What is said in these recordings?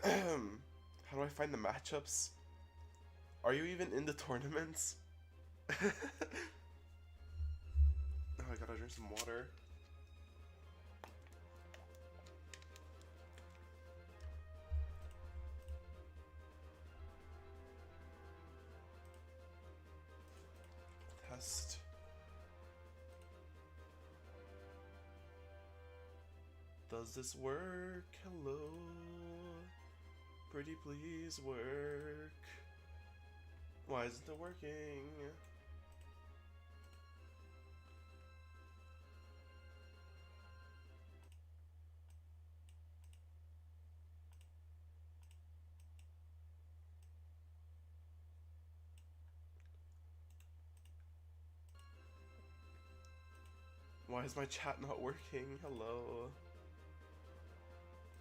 How do I find the matchups? Are you even in the tournaments? Oh, I gotta drink some water. Test. Does this work? Hello? Pretty please work. Why isn't it working? Why is my chat not working? Hello?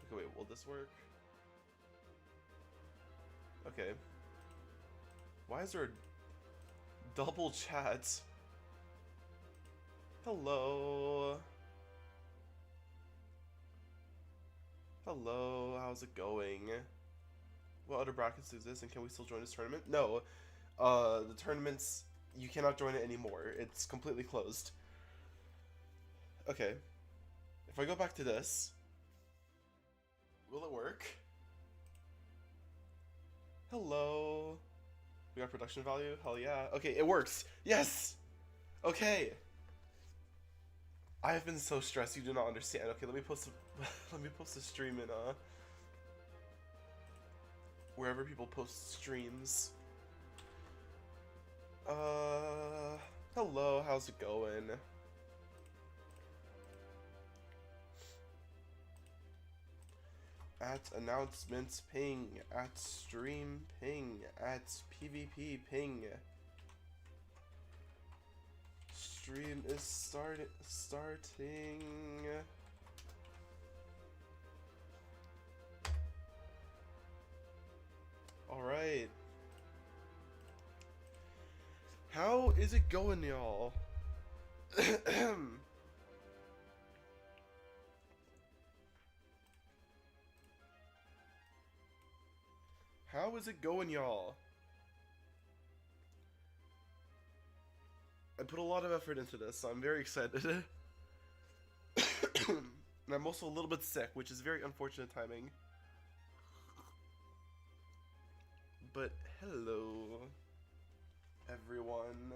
Okay, wait, will this work? Okay. Why is there double chat? Hello? Hello, how's it going? What other brackets exist and can we still join this tournament? No. The tournaments, you cannot join it anymore. It's completely closed. Okay. If I go back to this, will it work? Hello? We got production value? Hell yeah. Okay, it works. Yes! Okay. I have been so stressed, you do not understand. Okay, let me post let me post a stream in wherever people post streams. Hello, how's it going? At announcements ping, at stream ping, at PvP ping. Stream is starting. Alright. How is it going, y'all? How is it going, y'all? I put a lot of effort into this, so I'm very excited. And I'm also a little bit sick, which is very unfortunate timing. But hello, everyone.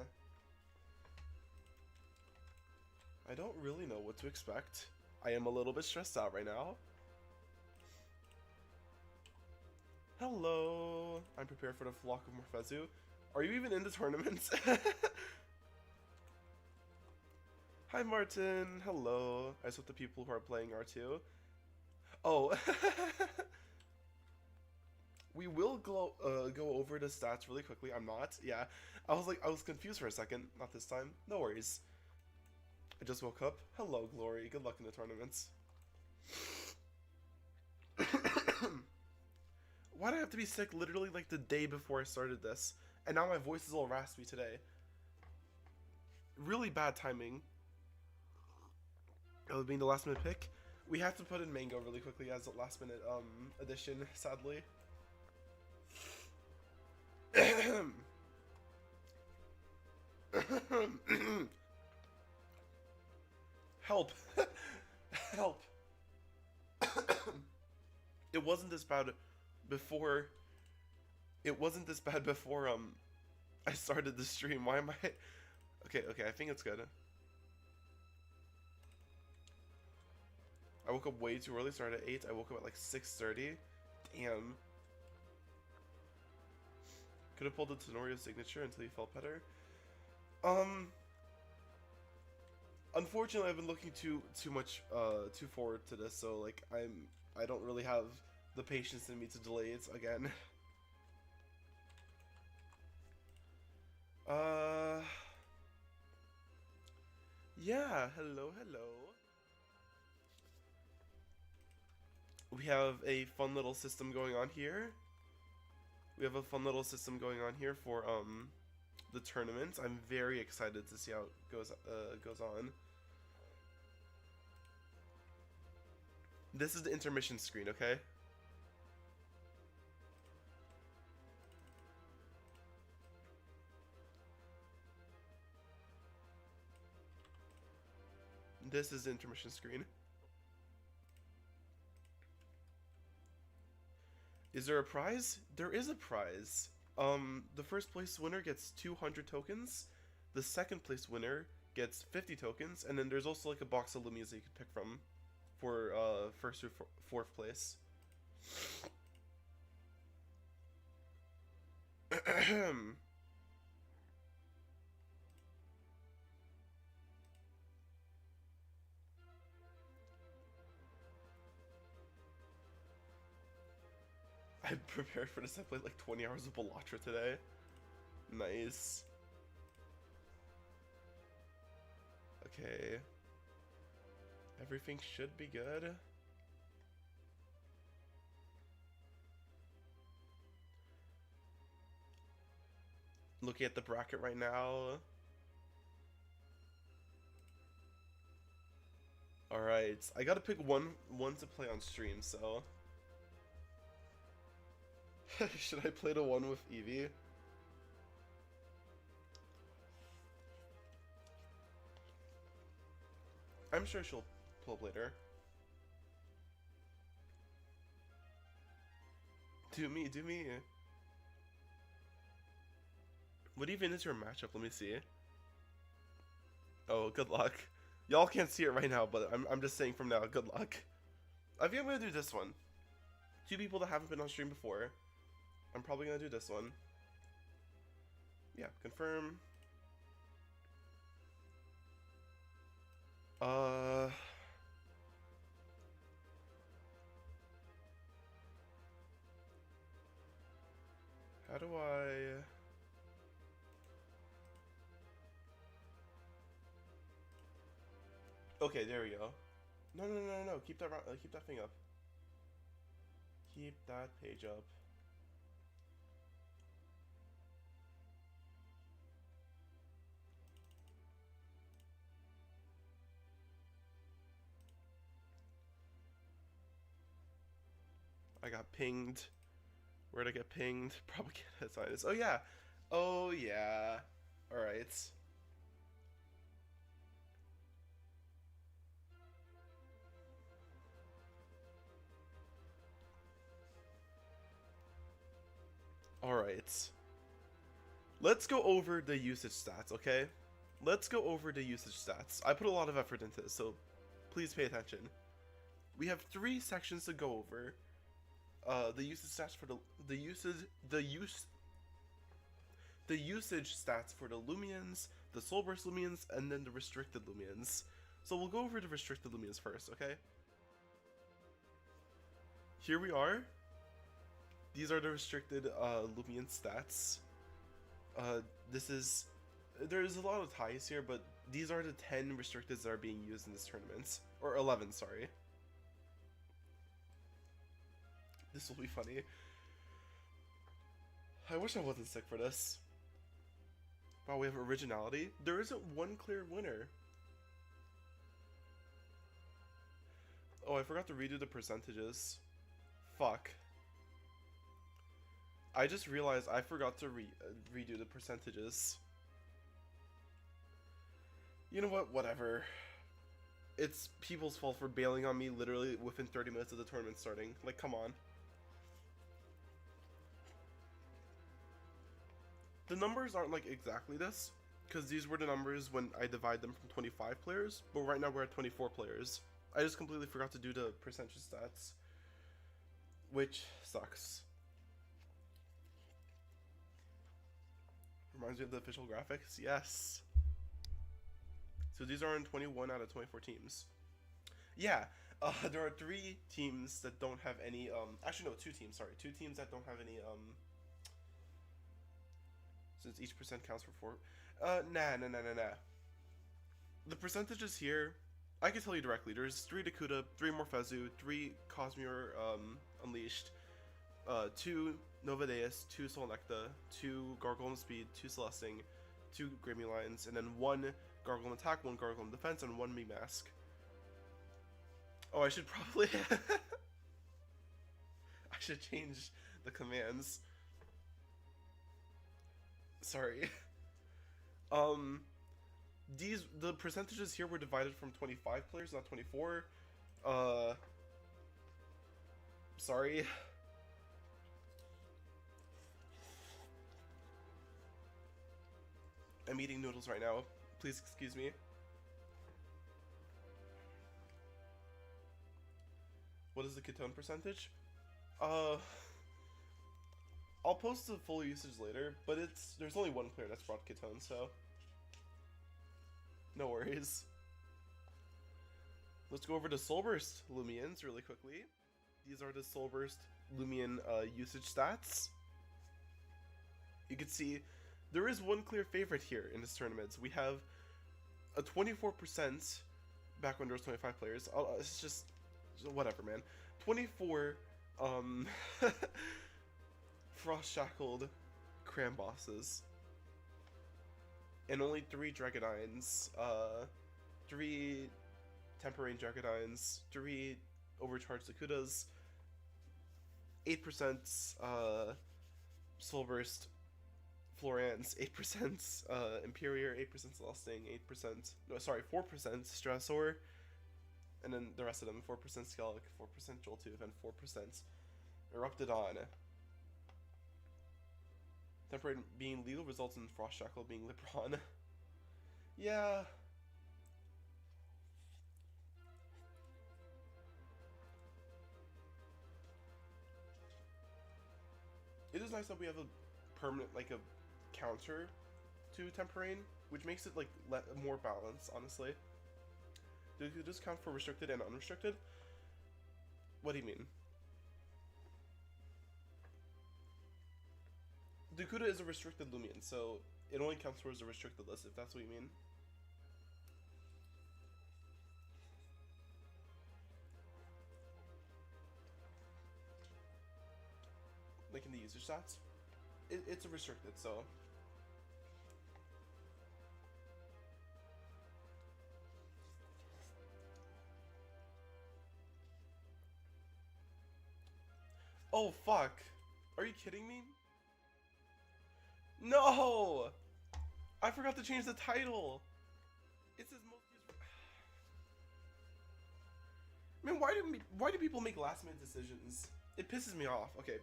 I don't really know what to expect. I am a little bit stressed out right now. Hello. I'm prepared for the flock of Morphezu. Are you even in the tournaments? Hi, Martin. Hello. I just hope the people who are playing are too. Oh. We will go over the stats really quickly. I'm not. Yeah. I was confused for a second. Not this time. No worries. I just woke up. Hello, Glory. Good luck in the tournaments. Why do I have to be sick literally like the day before I started this? And now my voice is all raspy today. Really bad timing. It being the last minute pick. We have to put in Mango really quickly as a last minute addition, sadly. Help. Help. It wasn't this bad before. It wasn't this bad before I started the stream. Why am I? Okay, I think it's good. I woke up way too early, started at 8. I woke up at like 6:30. Damn. Could have pulled the Tenorio signature until you felt better. Unfortunately, I've been looking too forward to this, so like I don't really have the patience in me to delay it again. Yeah, hello. We have a fun little system going on here. For the tournament. I'm very excited to see how it goes on. This is the intermission screen, okay? This is the intermission screen. Is there a prize? There is a prize. The first place winner gets 200 tokens. The second place winner gets 50 tokens, and then there's also like a box of Lumias that you could pick from for first through fourth place. I prepared for this. I played like 20 hours of Bellatra today. Nice. Okay. Everything should be good. Looking at the bracket right now. Alright, I gotta pick one to play on stream, so... Should I play the one with Evie? I'm sure she'll pull up later. Do me, do me. What even is your matchup? Let me see. Oh, good luck. Y'all can't see it right now, but I'm just saying from now, good luck. I think I'm gonna do this one. Two people that haven't been on stream before. I'm probably gonna do this one. Yeah, confirm. How do I... Okay, there we go. No, keep that thing up. Keep that page up. I got pinged. Where'd I get pinged? Probably get sinus. Oh yeah. Oh yeah. Alright. Alright. Let's go over the usage stats, okay? Let's go over the usage stats. I put a lot of effort into this, so please pay attention. We have 3 sections to go over. The usage stats for the usage stats for the Lumians, the Soul Burst Lumians, and then the restricted Lumians. So we'll go over the restricted Lumians first, okay? Here we are. These are the restricted Lumian stats. There's a lot of ties here, but these are the 10 restricteds that are being used in this tournament. Or 11, sorry. This will be funny. I wish I wasn't sick for this. Wow, we have originality. There isn't one clear winner. Oh, I forgot to redo the percentages. Fuck. I just realized I forgot to redo the percentages. You know what? Whatever. It's people's fault for bailing on me literally within 30 minutes of the tournament starting. Like, come on. The numbers aren't like exactly this, because these were the numbers when I divide them from 25 players, but right now we're at 24 players. I just completely forgot to do the percentage stats, which sucks. Reminds me of the official graphics? Yes. So these are in 21 out of 24 teams. Yeah, there are 3 teams that don't have any, actually no, 2 teams, sorry. 2 teams that don't have any, since each percent counts for 4. Nah. The percentages here, I can tell you directly. There's 3 Dakuda, 3 Morphezu, 3 Cosmere Unleashed, 2 Novadeus, 2 Solnecta, 2 Gargoyle Speed, 2 Celesting, 2 Grammy Lines, and then 1 Gargoyle Attack, 1 Gargoyle Defense, and 1 Mii Mask. Oh, I should probably... I should change the commands. Sorry. the percentages here were divided from 25 players, not 24. Sorry. I'm eating noodles right now. Please excuse me. What is the ketone percentage? I'll post the full usage later, but there's only one player that's brought ketone, so no worries. Let's go over to Soulburst Lumions really quickly. These are the Soulburst Lumion usage stats. You can see there is one clear favorite here in this tournament. We have a 24% back when there was 25 players. It's just whatever, man. 24 frost shackled cram bosses, and only 3 Dragonines, 3 Temporary Dragonines, 3 overcharged Zakutas, 8% Soulburst Florans, 8% Imperior, 8% Celesting, 4% Stressor, and then the rest of them, 4% Skellig, 4% Joltooth, and 4% Eruptodon. Temporary being legal results in Frost Shackle being Libron. Yeah. It is nice that we have a permanent, like a counter to Temporane, which makes it like more balanced, honestly. Do you just count for restricted and unrestricted? What do you mean? Dakuda is a restricted Lumion, so it only counts towards a restricted list, if that's what you mean. Like in the user stats? It's a restricted, so... Oh, fuck. Are you kidding me? No! I forgot to change the title. It says most used... Man, why do people make last minute decisions? It pisses me off. Okay.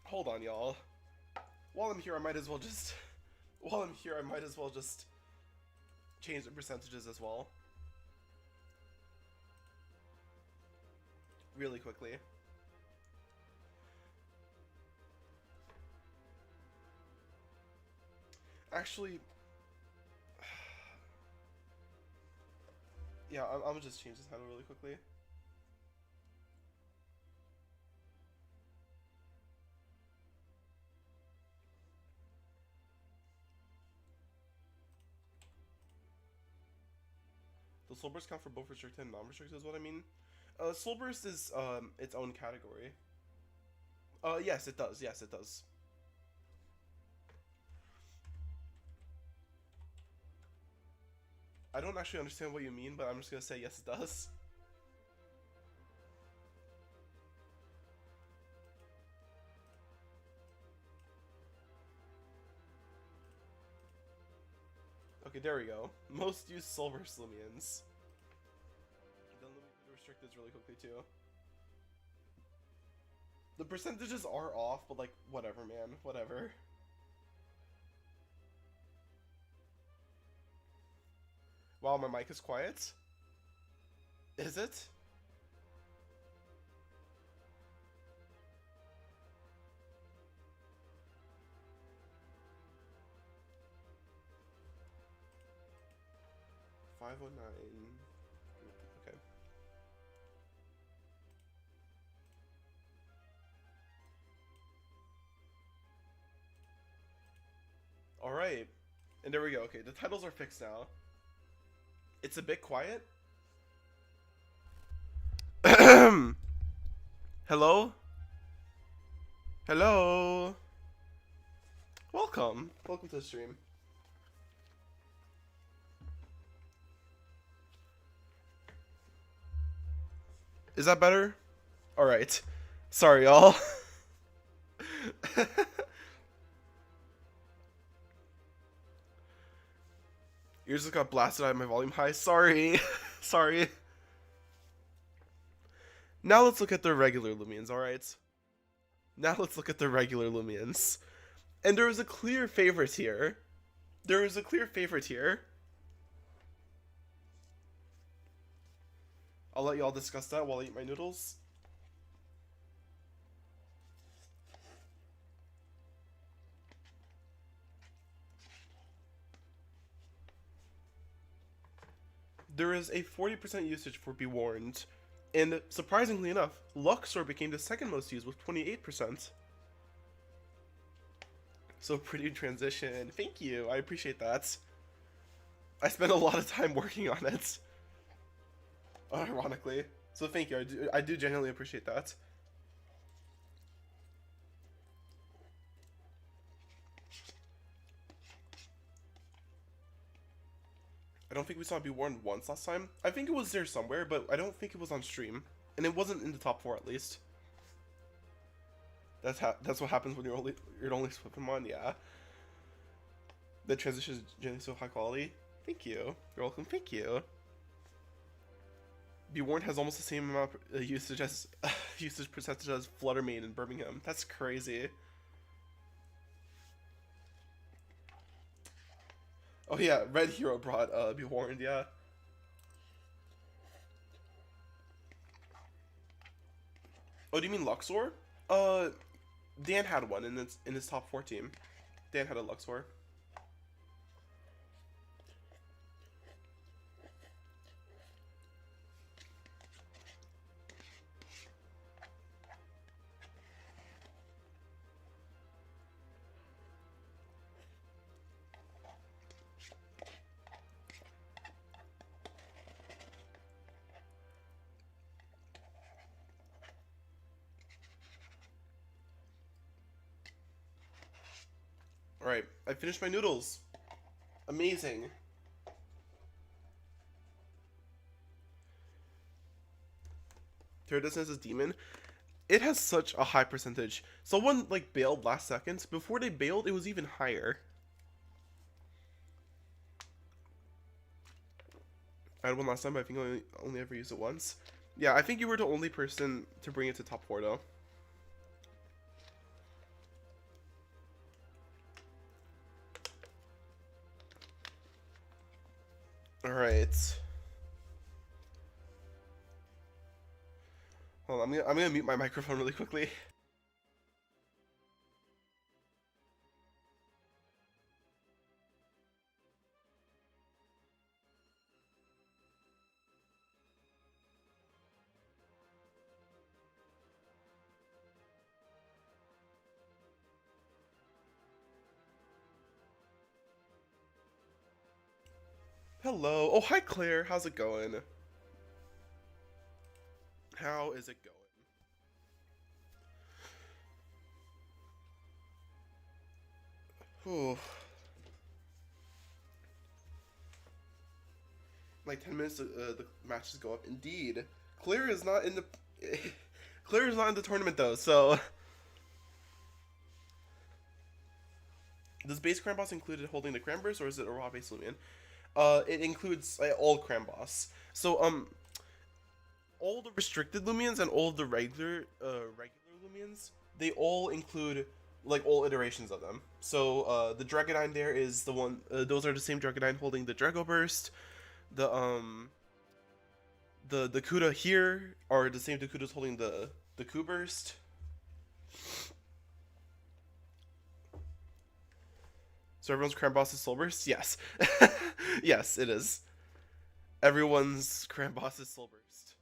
Hold on, y'all. While I'm here, I might as well just change the percentages as well. Really quickly. Actually, yeah, I'm gonna just change the title really quickly. The Soulburst count for both restricted and non-restricted is what I mean. Soulburst is its own category. Yes, it does. Yes, it does. I don't actually understand what you mean, but I'm just gonna say yes, it does. Okay, there we go. Most used Soulburst Lumions. Then let me do the restricteds really quickly too. The percentages are off, but like, whatever, man. Whatever. Wow, my mic is quiet. Is it? $509. Okay. Alright. And there we go. Okay, the titles are fixed now. It's a bit quiet. Hello? Hello? Welcome. Welcome to the stream. Is that better? Alright. Sorry, y'all. Yours just got blasted out of my volume high. Sorry. Sorry. Now let's look at the regular Lumions, alright? Now let's look at the regular Lumions. And there is a clear favorite here. There is a clear favorite here. I'll let y'all discuss that while I eat my noodles. There is a 40% usage for Be Warned. And surprisingly enough, Luxor became the second most used with 28%. So pretty transition. Thank you. I appreciate that. I spent a lot of time working on it. Ironically. So thank you. I do genuinely appreciate that. I don't think we saw Be Warned once last time. I think it was there somewhere, but I don't think it was on stream. And it wasn't in the top 4 at least. That's what happens when you're only Pokemon, yeah. The transition is generally so high quality. Thank you. You're welcome. Thank you. Be Warned has almost the same amount of usage percentage as Fluttermane in Birmingham. That's crazy. Oh yeah, Red Hero brought Be Warned, yeah. Oh, do you mean Luxor? Dan had one in his top 4 team. Dan had a Luxor. Alright, I finished my noodles. Amazing. Terradisness is Demon. It has such a high percentage. Someone like bailed last second. Before they bailed, it was even higher. I had one last time, but I think I only ever used it once. Yeah, I think you were the only person to bring it to top 4 though. Alright. Hold on, I'm gonna mute my microphone really quickly. Hello. Oh, hi Claire. How's it going? How is it going? Ooh. Like 10 minutes, the matches go up. Indeed. Claire is not in the... Claire is not in the tournament though, so... Does base Cram Boss include holding the Cram Burst, or is it a raw base Lumion? It includes all Cram Boss. So, all the restricted Lumions and all of the regular Lumions, they all include, like, all iterations of them. So, the Dragonine there is the one, those are the same Dragonine holding the Drago Burst. The Kuda here are the same Dakudas holding the Ku Burst. So everyone's Cram Boss is Soul Burst? Yes. Yes, it is. Everyone's Cram Boss is Soul Burst.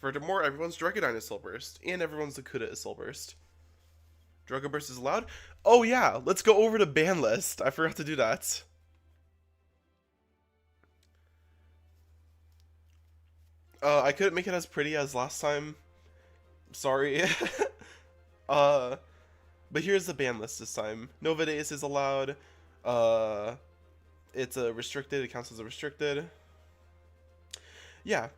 Furthermore, everyone's Dragonine is Soul Burst. And everyone's Dakuda is Soul Burst. Drago Burst is allowed? Oh yeah, let's go over to ban list. I forgot to do that. I couldn't make it as pretty as last time. Sorry. But here's the ban list this time. Nova Days is allowed. It's a restricted. It counts as a restricted. Yeah.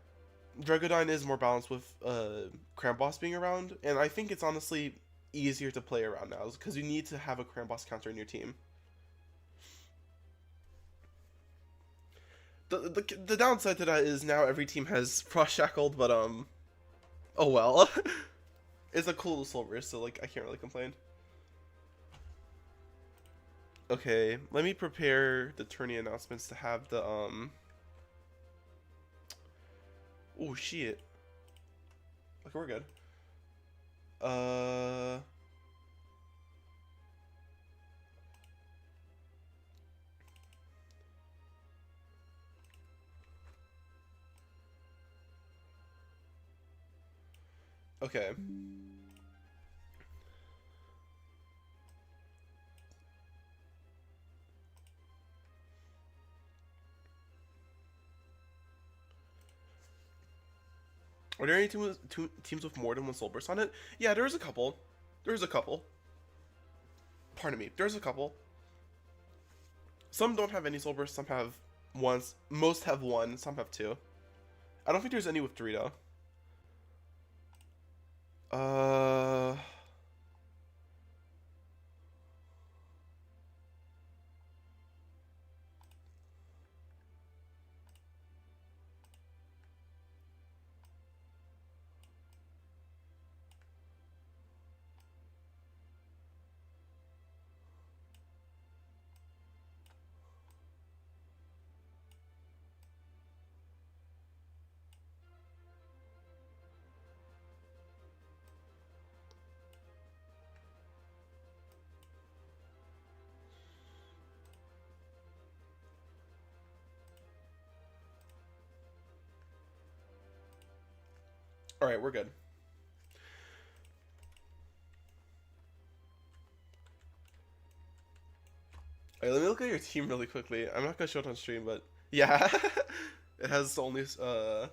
Dragodine is more balanced with Cram Boss being around. And I think it's honestly easier to play around now. Because you need to have a Cram Boss counter in your team. The downside to that is now every team has frost shackled, but oh well. It's a cool silver, so like I can't really complain. Okay, let me prepare the tourney announcements to have the oh shit. Okay, we're good. Okay. Are there any teams with more than one soul burst on it? Yeah, there's a couple. There's a couple. Pardon me. There's a couple. Some don't have any soul bursts. Some have one. Most have one. Some have two. I don't think there's any with three though. Uh. All right, we're good. Alright, let me look at your team really quickly. I'm not gonna show it on stream, but yeah, it has only Sherbot.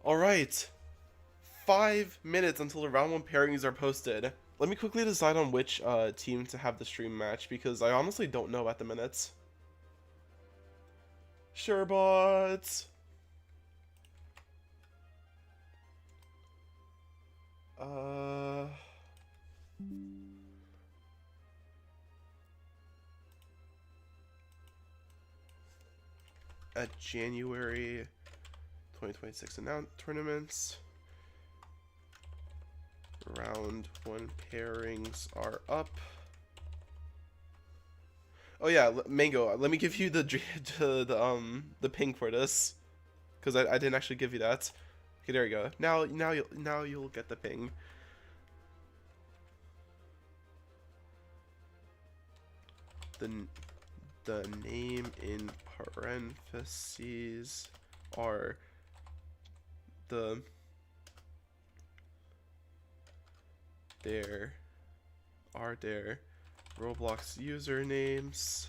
All right, 5 minutes until the round 1 pairings are posted. Let me quickly decide on which team to have the stream match because I honestly don't know at the minute. Sherbot. At January 2026 tournaments, round 1 pairings are up. Oh yeah, Mango, let me give you the ping for this, because I didn't actually give you that. Okay, there you go. Now you'll get the ping. The name in parentheses are their Roblox usernames.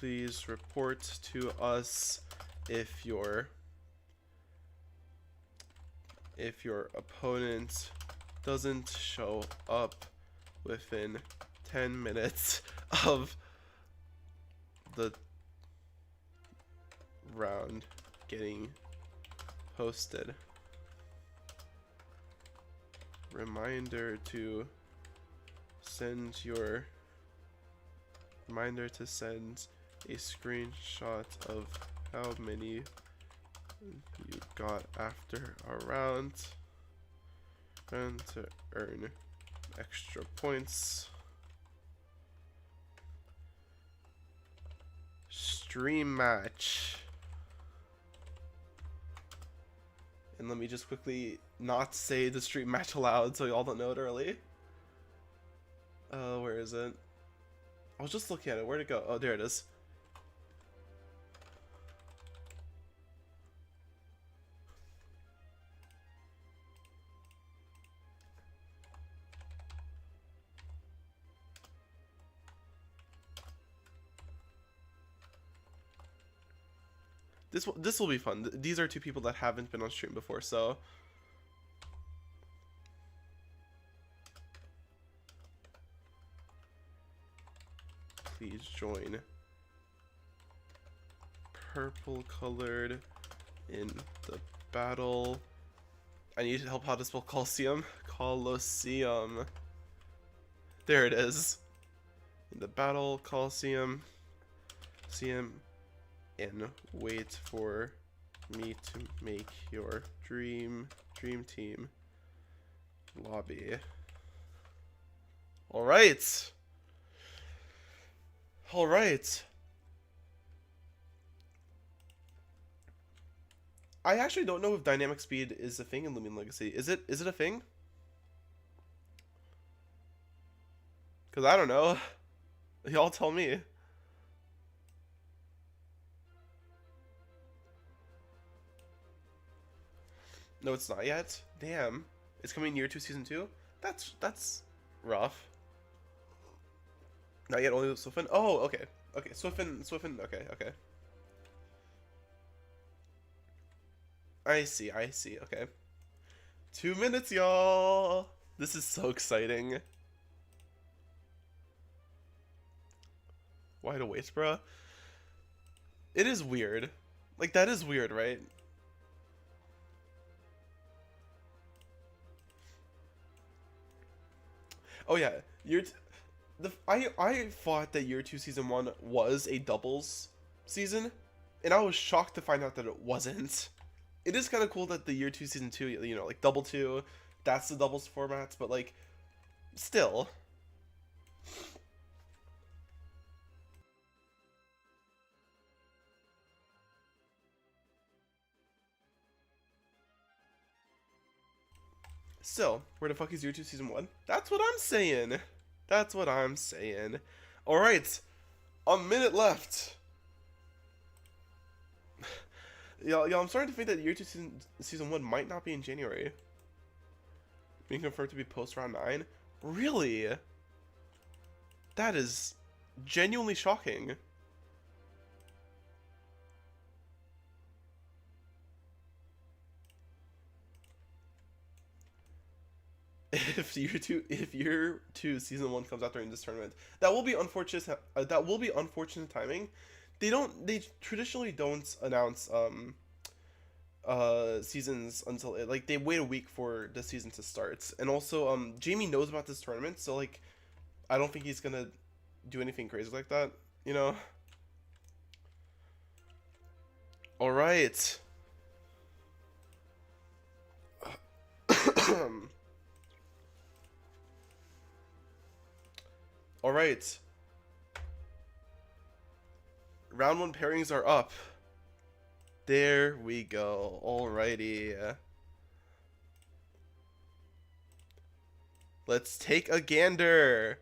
Please report to us if your opponent doesn't show up within 10 minutes of the round getting posted. Reminder to send a screenshot of how many you got after a round and to earn extra points. Stream match. And let me just quickly not say the stream match aloud so y'all don't know it early. Where is it? I was just looking at it. Where'd it go? Oh, there it is. This will be fun. These are two people that haven't been on stream before, so please join purple colored in the battle. I need help how to spell Colosseum. Colosseum. There it is. in the battle coliseum, and wait for me to make your dream team lobby. All right. All right. I actually don't know if dynamic speed is a thing in Lumion Legacy. Is it a thing? Because I don't know. Y'all tell me. No, it's not yet. Damn. It's coming year 2 season 2? That's rough. Not yet, only Swiffin? Oh, okay. Okay, Swiffin, okay. I see, okay. 2 minutes, y'all! This is so exciting. Why to waste, bruh? It is weird. Like, that is weird, right? Oh yeah, I thought that year 2 season 1 was a doubles season, and I was shocked to find out that it wasn't. It is kind of cool that the year 2 season 2, you know, like double 2, that's the doubles formats, but like, still. Still, where the fuck is year 2 season 1? That's what I'm saying. That's what I'm saying. Alright, a minute left. Y'all, I'm starting to think that year 2 season 1 might not be in January. Being confirmed to be post round 9? Really? That is genuinely shocking. If year two season 1 comes out during this tournament, that will be unfortunate. That will be unfortunate timing. They traditionally don't announce seasons until like they wait a week for the season to start. And also Jamie knows about this tournament, so like I don't think he's gonna do anything crazy like that, you know. All right. All right. Round 1 pairings are up. There we go. Alrighty. Let's take a gander.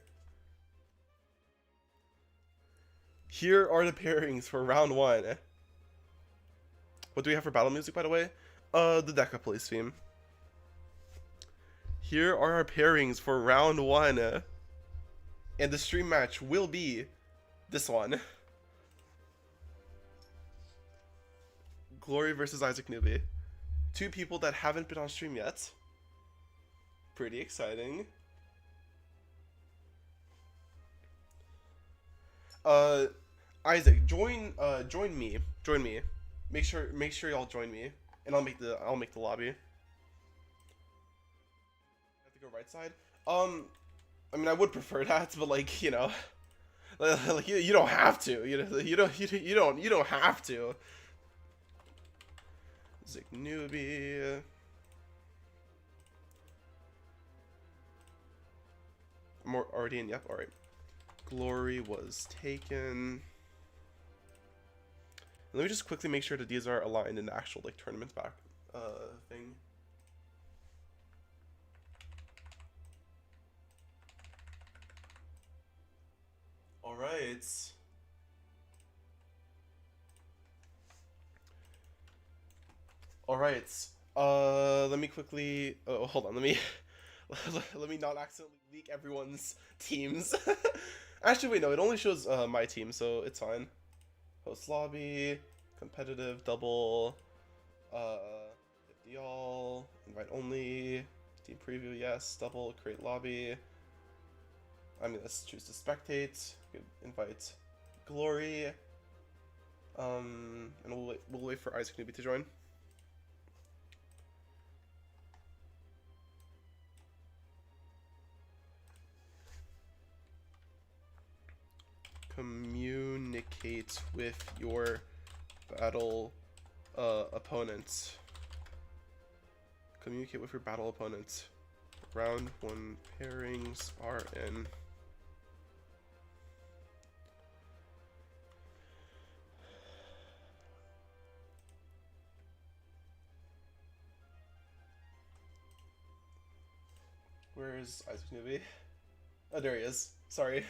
Here are the pairings for round 1. What do we have for battle music, by the way? The Deca Police theme. Here are our pairings for round 1. And the stream match will be this one. Glory versus Isaac Newby. 2 people that haven't been on stream yet. Pretty exciting. Isaac, join me. Make sure y'all join me, and I'll make the lobby. I have to go right side. I mean, I would prefer that, but like, you know, like you don't have to. You don't have to. Isaac Newby. I'm already in. Yep. All right. Glory was taken. Let me just quickly make sure that these are aligned in the actual like tournament back thing. All right. All right. Let me quickly. Oh, hold on. Let me. Let me not accidentally leak everyone's teams. Actually, wait. No, it only shows my team, so it's fine. Host lobby, competitive, double, 50 all, invite only, team preview, yes, double, create lobby. I mean, let's choose to spectate. Good, invite Glory. And we'll wait for Isaac Newby to join. Communicate with your battle opponent. Communicate with your battle opponent. Round 1 pairings are in. Where is Isaac Newby? Oh, there he is. Sorry.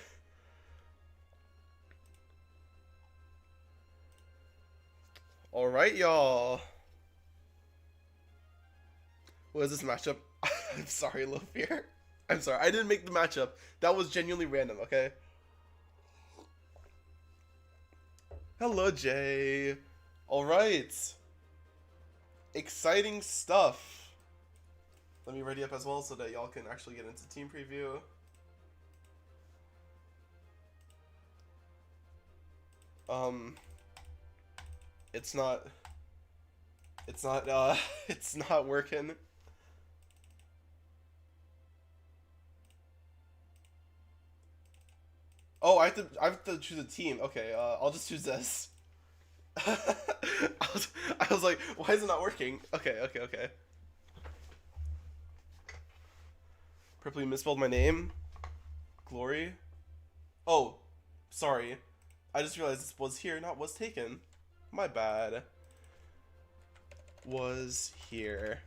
Alright, y'all. What is this matchup? I'm sorry, Low Fear. I'm sorry. I didn't make the matchup. That was genuinely random, okay? Hello, Jay. Alright. Exciting stuff. Let me ready up as well so that y'all can actually get into team preview. It's not it's not working. Oh, I have to choose a team. Okay, I'll just choose this. I was like, why is it not working? Okay. Purple, you misspelled my name. Glory. Oh, sorry. I just realized this was here, not was taken. My bad. Was here.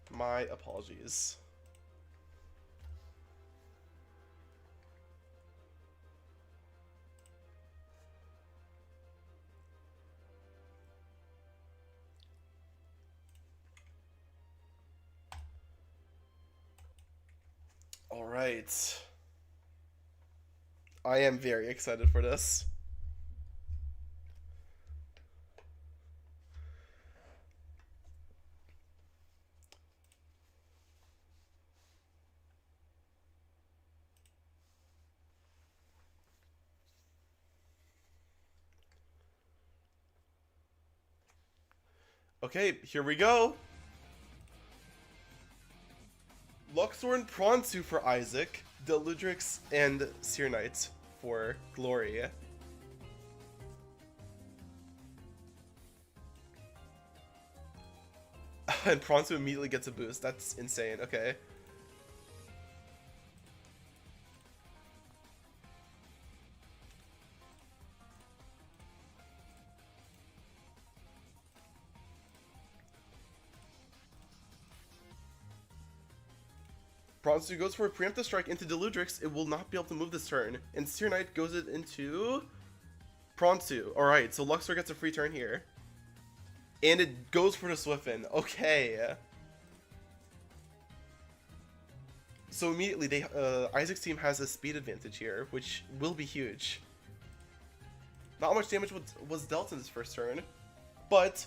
My apologies. All right. I am very excited for this. Okay, here we go. Luxor and Pronsu for Isaac, Deludrix and Seer Knight for Glory. And Pronsu immediately gets a boost. That's insane. Okay. Pronsu goes for a preemptive strike into Deludrix. It will not be able to move this turn. And Seer Knight goes it into Pronsu. Alright, so Luxor gets a free turn here. And it goes for the Swiftin. Okay. So immediately, Isaac's team has a speed advantage here, which will be huge. Not much damage was dealt in this first turn, but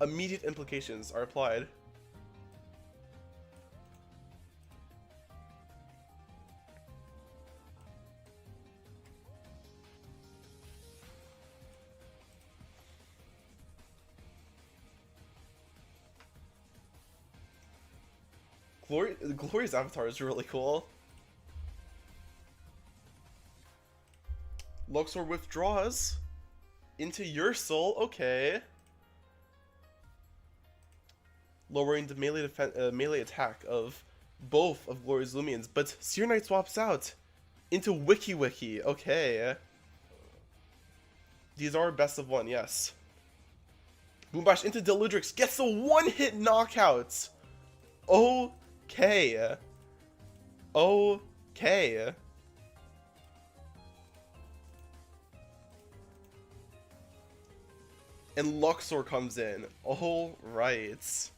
immediate implications are applied. Glory's avatar is really cool. Luxor withdraws into your soul. Okay. Lowering the melee attack of both of Glory's Lumions, but Seer Knight swaps out into Wiki Wiki. Okay. These are best of one, yes. Boombash into Deludrix gets a one-hit knockout. Okay. Okay. And Luxor comes in. All right.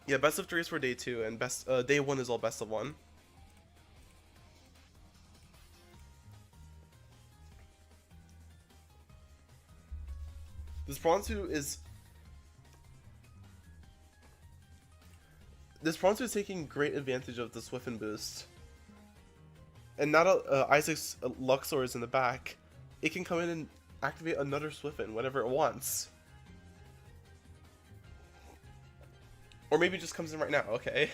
Yeah, best of 3 is for day 2, and day 1 is all best of 1. This Pronsu is taking great advantage of the Swiftin boost. And now that Isaac's Luxor is in the back, it can come in and activate another Swiftin whenever it wants. Or maybe it just comes in right now, okay.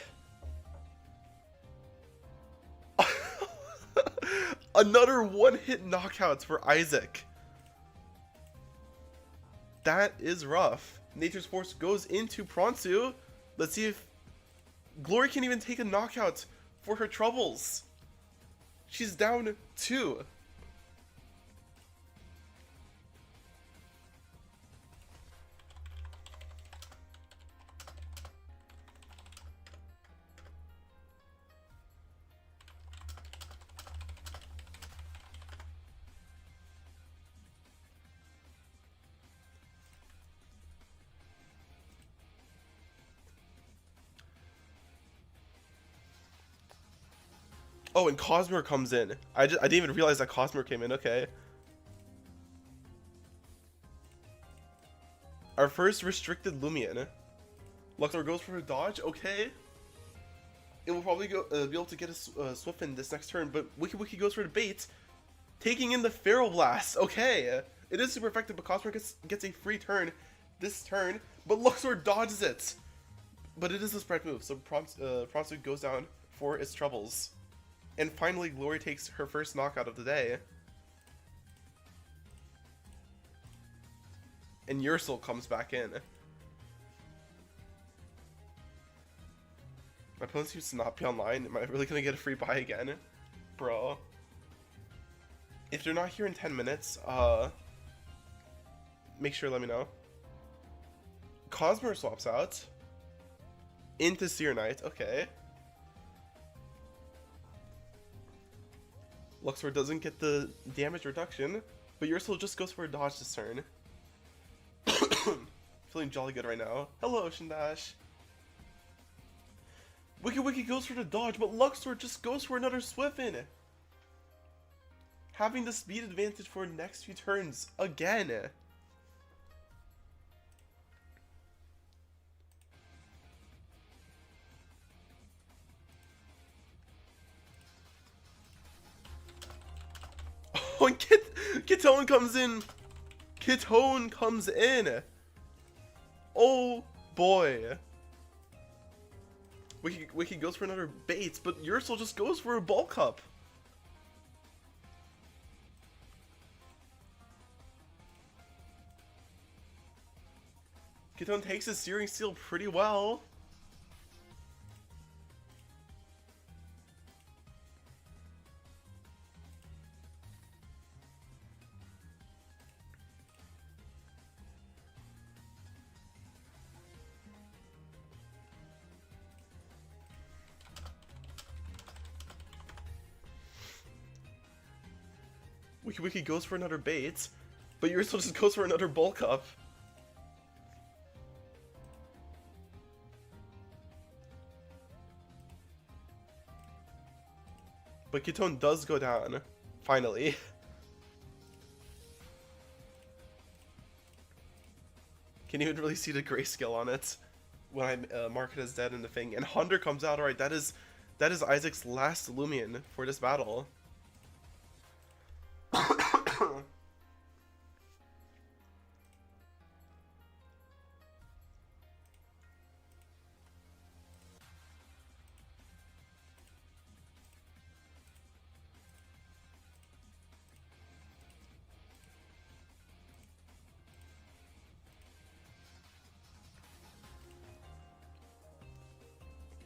Another one-hit knockouts for Isaac. That is rough. Nature's Force goes into Pronsu. Let's see if Glory can even take a knockout for her troubles. She's down 2. Oh, and Cosmere comes in. I didn't even realize that Cosmere came in. Okay. Our first restricted Lumion. Luxor goes for a dodge. Okay. It will probably go be able to get a Swiftin this next turn, but Wiki Wiki goes for the bait, taking in the Feral Blast. Okay. It is super effective, but Cosmere gets a free turn this turn, but Luxor dodges it. But it is a spread move, so Pronsu goes down for its troubles. And finally, Glory takes her first knockout of the day. And Ursel comes back in. My opponent seems to not be online. Am I really gonna get a free buy again? Bro. If they're not here in 10 minutes, make sure to let me know. Cosmere swaps out. Into Seer Knight, okay. Luxor doesn't get the damage reduction, but Ursula just goes for a dodge this turn. Feeling jolly good right now. Hello, Ocean Dash. Wiki Wiki goes for the dodge, but Luxor just goes for another Swiftin. Having the speed advantage for next few turns again. Oh, and Kitone comes in. Kitone comes in. Oh boy. Wiki goes for another bait, but Ursel just goes for a bulk up. Kitone takes his Searing Steel pretty well. Wiki goes for another bait, but Ursel just goes for another bulk up. But Kitone does go down, finally. Can't even really see the grayscale on it when I mark it as dead in the thing. And Hunter comes out. Alright, that is Isaac's last Lumion for this battle.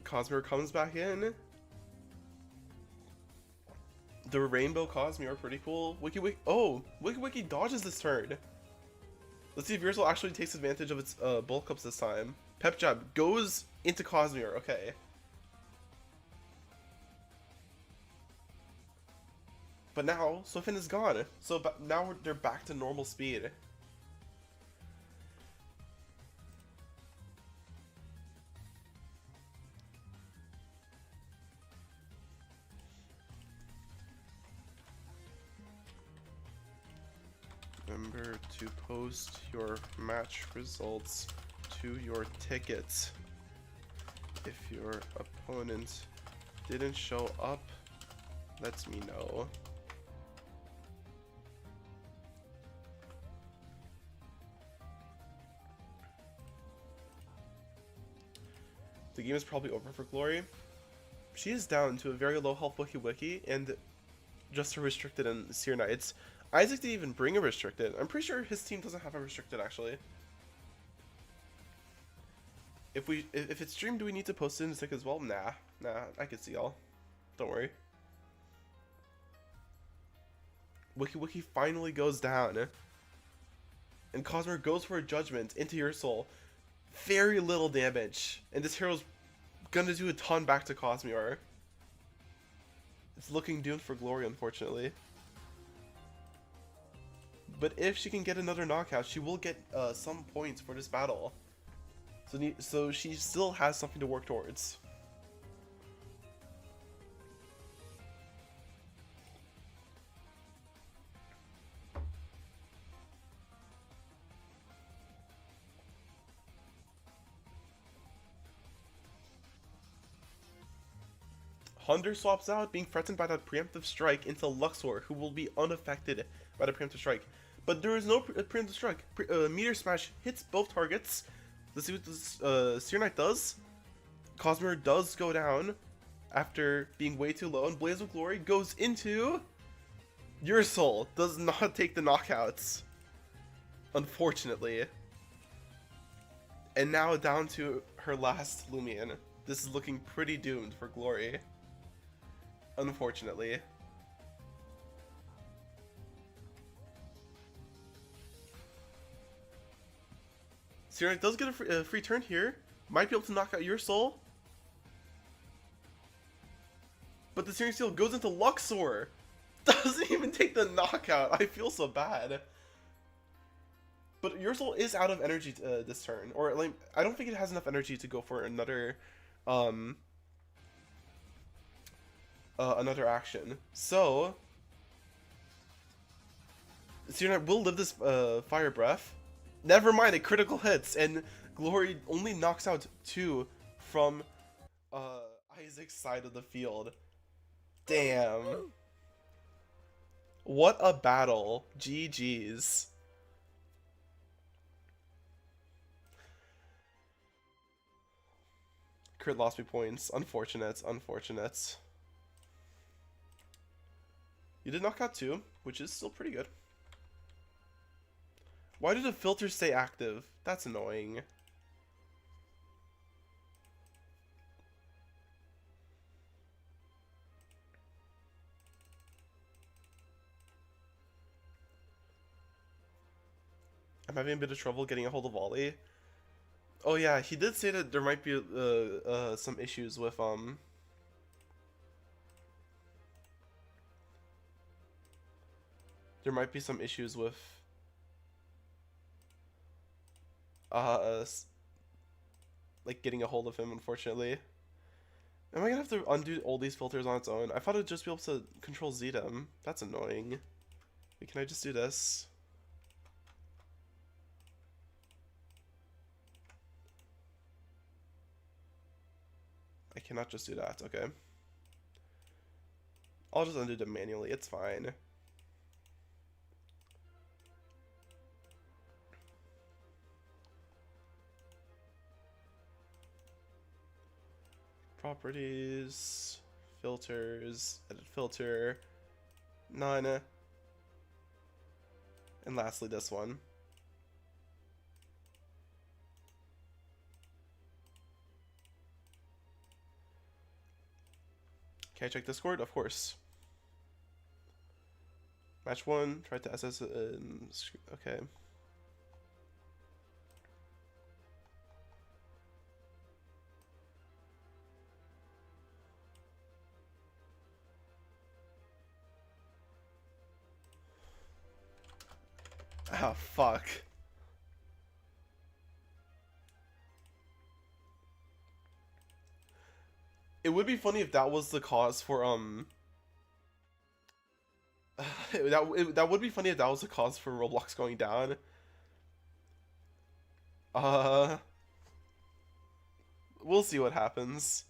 Cosmere comes back in. The Rainbow Cosmere are pretty cool. Wiki dodges this turn. Let's see if Ursel actually takes advantage of its bulk ups this time. Pep Jab goes into Cosmere. Okay. But now Swiftin is gone. So now they're back to normal speed. Remember to post your match results to your tickets. If your opponent didn't show up, let me know. The game is probably over for Glory. She is down to a very low health Wiki, and just a restricted and Seer Knights. Isaac didn't even bring a restricted. I'm pretty sure his team doesn't have a restricted, actually. If it's streamed, do we need to post it in Stick as well? Nah, I can see y'all. Don't worry. Wiki Wiki finally goes down. And Cosmer goes for a judgment into your soul. Very little damage. And this hero's gonna do a ton back to Cosmere. It's looking doomed for glory, unfortunately. But if she can get another knockout, she will get some points for this battle. So she still has something to work towards. Hunter swaps out, being threatened by that preemptive strike, into Luxor, who will be unaffected by the preemptive strike. But there is no preemptive strike. Meteor Smash hits both targets. Let's see what this Seer Knight does. Cosmere does go down after being way too low, and Blaze of Glory goes into your soul. Does not take the knockouts, unfortunately. And now down to her last Lumion. This is looking pretty doomed for glory, unfortunately. Seer Knight does get a free turn here. Might be able to knock out your soul. But the Searing Steel goes into Luxor. Doesn't even take the knockout. I feel so bad. But your soul is out of energy this turn. Or, like, I don't think it has enough energy to go for another another action. So Seer Knight will live this fire breath. Never mind, it critical hits, and Glory only knocks out 2 from Isaac's side of the field. Damn. What a battle. GG's. Crit lost me points. Unfortunate, unfortunate. You did knock out 2, which is still pretty good. Why did the filter stay active? That's annoying. I'm having a bit of trouble getting a hold of Ollie. Oh yeah, he did say that there might be some issues with there might be some issues with like getting a hold of him, unfortunately. Am I gonna have to undo all these filters on its own? I thought it'd just be able to control Z them. That's annoying. Wait, can I just do this? I cannot just do that, okay. I'll just undo them manually, it's fine. Properties, filters, edit filter, none, and lastly this one. Can I check Discord? Of course. Match 1, try to SS okay. Ah, fuck. It would be funny if that was the cause for, that would be funny if that was the cause for Roblox going down. We'll see what happens.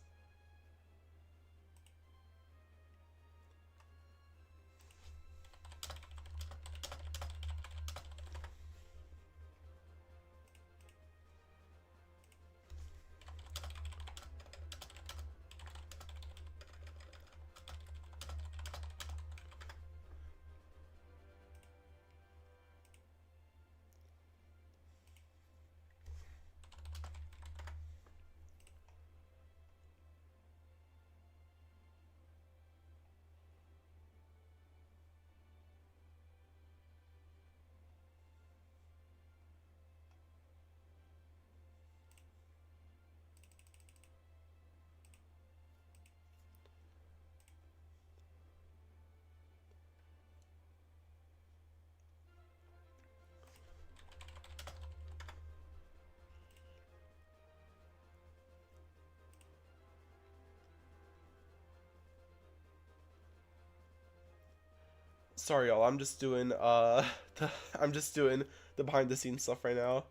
Sorry, y'all. I'm just doing I'm just doing the behind the scenes stuff right now.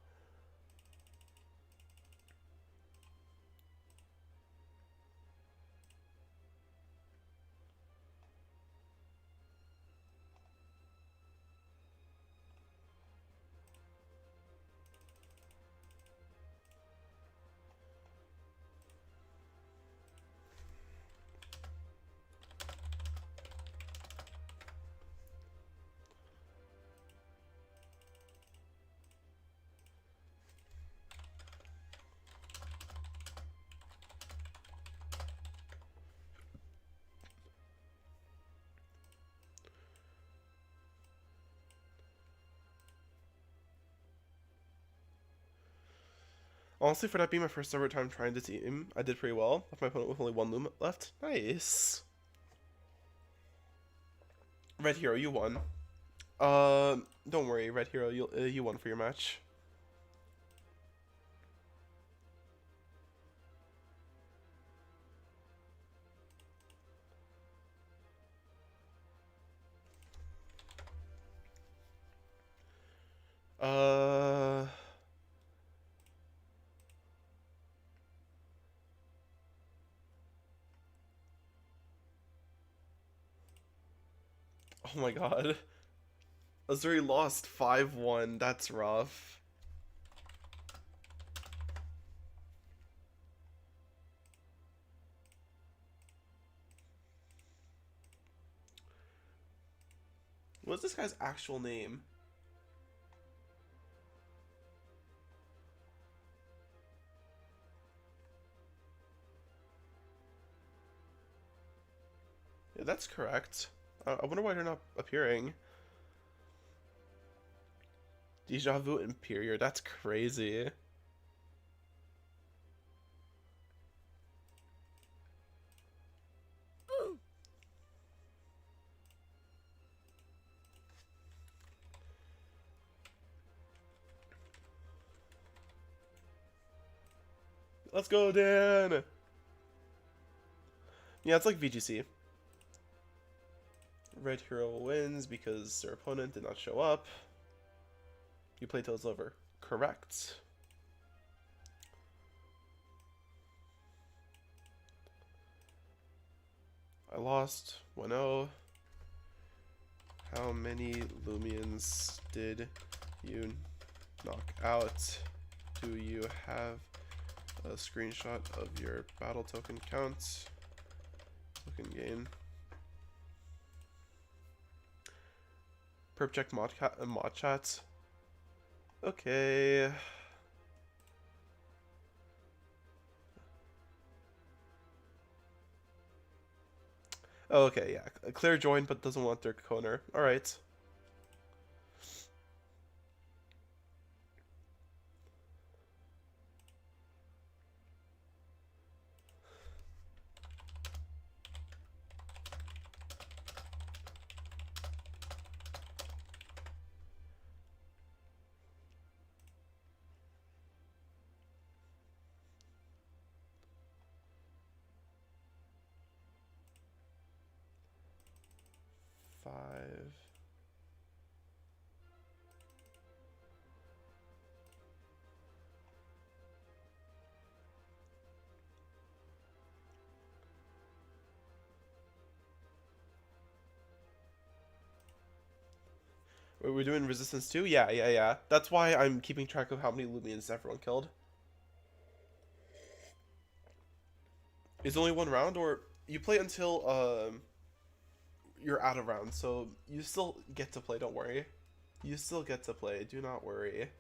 Honestly, for that being my first ever time trying to team, I did pretty well. Left my opponent with only one loom left. Nice. Red Hero, you won. Don't worry, Red Hero, you won for your match. Uh. Oh my god. Azuri lost 5-1. That's rough. What's this guy's actual name? Yeah, that's correct. I wonder why they're not appearing. Deja Vu Imperior, that's crazy. Let's go, Dan! Yeah, it's like VGC. Red Hero wins because their opponent did not show up. You play till it's over. Correct. I lost 1-0. How many Lumians did you knock out? Do you have a screenshot of your battle token count? Token gain. Perp check mod chat. Okay. Oh, okay, yeah. A clear join, but doesn't want their corner. Alright. We're doing resistance too? Yeah. That's why I'm keeping track of how many Lumians everyone killed. Is it only one round, or you play until you're out of rounds, so you still get to play, don't worry. You still get to play, do not worry.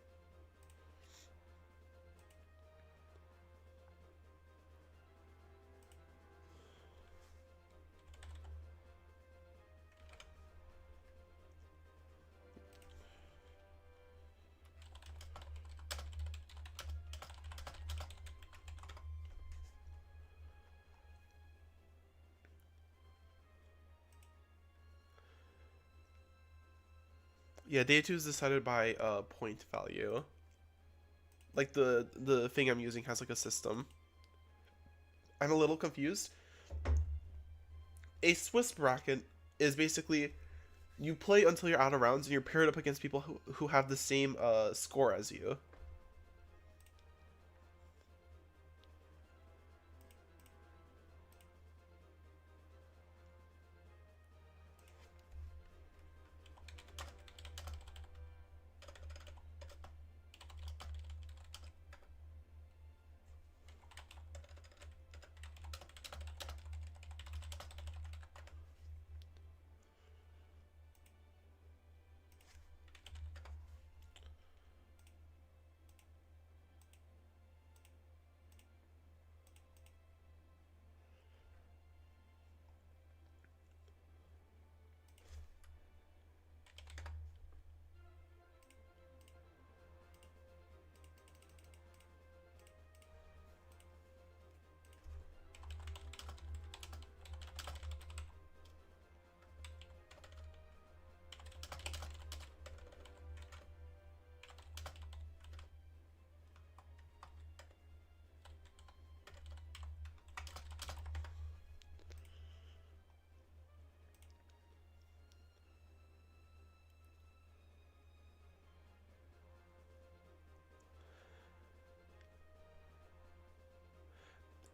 Yeah, day 2 is decided by point value. Like the thing I'm using has like a system. I'm a little confused. A Swiss bracket is basically You play until you're out of rounds, and you're paired up against people who have the same score as you.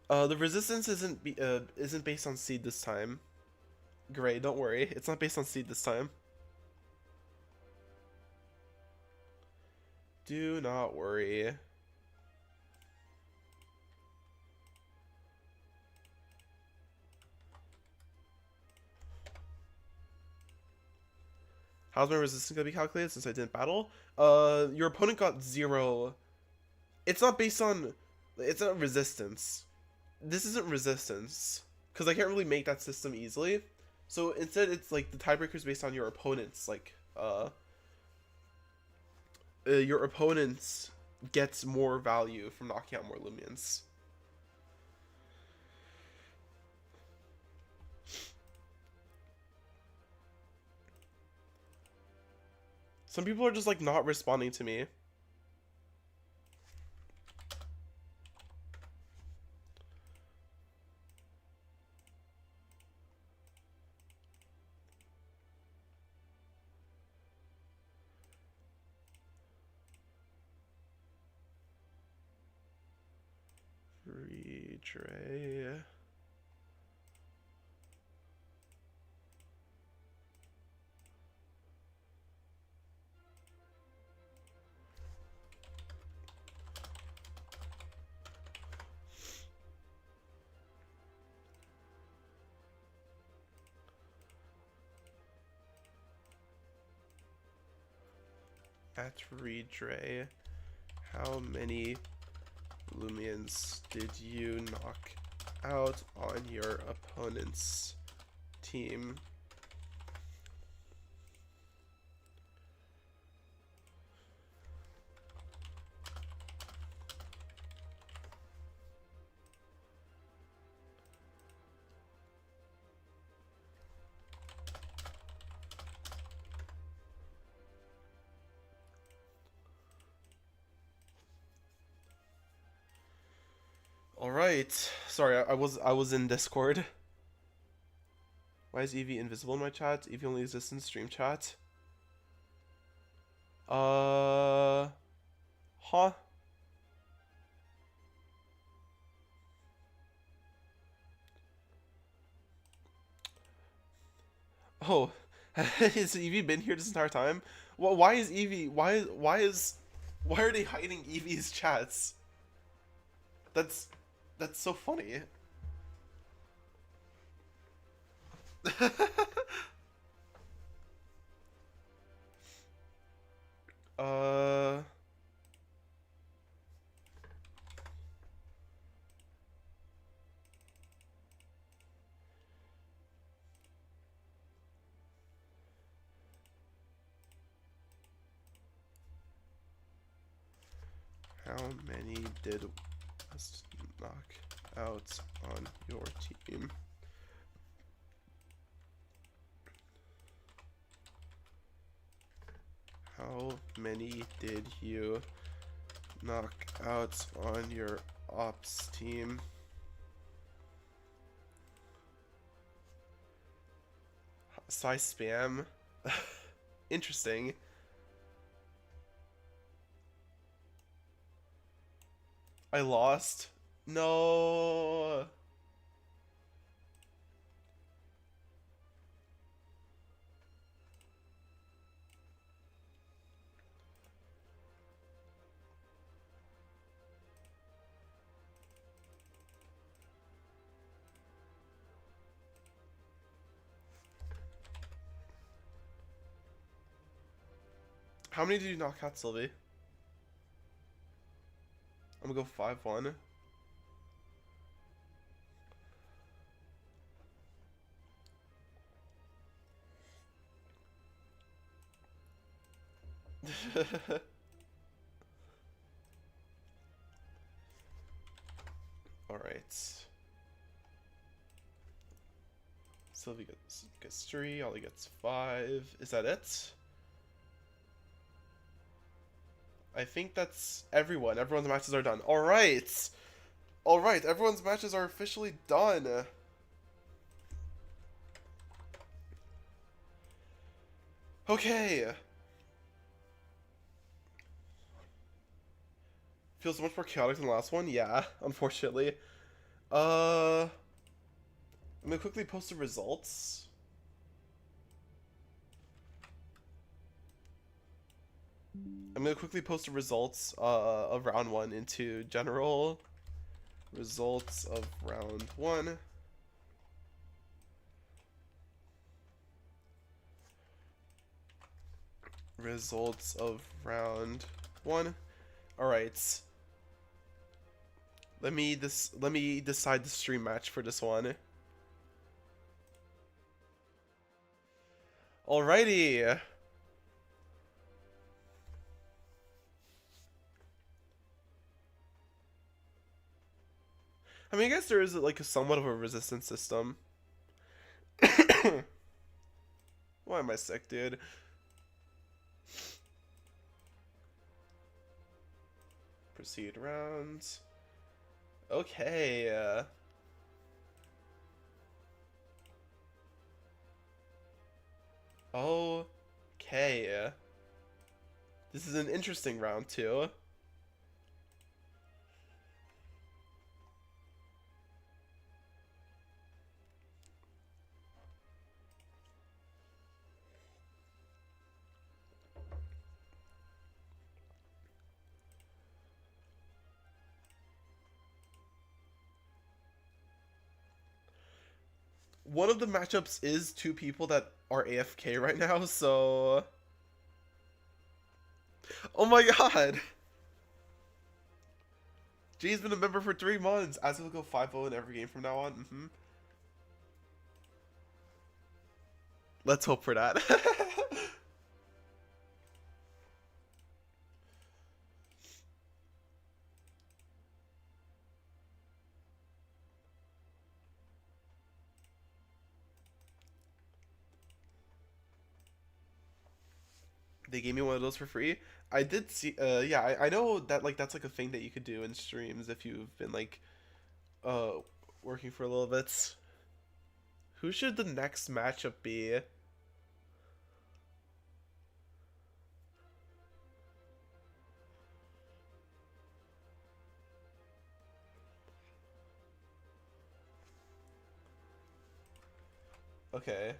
The resistance isn't based on seed this time. Gray, don't worry. It's not based on seed this time. Do not worry. How's my resistance gonna be calculated since I didn't battle? Your opponent got 0. It's not based on... It's not resistance. This isn't resistance. Because I can't really make that system easily. So instead it's like the tiebreaker is based on your opponent's, like, your opponent gets more value from knocking out more Lumians. Some people are just like not responding to me. Redray. At Redray, how many Lumians did you knock out on your opponent's team? All right. Sorry, I was in Discord. Why is Evie invisible in my chat? Evie only exists in stream chat. Huh? Oh, has Evie been here this entire time? Well, why is Evie? Why are they hiding Evie's chats? That's so funny. uh. How many did us knock out on your team? How many did you knock out on your ops team? Size spam? Interesting. I lost. No. How many did you knock out, Sylvie? I'm gonna go 5-1. Alright. Sylvie gets 3, Ollie gets 5. Is that it? I think that's everyone. Everyone's matches are done. Alright! Alright, everyone's matches are officially done. Okay. Feels much more chaotic than the last one? Yeah, unfortunately. I'm gonna quickly post the results. I'm gonna quickly post the results of round 1 into general. Results of round 1. Results of round 1. Alright. Let me decide the stream match for this one. Alrighty. I mean, I guess there is like somewhat of a resistance system. Why am I sick, dude? Proceed rounds. Okay. Okay. This is an interesting round too. One of the matchups is 2 people that are AFK right now, so... Oh my god! G's been a member for 3 months, as it will go 5-0 in every game from now on. Let's hope for that. They gave me one of those for free. I did see, yeah, I know that, like, that's, like, a thing that you could do in streams if you've been, like, working for a little bit. Who should the next matchup be? Okay.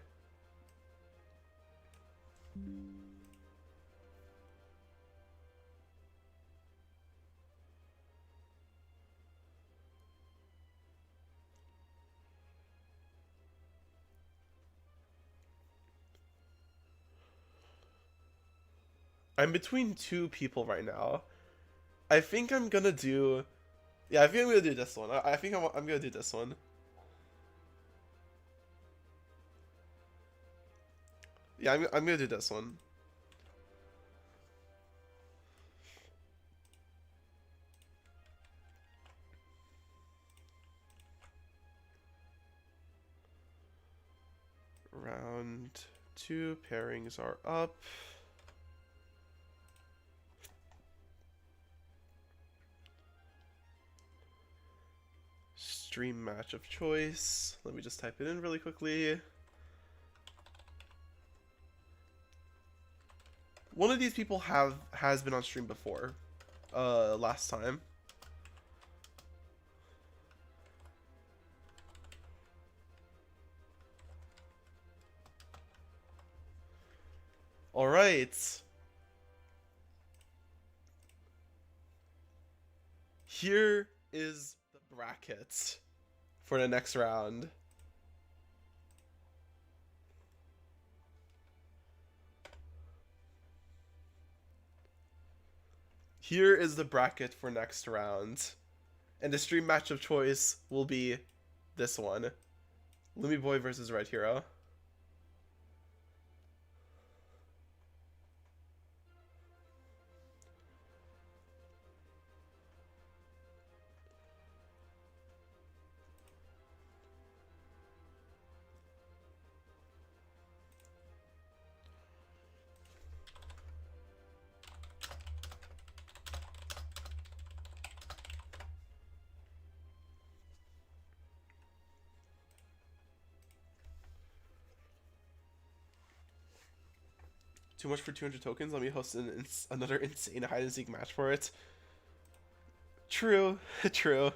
I'm between 2 people right now. I think I'm gonna do... Yeah, I think I'm gonna do this one. I think I'm gonna do this one. Yeah, I'm gonna do this one. Round 2 pairings are up. Stream match of choice. Let me just type it in really quickly. One of these people has been on stream before. Last time. All right. Here is the bracket for the next round. Here is the bracket for next round. And the stream match of choice will be this one. Lumi Boy versus Red Hero. Too much for 200 tokens? Let me host another insane hide and seek match for it. True. True.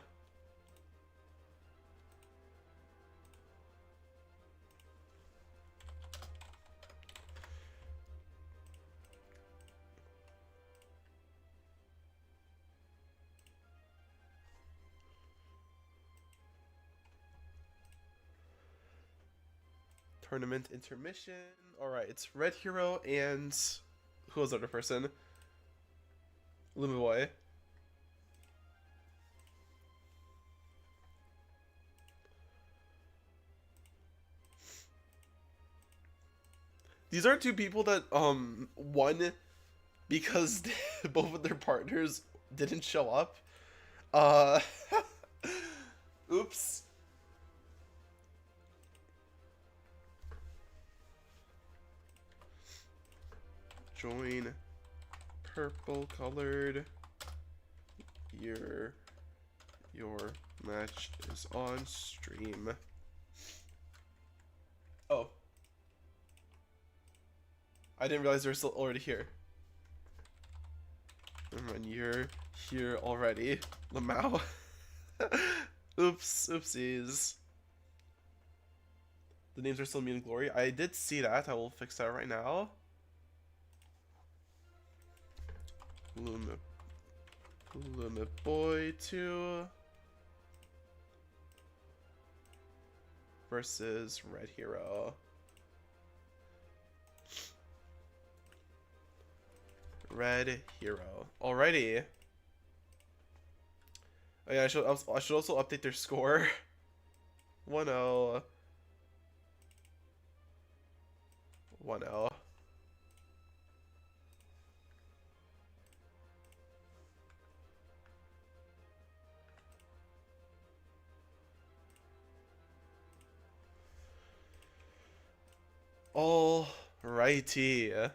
Tournament intermission. Alright, it's Red Hero and who was the other person? Luma Boy. These are two people that won because both of their partners didn't show up. Oops. Join purple colored. Your match is on stream. Oh. I didn't realize they were still already here. And you're here already, Lamau. Oops, oopsies. The names are still Mean Glory. I did see that. I will fix that right now. Luma Boy 2 versus Red Hero. Red Hero. Alrighty. Oh yeah, I should also update their score. 1-0. 1-0. Alrighty.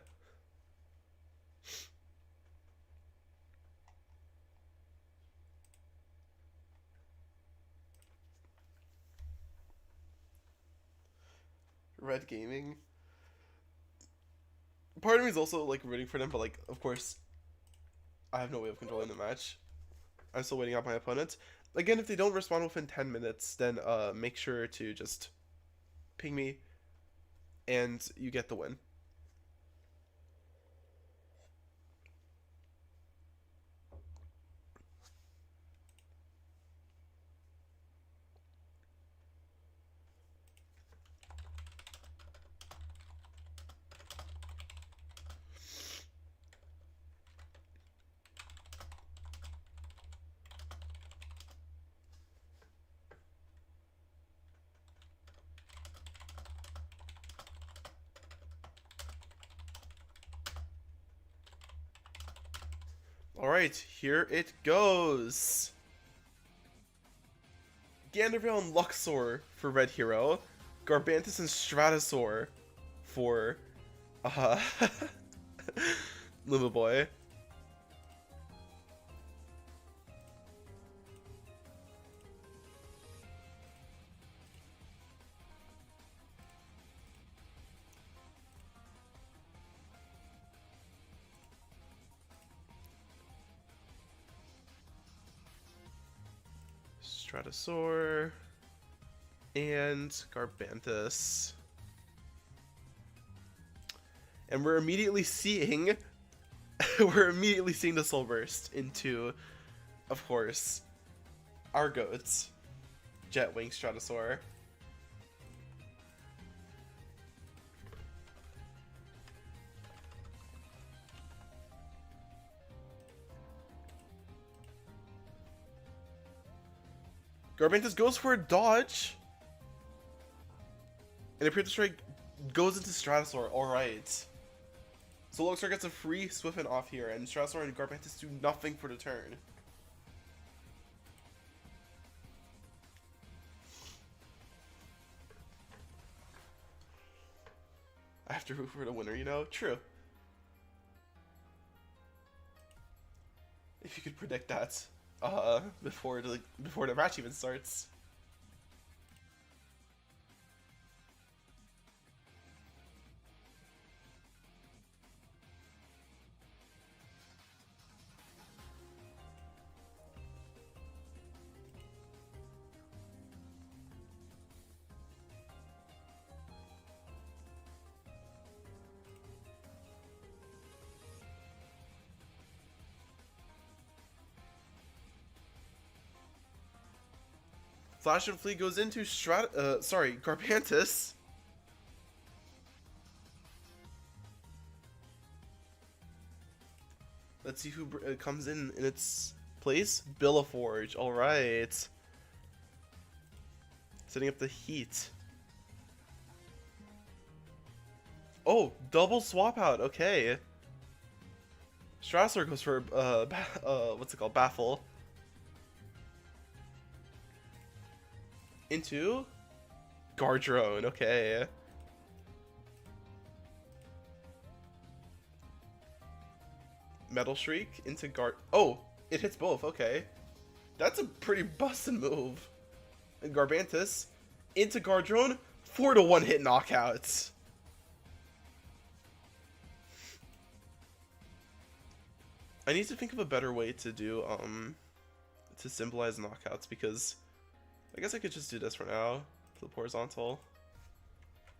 Red Gaming. Part of me is also like rooting for them, but like, of course, I have no way of controlling the match. I'm still waiting out my opponent. Again, if they don't respond within 10 minutes, then make sure to just ping me and you get the win. Alright, here it goes. Ganderville and Luxor for Red Hero. Garbantus and Stratosaur for Luma Boy. Stratosaur, and Garbantus. And we're immediately seeing the soul burst into, of course, our goats, Jetwing, Stratosaur. Garbantus goes for a dodge. And a Predator Strike goes into Stratosaur. Alright. So Luxor gets a free Swiftman off here, and Stratosaur and Garbantus do nothing for the turn. I have to root for the winner, you know? True. If you could predict that before the match even starts. Flash and Flee goes into Garbantus. Let's see who comes in its place. Billaforge. All right. Setting up the heat. Oh, double swap out. Okay. Strasser goes for what's it called? Baffle. Into Gardrone, okay. Metal Shriek into Oh, it hits both, okay. That's a pretty busted move. And Garbantus into Gardrone for the one-hit knockouts. I need to think of a better way to do, to symbolize knockouts, because I guess I could just do this for now. Flip horizontal.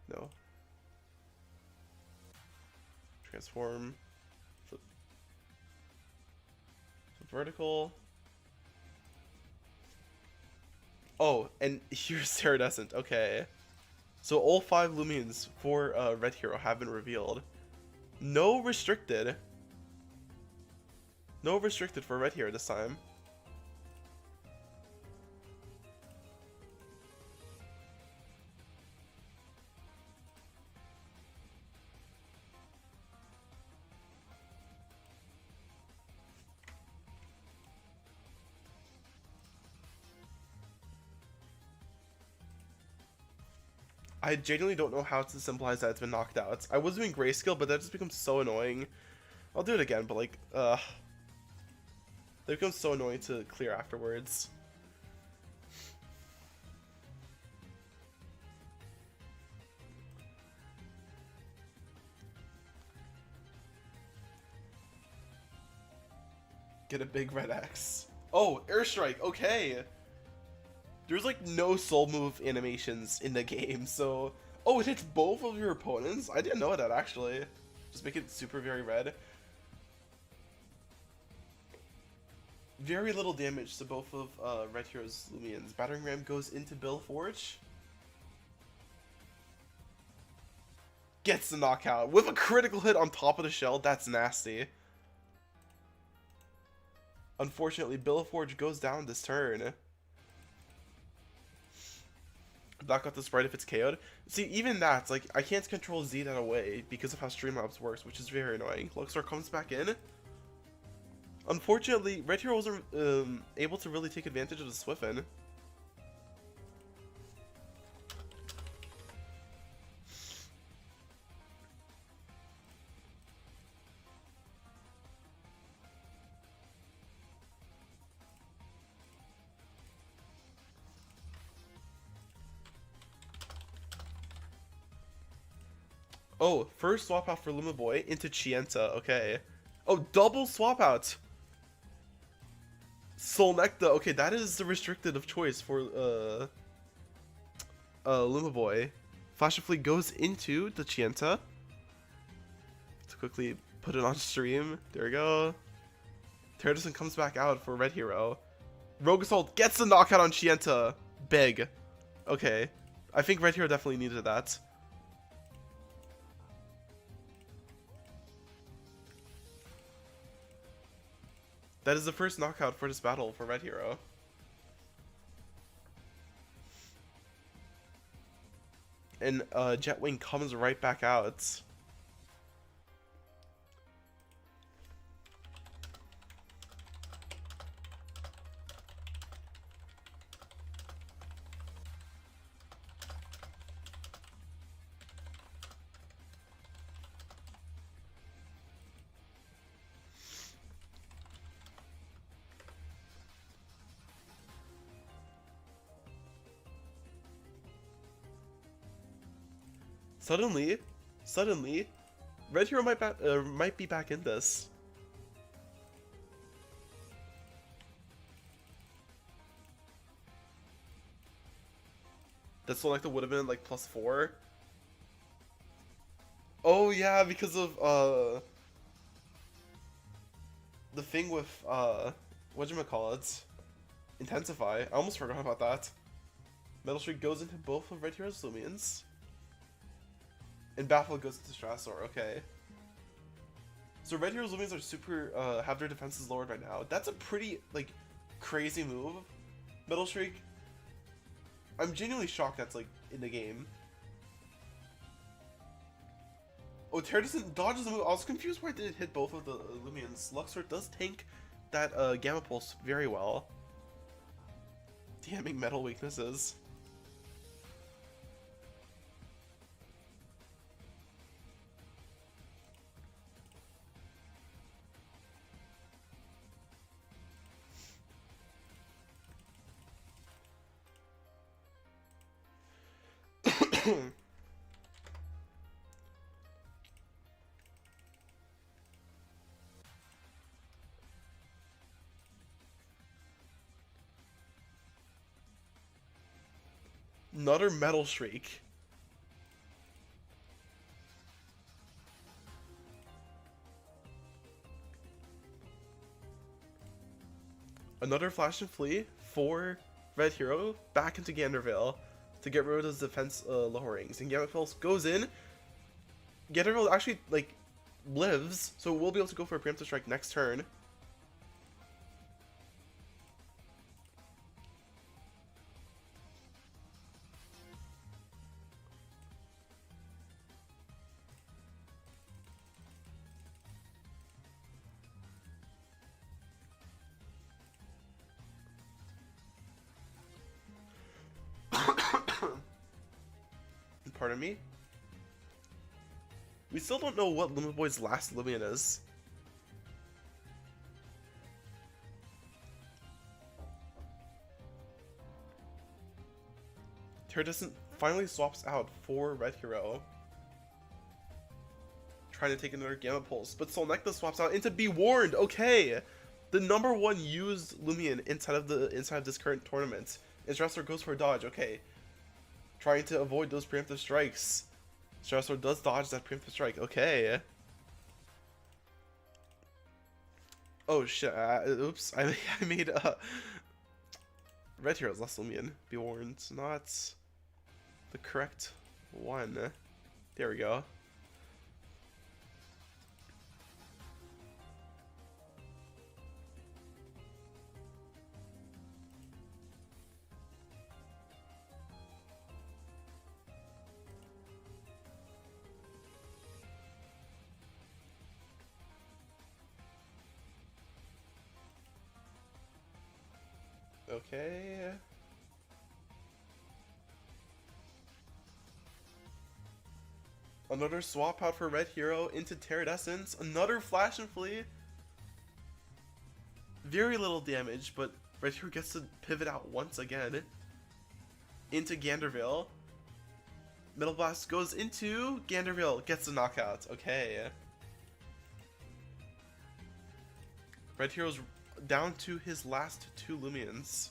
No. Transform. Flip vertical. Oh, and here's Iridescent. Okay. So all 5 Lumions for Red Hero have been revealed. No restricted. No restricted for Red Hero this time. I genuinely don't know how to symbolize that it's been knocked out. I was doing grayscale, but that just becomes so annoying. I'll do it again, but like, they become so annoying to clear afterwards. Get a big red X. Oh, airstrike, okay. There's like no soul move animations in the game, so... Oh, it hits both of your opponents? I didn't know that, actually. Just make it super very red. Very little damage to both of Red Hero's Lumions. Battering Ram goes into Billaforge. Gets the knockout. With a critical hit on top of the shell, that's nasty. Unfortunately, Billaforge goes down this turn. Knock out the sprite if it's KO'd. See, even that's like, I can't control Z that away because of how Streamlabs works, which is very annoying. Luxor comes back in. Unfortunately, Red Hero wasn't able to really take advantage of the Swiftman. Oh, first swap out for Lumaboy into Chienta. Okay. Oh, double swap out. Solnecta. Okay, that is the restricted of choice for Luma Boy. Flash of Fleet goes into the Chienta. Let's quickly put it on stream. There we go. Pterodactyl comes back out for Red Hero. Rogue Assault gets the knockout on Chienta. Big. Okay. I think Red Hero definitely needed that. That is the first knockout for this battle for Red Hero. And Jetwing comes right back out. Suddenly, Red Hero might be back in this. That Solnecta would have been like +4. Oh yeah, because of the thing with whatchamacallit, Intensify. I almost forgot about that. Metal Streak goes into both of Red Hero's Lumions. And Baffle goes into Strasor, okay. So Red Hero's Lumions are super, have their defenses lowered right now. That's a pretty, like, crazy move. Metal Streak, I'm genuinely shocked that's, like, in the game. Oh, Pterodactyl dodges the move. I was confused why it didn't hit both of the Lumions. Luxor does tank that, Gamma Pulse very well. Damning metal weaknesses. Another Metal Shriek. Another Flash and Flee for Red Hero back into Ganderville to get rid of those defense lowerings. And Gamma Pulse goes in. Ganderville actually, like, lives, so we'll be able to go for a preemptive strike next turn. Pardon me? We still don't know what Luma Boy's last Lumion is. Pterodactyl finally swaps out for Red Hero. Trying to take another Gamma Pulse, but Solnecta swaps out into Be Warned. Okay, the #1 used Lumion inside of this current tournament. And Strasor goes for a dodge. Okay, trying to avoid those preemptive strikes. Strasor does dodge that preemptive strike. Okay. Oh shit! Oops! I made Red Hero's last Lumion. Be Warned, not the correct one. There we go. Okay. Another swap out for Red Hero into Pterodactyl. Another Flash and Flee. Very little damage, but Red Hero gets to pivot out once again. Into Ganderville. Metal Blast goes into Ganderville. Gets the knockout. Okay. Red Hero's down to his last 2 Lumions.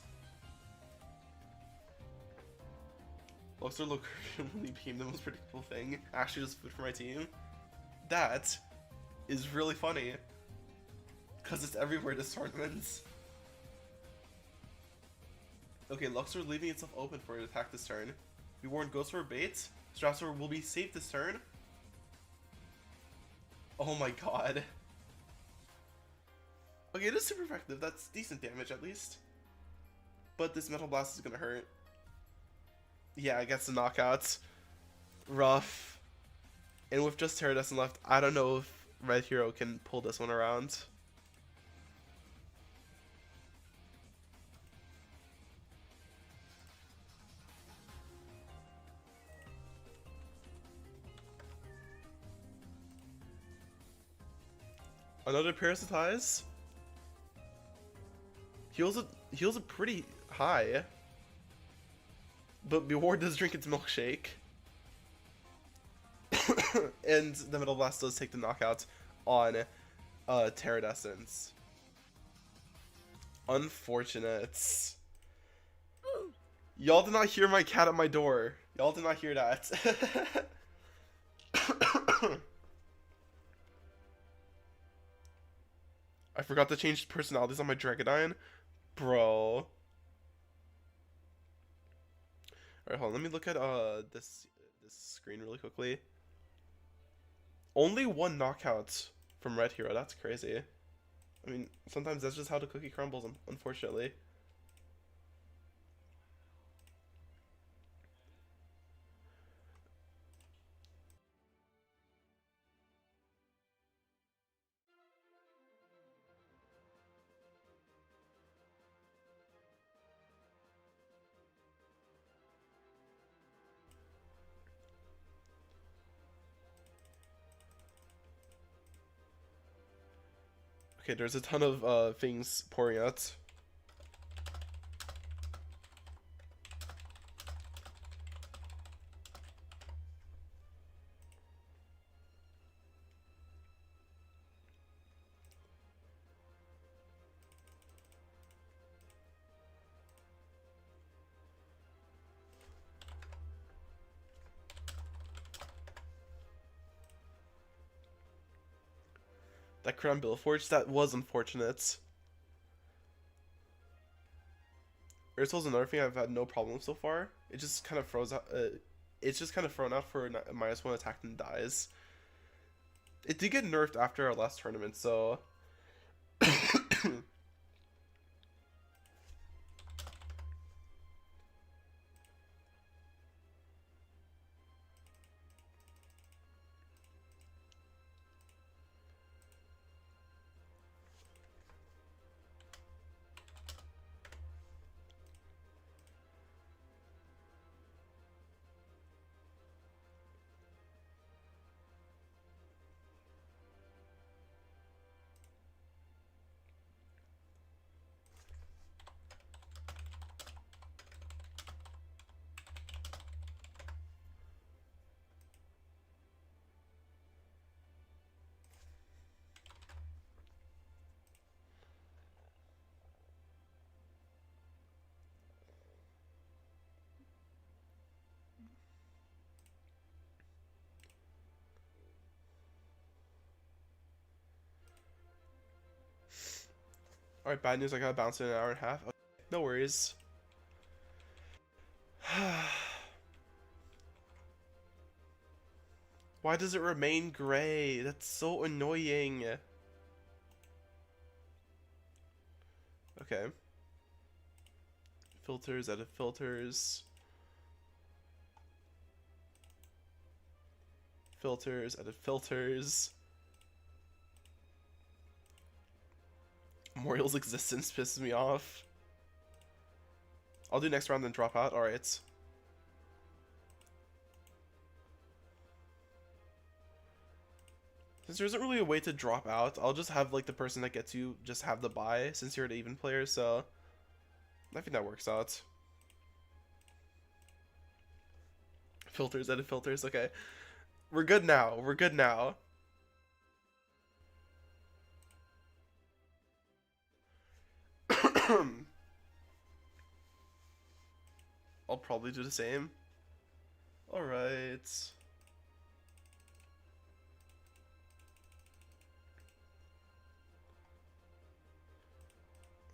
Luxor literally became the most predictable thing. Actually, just food for my team. That is really funny. Because it's everywhere this tournament. Okay, Luxor leaving itself open for an attack this turn. We warned Ghost for bait. Strasser will be safe this turn. Oh my god. Okay, it is super effective. That's decent damage at least. But this Metal Blast is gonna hurt. Yeah, I guess the knockouts. Rough. And with just Pterodactyl left, I don't know if Red Hero can pull this one around. Another Parasitize. Heals it pretty high. But Bewar does drink its milkshake. And the Metal Blast does take the knockout on Terradescence. Unfortunate. Y'all did not hear my cat at my door. Y'all did not hear that. I forgot to change personalities on my Dragonine. Bro. Alright, hold on. Let me look at this screen really quickly. Only 1 knockout from Red Hero. That's crazy. I mean, sometimes that's just how the cookie crumbles, unfortunately. Okay, there's a ton of things pouring out. That Crown Billforge, that was unfortunate. Ursol's another thing I've had no problem with so far. It just kind of froze out. It's just kind of thrown out for a -1 attack and dies. It did get nerfed after our last tournament, so. Alright, bad news, I gotta bounce in an hour and a half. Okay, no worries. Why does it remain gray? That's so annoying. Okay. Filters, edit filters. Filters, edit filters. Memorial's existence pisses me off. I'll do next round then drop out. Alright. Since there isn't really a way to drop out, I'll just have like the person that gets you just have the buy since you're an even player, so I think that works out. Filters, edit filters, okay. We're good now. We're good now. I'll probably do the same. Alright.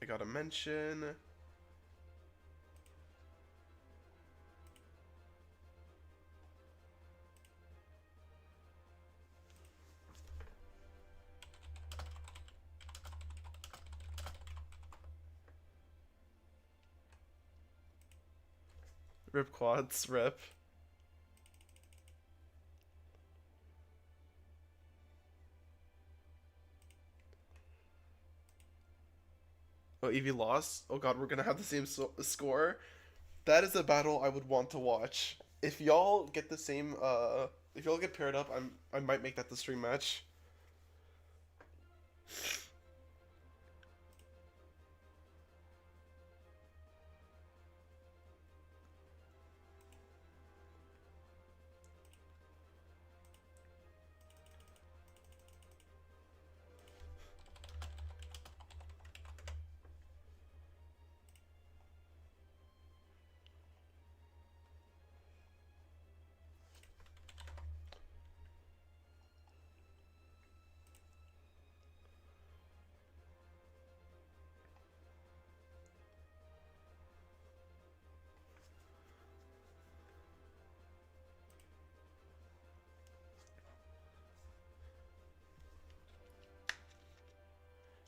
I got a mention. Rip quads, rip. Oh, Evie lost? Oh god, we're gonna have the same score? That is a battle I would want to watch. If y'all get the same, if y'all get paired up, I might make that the stream match.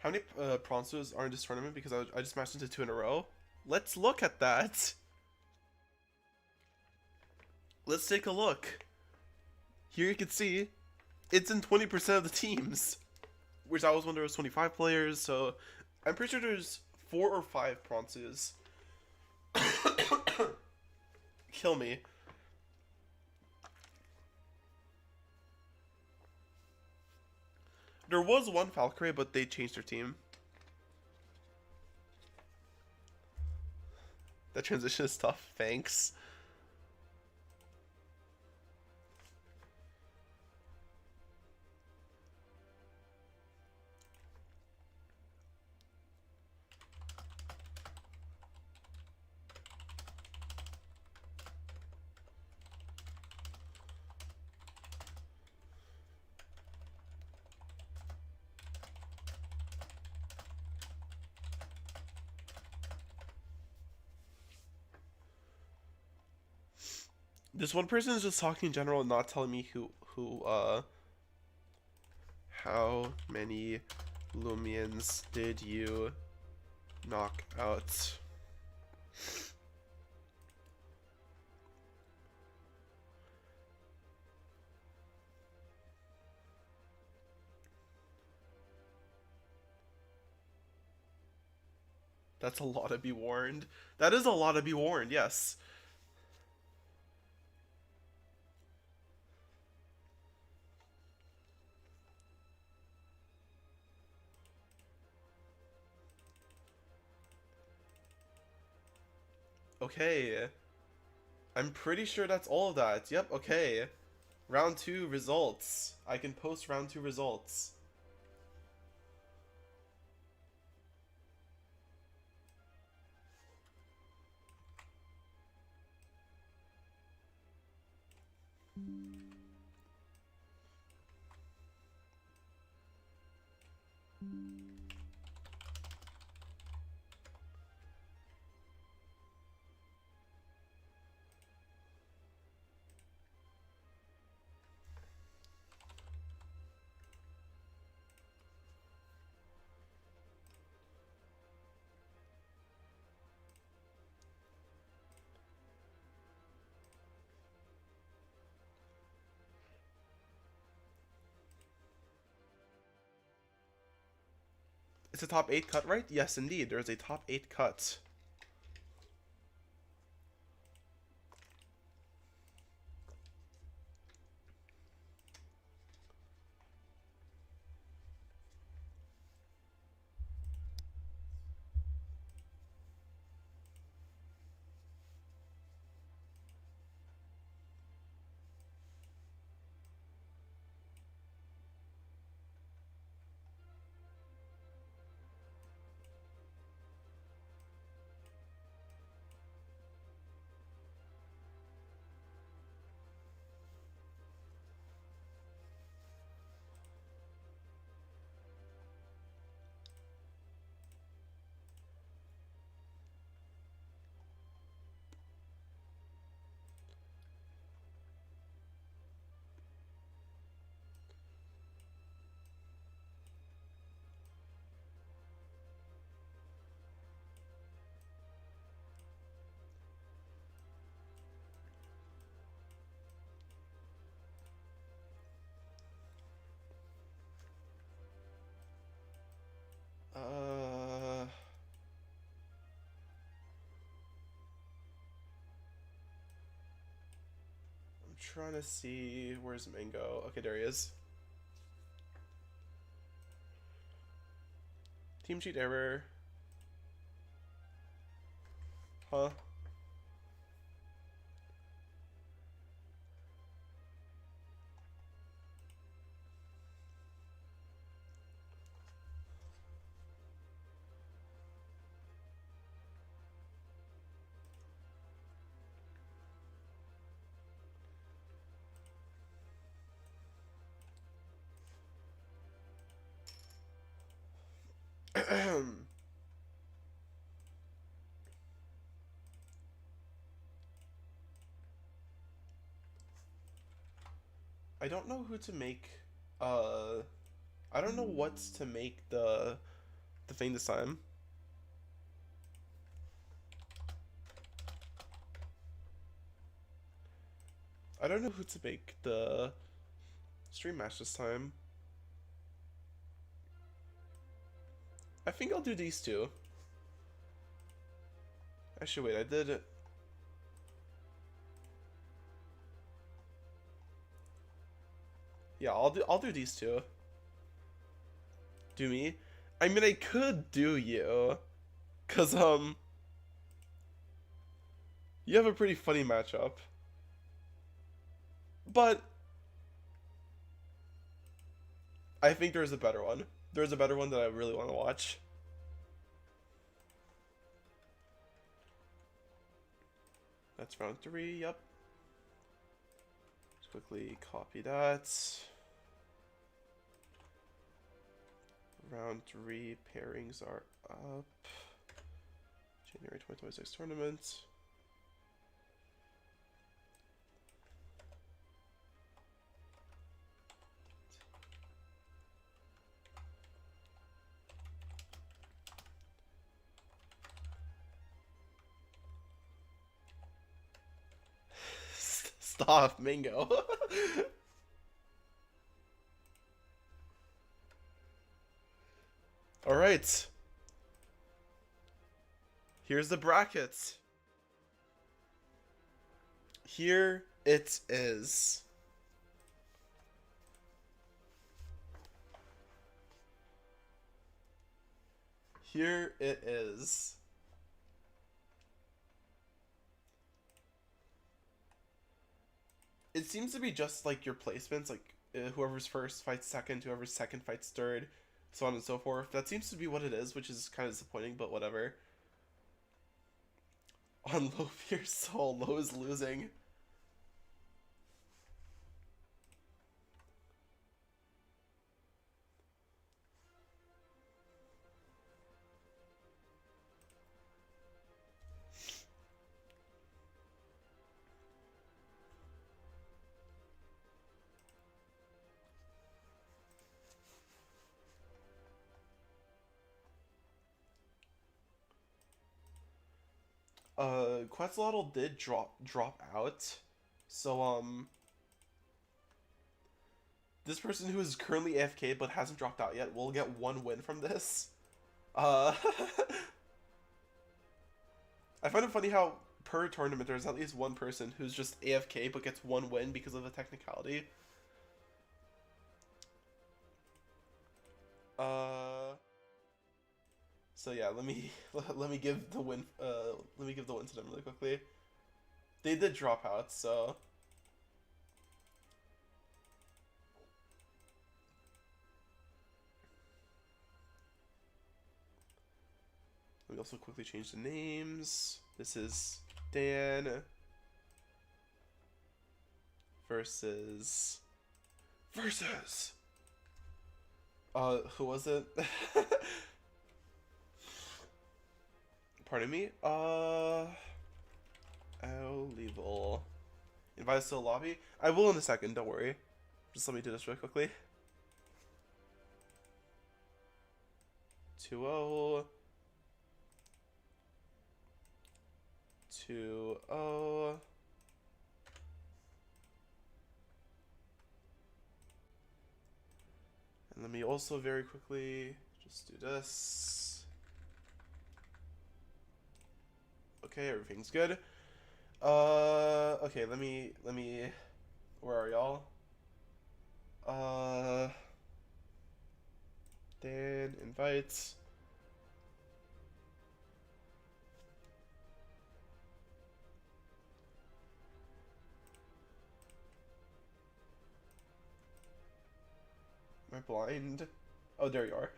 How many Pronsos are in this tournament? Because I just matched into 2 in a row. Let's look at that. Let's take a look. Here you can see, it's in 20% of the teams. Which I was wondering was 25 players, so I'm pretty sure there's 4 or 5 Pronsos. Kill me. There was one Valkyrie, but they changed their team. That transition is tough. Thanks. This one person is just talking in general and not telling me how many Lumians did you knock out? That's a lot to be warned. That is a lot to be warned, yes. Okay. I'm pretty sure that's all of that. Yep, okay. Round 2 results. I can post round 2 results. It's a top 8 cut, right? Yes, indeed. There's a top 8 cut. trying to see, where's Mango? Okay, there he is. Team sheet error. Huh? I don't know who to make. I don't know what's to make the thing this time. I don't know who to make the stream match this time. I think I'll do these two. Actually, wait, I did it. Yeah, I'll do these two. Do me? I mean, I could do you, cause you have a pretty funny matchup. But I think there's a better one. There's a better one that I really want to watch. That's round 3, yep. Just quickly copy that. Round 3 pairings are up. January 2026 tournament. Stop, Mingo. Alright. Here's the brackets. Here it is. Here it is. It seems to be just like your placements, like whoever's first fights second, whoever's second fights third, so on and so forth. That seems to be what it is, which is kind of disappointing, but whatever. On low fear soul, low is losing. Quetzalcoatl did drop out, so this person who is currently AFK but hasn't dropped out yet will get 1 win from this. I find it funny how per tournament there's at least one person who's just AFK but gets 1 win because of a technicality. So yeah, let me give the win let me give the win to them really quickly. They did drop out, so let me also quickly change the names. This is Dan versus who was it? Pardon me? I'll leave all. Invite us to the lobby? I will in a second, don't worry. Just let me do this really quickly. 2-0. 2-0. And let me also very quickly just do this. Okay, everything's good. Okay, let me Where are y'all? Dan invites. Am I blind? Oh, there you are.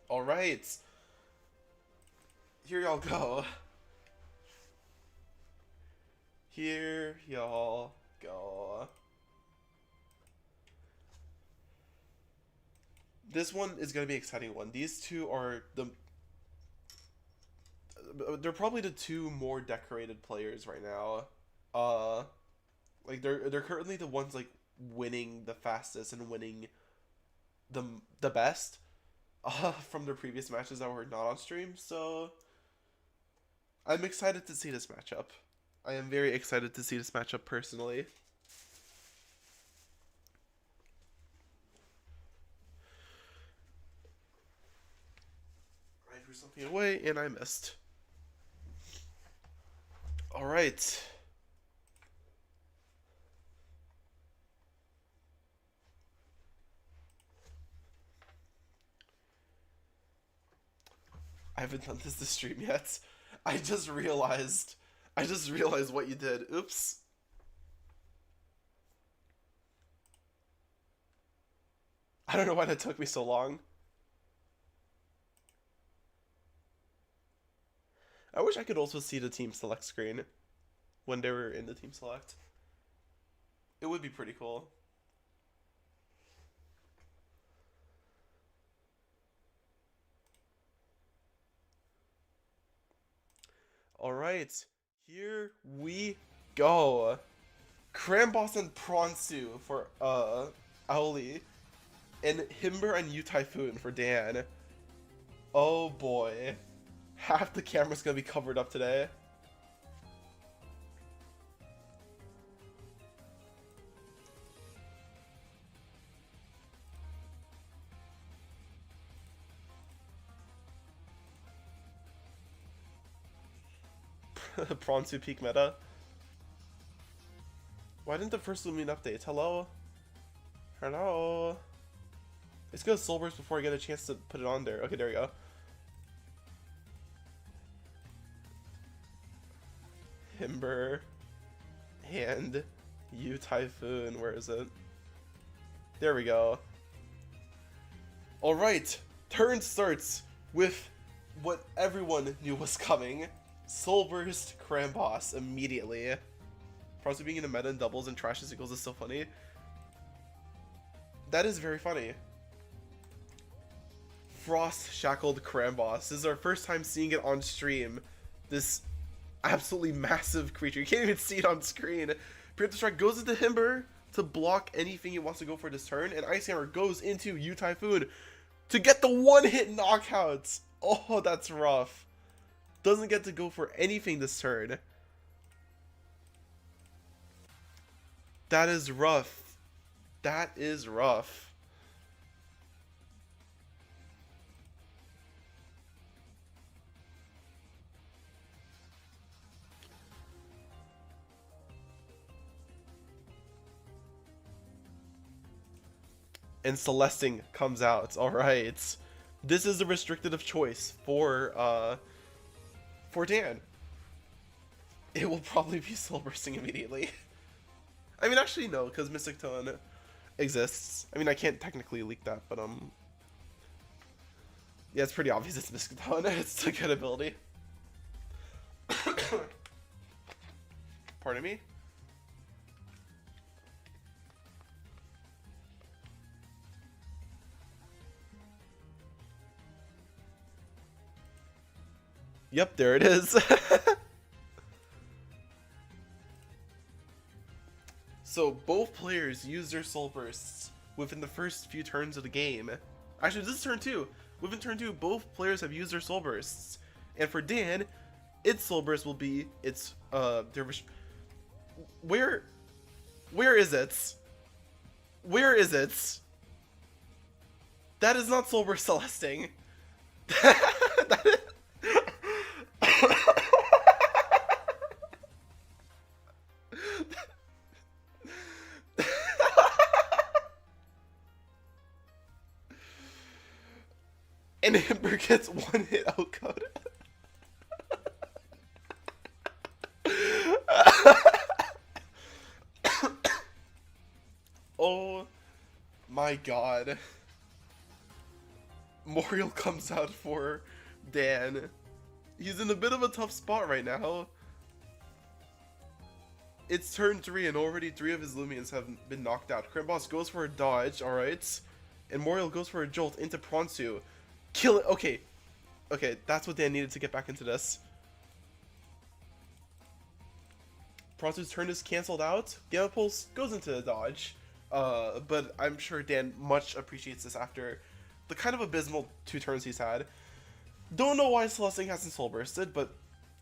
All right. Here y'all go. Here y'all go. This one is gonna be an exciting one. These two are they're probably the two more decorated players right now. Like they're currently the ones like winning the fastest and winning the best from their previous matches that were not on stream. So I'm excited to see this matchup. I am very excited to see this matchup personally. I threw something away and I missed. All right. I haven't done this stream yet. I just realized what you did. Oops. I don't know why that took me so long. I wish I could also see the team select screen when they were in the team select. It would be pretty cool. Alright, here we go. Cramboss and Pronsu for Auli. And Himber and U Typhoon for Dan. Oh boy. Half the camera's gonna be covered up today. Pronsu peak meta. Why didn't the first Lumion update? Hello? Hello? Let's go Soulburst before I get a chance to put it on there. Okay, there we go. Himber and U Typhoon. Where is it? There we go. Alright, turn starts with what everyone knew was coming. Soulburst Cramboss immediately. Probably being in the meta and doubles and trashes equals is so funny. That is very funny. Frost Shackled Cramboss. This is our first time seeing it on stream. This absolutely massive creature. You can't even see it on screen. Preemptive Strike goes into Himber to block anything he wants to go for this turn, and Ice Hammer goes into U Typhoon to get the one-hit knockouts. Oh, that's rough. Doesn't get to go for anything this turn. That is rough. That is rough. And Celesting comes out. Alright. This is a restricted of choice for Dan. It will probably be Soul Bursting immediately. I mean, actually, no, because Mystic Tone exists. I mean, I can't technically leak that, but, yeah, it's pretty obvious it's Mystic Tone. It's a good ability. Pardon me? Yep, there it is. So both players use their soul bursts within the first few turns of the game. Actually, this is turn 2. Within turn 2, both players have used their soul bursts. And for Dan, its soul burst will be its where is it? Where is it? That is not soul burst celesting. That is... And Amber gets 1 hit outcode. Oh my god. Moriel comes out for Dan. He's in a bit of a tough spot right now. It's turn 3 and already 3 of his Lumians have been knocked out. Crimboss goes for a dodge, alright. And Moriel goes for a jolt into Pronsu. Kill it. Okay. Okay, that's what Dan needed to get back into this. Pronsu's turn is cancelled out. Gamma Pulse goes into the dodge. But I'm sure Dan much appreciates this after the kind of abysmal 2 turns he's had. Don't know why Celesting hasn't soul bursted, but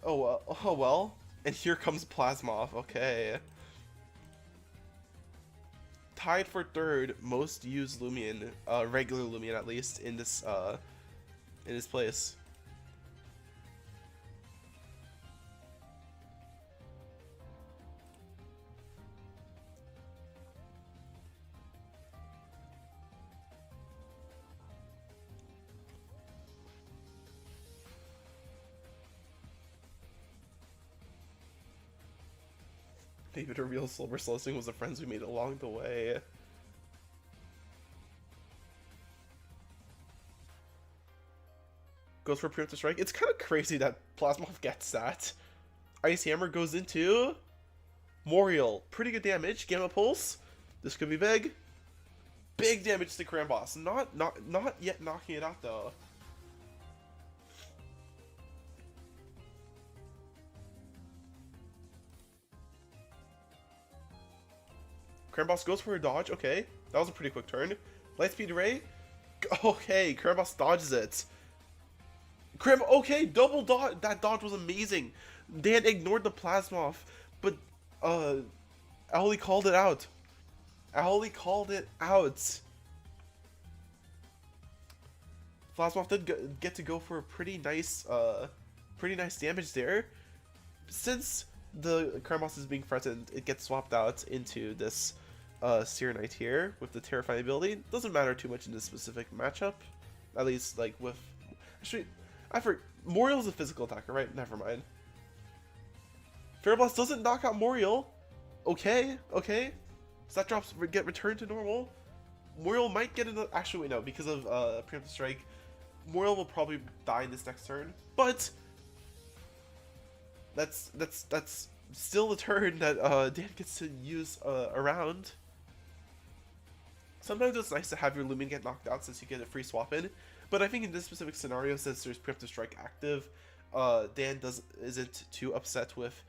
oh well. And here comes Plasmoff. Okay. Tied for 3rd most used Lumion, regular Lumion at least, in this place. Maybe the real Silver Celesting was the friends we made along the way. Goes for preemptive strike. It's kind of crazy that Plasmoff gets that. Ice Hammer goes into Moriel. Pretty good damage. Gamma Pulse. This could be big. Big damage to Cramboss. Not yet knocking it out though. Cramboss goes for a dodge. Okay, that was a pretty quick turn. Lightspeed Ray. Okay, Cramboss dodges it. Okay, double dodge. That dodge was amazing. Dan ignored the Plasmoff, but Owly called it out. Owly called it out. Plasmoff did get to go for a pretty nice damage there. Since the Cramboss is being threatened, it gets swapped out into this Seer Knight here with the Terrifying ability. Doesn't matter too much in this specific matchup, at least like with. Actually, I forgot. Moriel's a physical attacker, right? Never mind. Fairy Blast doesn't knock out Moriel. Okay, okay. So that drops get returned to normal. Moriel might get another. Actually, wait, no, because of preemptive strike, Moriel will probably die in this next turn. But that's still the turn that Dan gets to use around. Sometimes it's nice to have your Lumion get knocked out since you get a free swap in. But I think in this specific scenario, since there's preemptive strike active, Dan isn't too upset with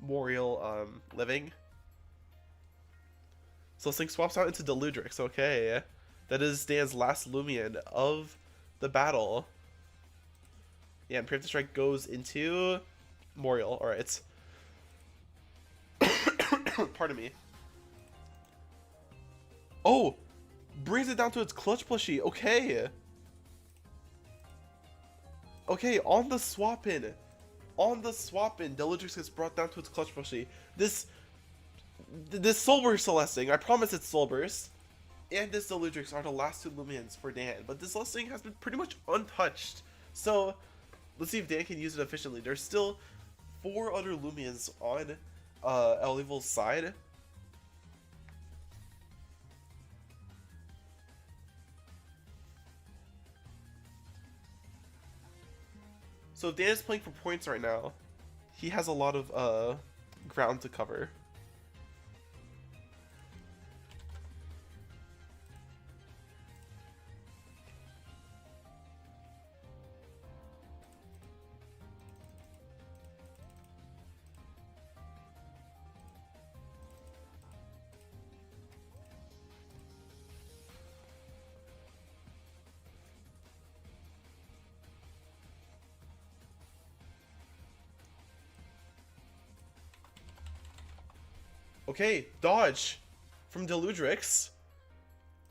Moriel living. So this thing swaps out into Deludrix. Okay, that is Dan's last Lumion of the battle. Yeah, and preemptive strike goes into Moriel. All right. Pardon me. Oh, brings it down to its clutch plushie. Okay. Okay, on the swap in, Deludrix gets brought down to its clutch plushie. This Soul Burst Celesting, I promise it's Soul Burst, and this Deludrix are the last 2 Lumions for Dan, but this Celesting has been pretty much untouched. So let's see if Dan can use it efficiently. There's still 4 other Lumions on Evil's side. So Dan is playing for points right now. He has a lot of ground to cover. Okay, dodge from Deludrix.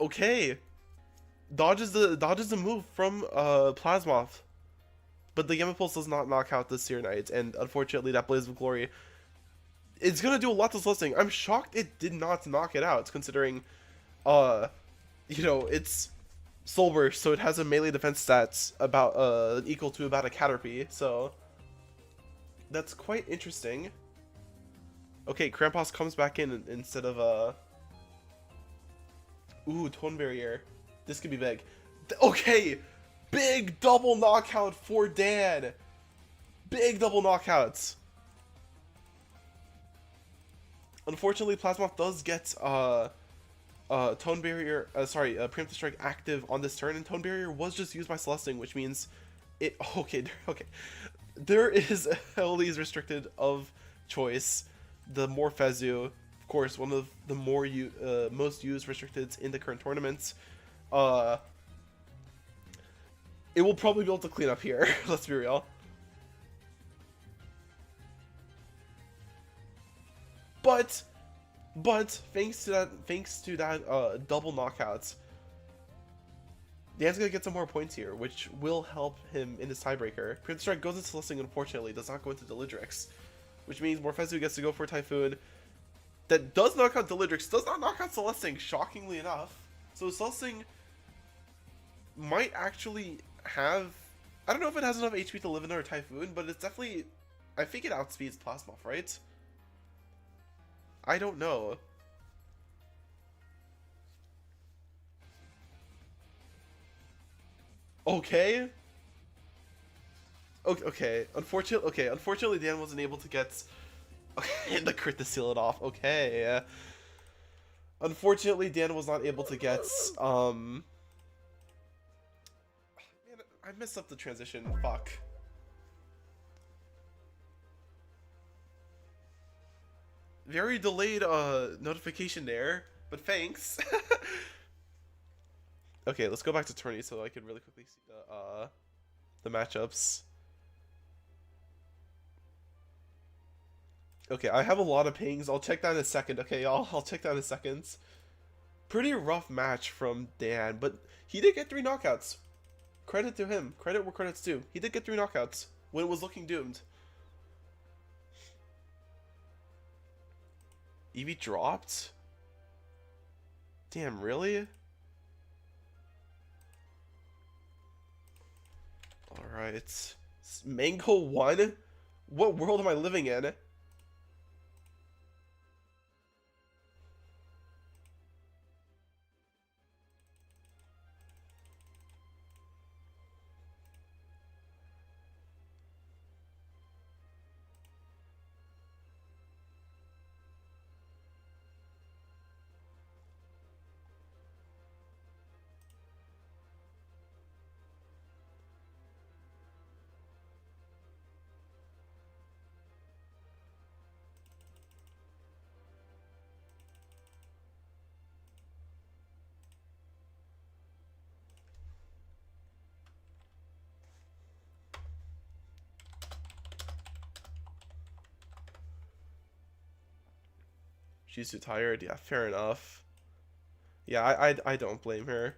Okay. Dodge is the move from Plasmoth. But the Gamma Pulse does not knock out the Seer Knight, and unfortunately that Blaze of Glory, it's gonna do a lot to Celesting. I'm shocked it did not knock it out, considering it's Soul Burst, so it has a melee defense stats about equal to about a Caterpie, so that's quite interesting. Okay, Krampus comes back in instead of ooh, Tone Barrier. This could be big. Okay, big double knockout for Dan. Big double knockouts. Unfortunately, Plasmoth does get Tone Barrier, Preemptive Strike active on this turn, and Tone Barrier was just used by Celesting, which means it, okay, there is Ellie's restricted of choice, the Morphezu, of course, one of the most used restricteds in the current tournaments. It will probably be able to clean up here, let's be real. But thanks to that double knockouts, Dan's gonna get some more points here, which will help him in his tiebreaker. Preemptive Strike goes into Celesting, unfortunately, does not go into Deludrix, which means Morphezu gets to go for Typhoon. That does knock out Deludrix, does not knock out Celesting, shockingly enough. So Celesting might actually have, I don't know if it has enough HP to live another Typhoon, but it's definitely, I think it outspeeds Plasmoth, right? I don't know. Okay. Okay. Unfortunately, Dan wasn't able to get the crit to seal it off. Okay. Unfortunately, Dan was not able to get man, I messed up the transition. Fuck. Very delayed notification there, but thanks. Okay, let's go back to tourney so I can really quickly see the matchups. Okay, I have a lot of pings. I'll check that in a second. Okay, y'all, I'll check that in a second. Pretty rough match from Dan, but he did get 3 knockouts. Credit to him. Credit where credit's due. He did get 3 knockouts when it was looking doomed. Eevee dropped? Damn, really? Alright. Mango won? What world am I living in? She's too tired. Yeah, fair enough. Yeah, I don't blame her.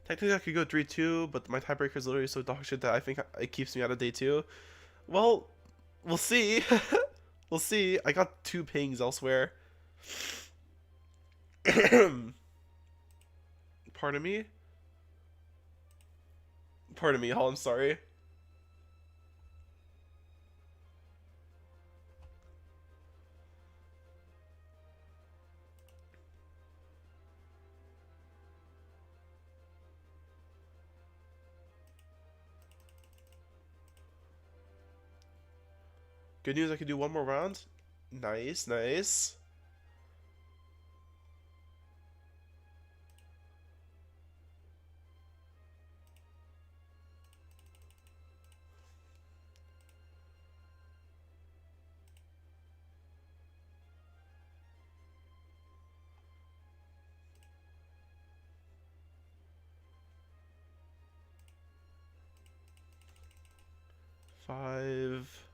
Technically, I could go 3-2, but my tiebreaker is literally so dog shit that I think it keeps me out of day 2. Well, we'll see. We'll see. I got 2 pings elsewhere. Pardon me? Pardon me, y'all. I'm sorry. Good news, I can do one more round. Nice, nice. 5.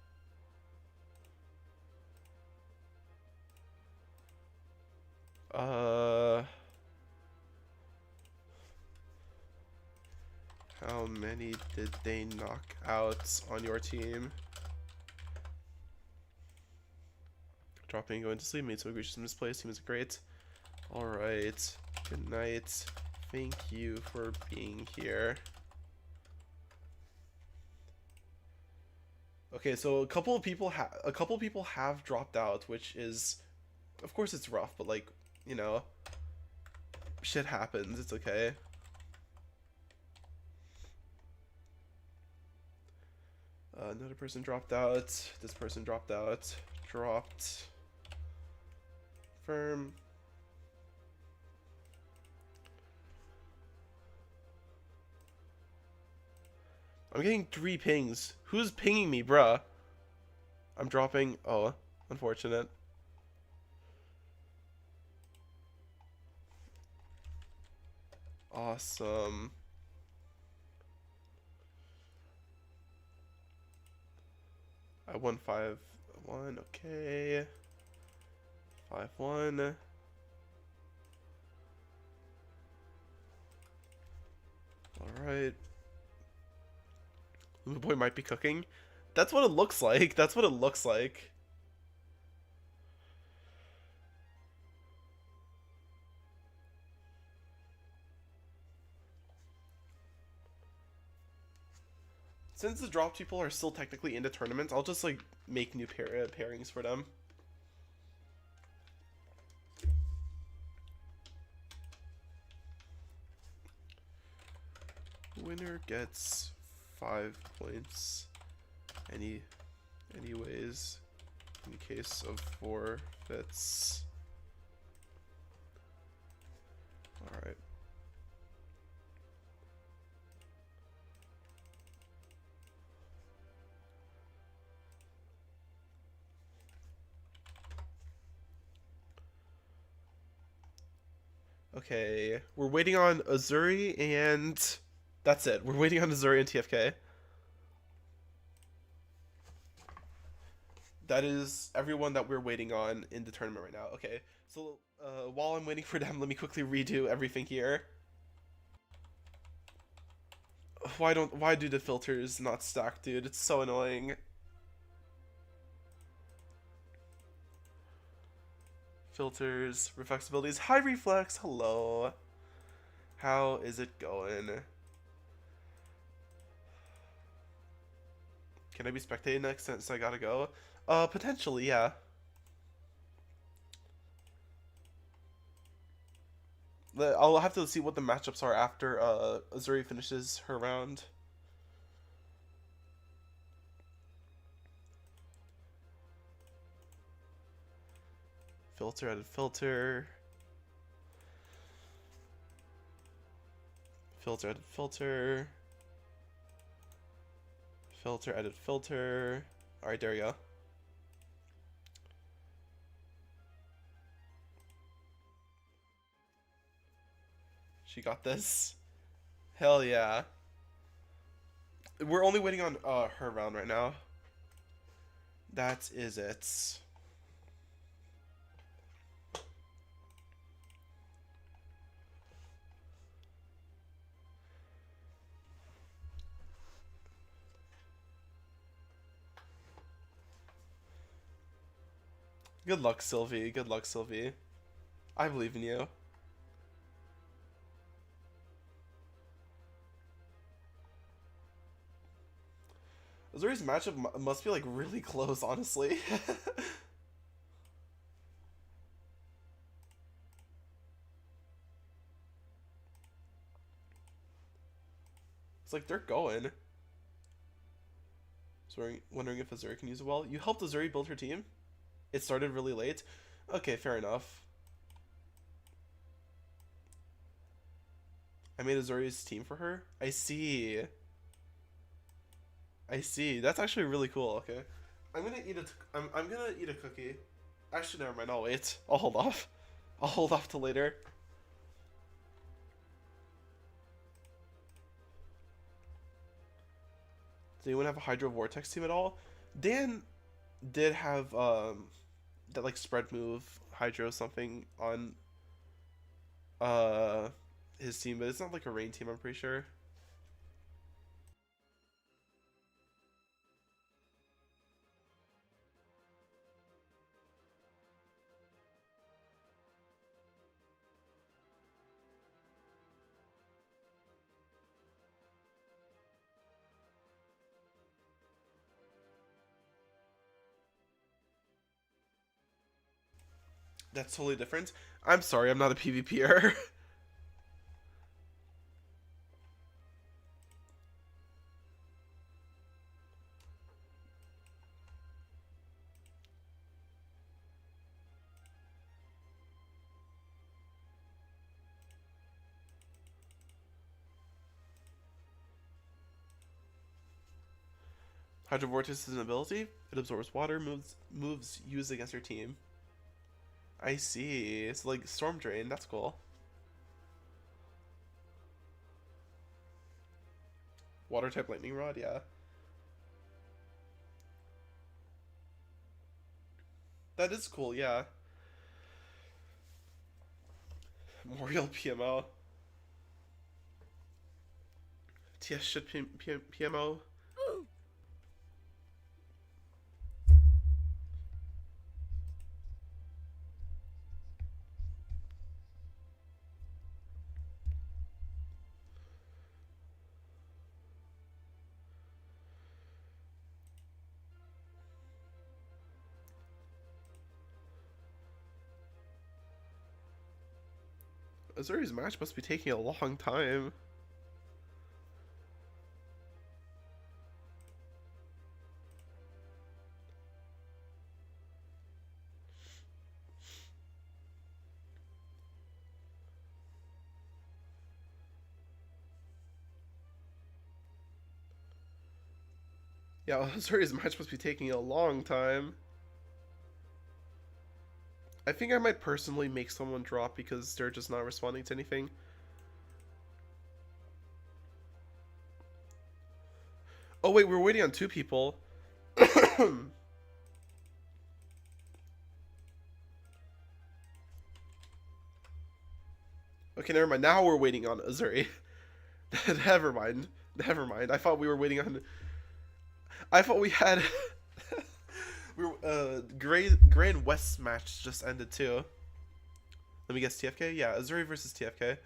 How many did they knock out on your team? Dropping, going to sleep. Made some egregious misplays. Team is great. Alright. Good night. Thank you for being here. Okay, so a couple of people have dropped out, which is, of course it's rough, but like, you know, shit happens. It's okay. Another person dropped out. This person dropped out. Dropped. Firm. I'm getting 3 pings. Who's pinging me, bruh? I'm dropping. Oh, unfortunate. Awesome. I won 5-1. Okay. 5-1. Alright. The boy might be cooking. That's what it looks like. That's what it looks like. Since the drop people are still technically into tournaments, I'll just like make new pairings for them. Winner gets 5 points. Anyways, in case of forfeits. All right. Okay, we're waiting on Azuri and that's it. We're waiting on Azuri and TFK. That is everyone that we're waiting on in the tournament right now. Okay, so while I'm waiting for them, let me quickly redo everything here. Why do the filters not stack, dude? It's so annoying. Filters, reflexibilities, high reflex, hello. How is it going? Can I be spectating next since I gotta go? Potentially, yeah. I'll have to see what the matchups are after Azuri finishes her round. Filter, added filter. Filter, added filter. Filter, added filter. Alright, there we go. She got this. Hell yeah. We're only waiting on her round right now. That is it. Good luck, Sylvie. Good luck, Sylvie. I believe in you. Azuri's matchup must be like really close, honestly. It's like they're going. So wondering if Azuri can use it well. You helped Azuri build her team? It started really late? Okay, fair enough. I made Azuri's team for her? I see. I see. That's actually really cool. Okay. I'm gonna eat a cookie. Actually, never mind. I'll wait. I'll hold off. I'll hold off till later. Did anyone have a Hydro Vortex team at all? Dan did have that like spread move Hydro something on uh his team, but it's not like a rain team, I'm pretty sure. That's totally different. I'm sorry, I'm not a PvPer. Hydro Vortex is an ability. It absorbs water, moves used against your team. I see. It's like Storm Drain. That's cool. Water type Lightning Rod, yeah. That is cool, yeah. Memorial PMO. TS should PMO. Azuri's match must be taking a long time. Yeah, Azuri's match must be taking a long time. I think I might personally make someone drop because they're just not responding to anything. Oh wait, we're waiting on 2 people. Okay, never mind. Now we're waiting on Azuri. Never mind. Never mind. I thought we were waiting on... I thought we had... we were, Grand West match just ended too. Let me guess, TFK? Yeah, Azuri versus TFK.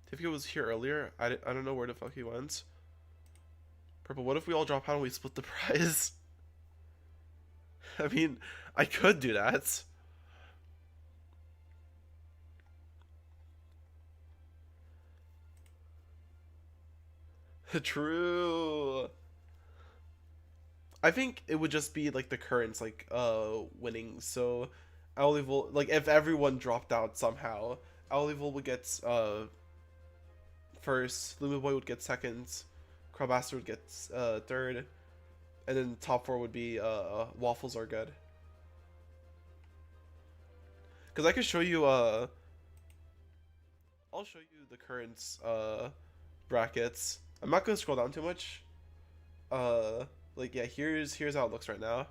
TFK was here earlier. I don't know where the fuck he went. Purple, what if we all drop out and we split the prize? I mean, I could do that. True. I think it would just be like the currents like winning. So Owleville, like if everyone dropped out somehow, Owleville would get first, Luma Boy would get second, Crabmaster would get third, and then top 4 would be Waffles Are Good. Because I could show you I'll show you the current brackets. I'm not gonna scroll down too much. Like yeah, here's how it looks right now.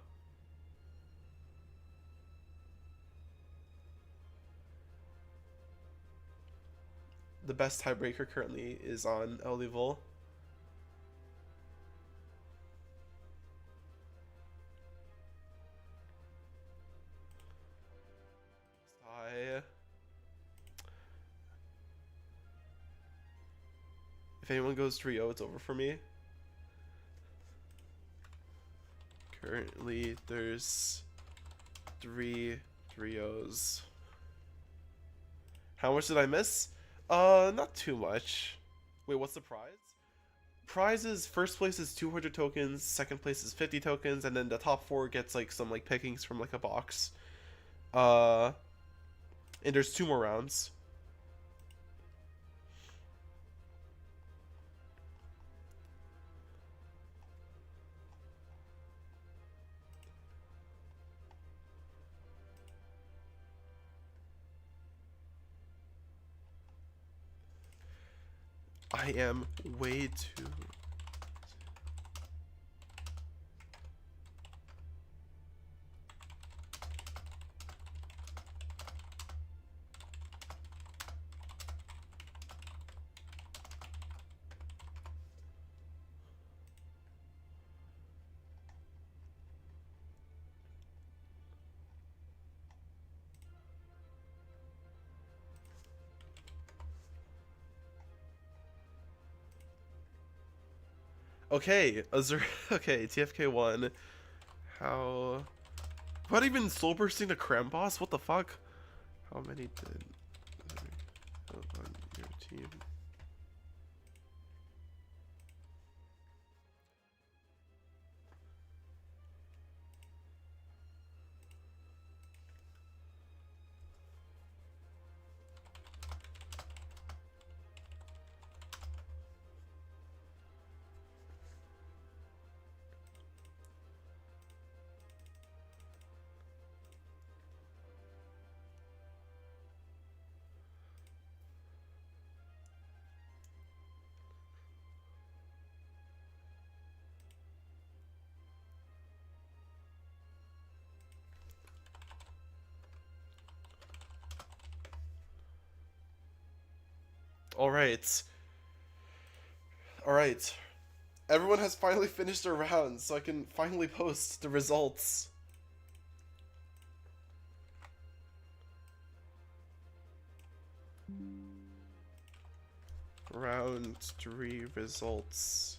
The best tiebreaker currently is on Owleville. If anyone goes 3-0, it's over for me. Currently, there's 3 3-0s. How much did I miss? Not too much. Wait, what's the prize? prizes, first place is 200 tokens, second place is 50 tokens, and then the top 4 gets like some like pickings from like a box. And there's 2 more rounds. I am way too... Okay, Azur. Okay, TFK1. How? What even soul bursting the Cram boss? What the fuck? How many did on your team? Alright. Alright. Everyone has finally finished their rounds, so I can finally post the results. Round 3 results.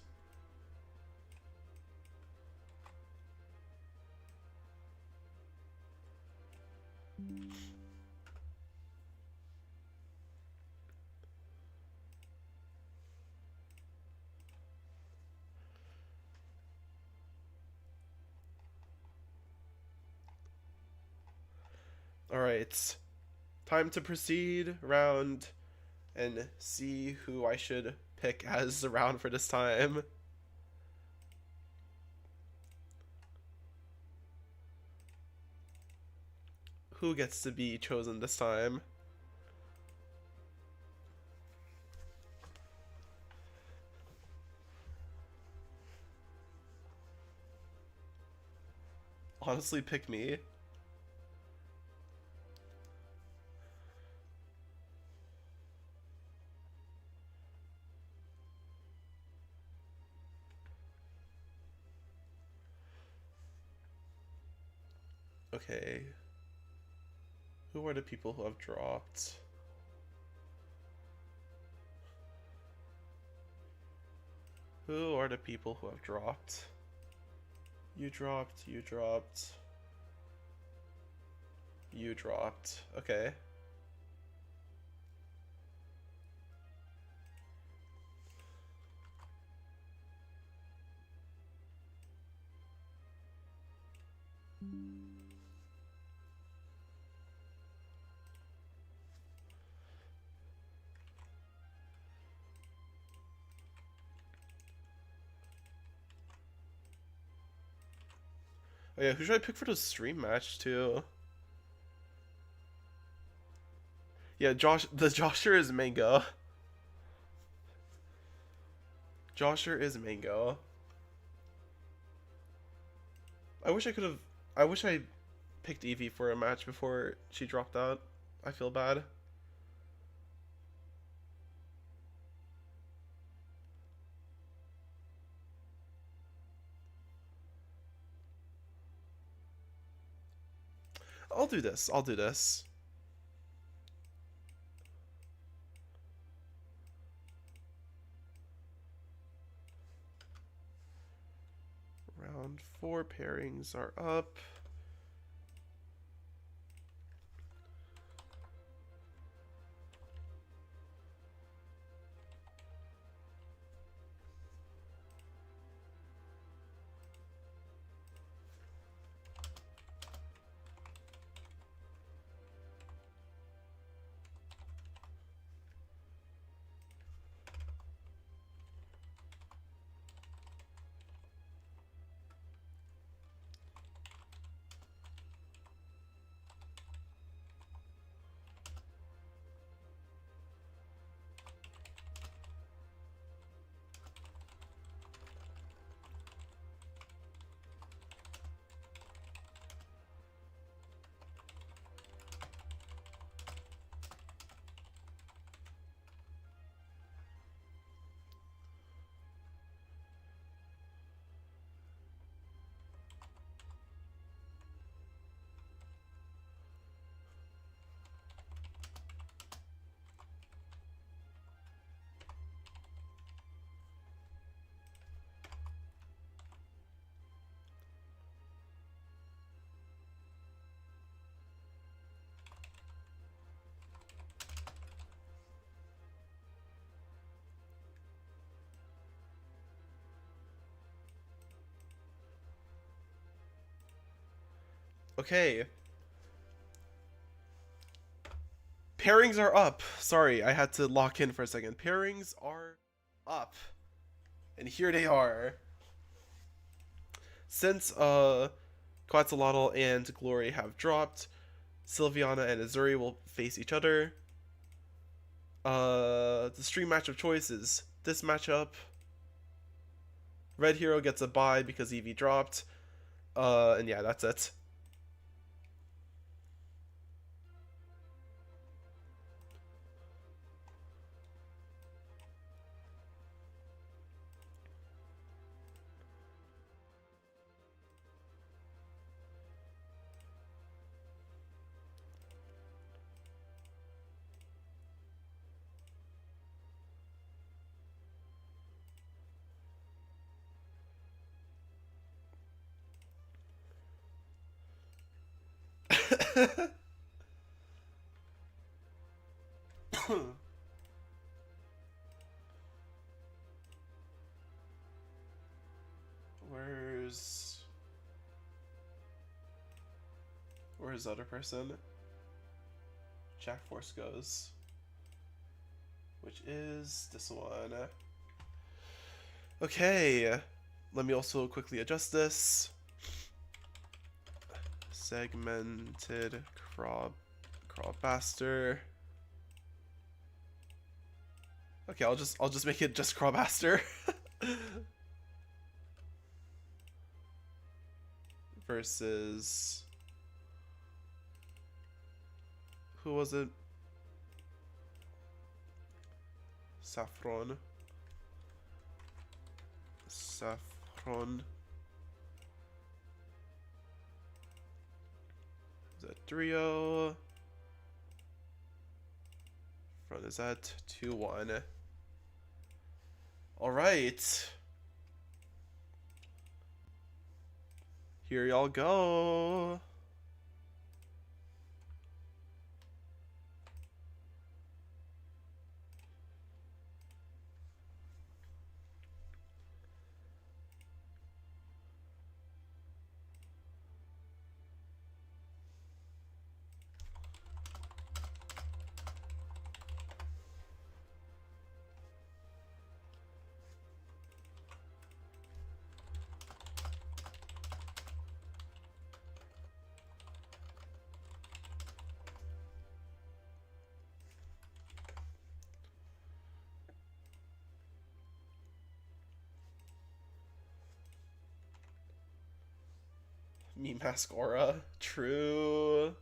Alright. Time to proceed round and see who I should pick as the round for this time. Who gets to be chosen this time? Honestly, pick me. Okay. Who are the people who have dropped? Who are the people who have dropped? You dropped, you dropped. You dropped. Okay. Oh yeah, who should I pick for the stream match too? Yeah, the Josher is Mango. Josher is Mango. I wish I picked Evie for a match before she dropped out. I feel bad. I'll do this. I'll do this. Round 4 pairings are up. Okay. Pairings are up. Sorry, I had to lock in for a second. Pairings are up. And here they are. Since Quetzalcoatl and Glory have dropped, Sylviana and Azuri will face each other. The stream match of choices. This matchup. Red Hero gets a bye because Eevee dropped. And yeah, that's it. Where's the other person? Jack Force goes, which is this one. Okay, let me also quickly adjust this. Segmented Crawbaster. Okay, I'll just make it just Crawbaster. Versus, who was it? Saffron. Is that Trio? Front is at 2-1. Alright. Here y'all go. Me Mascara. True.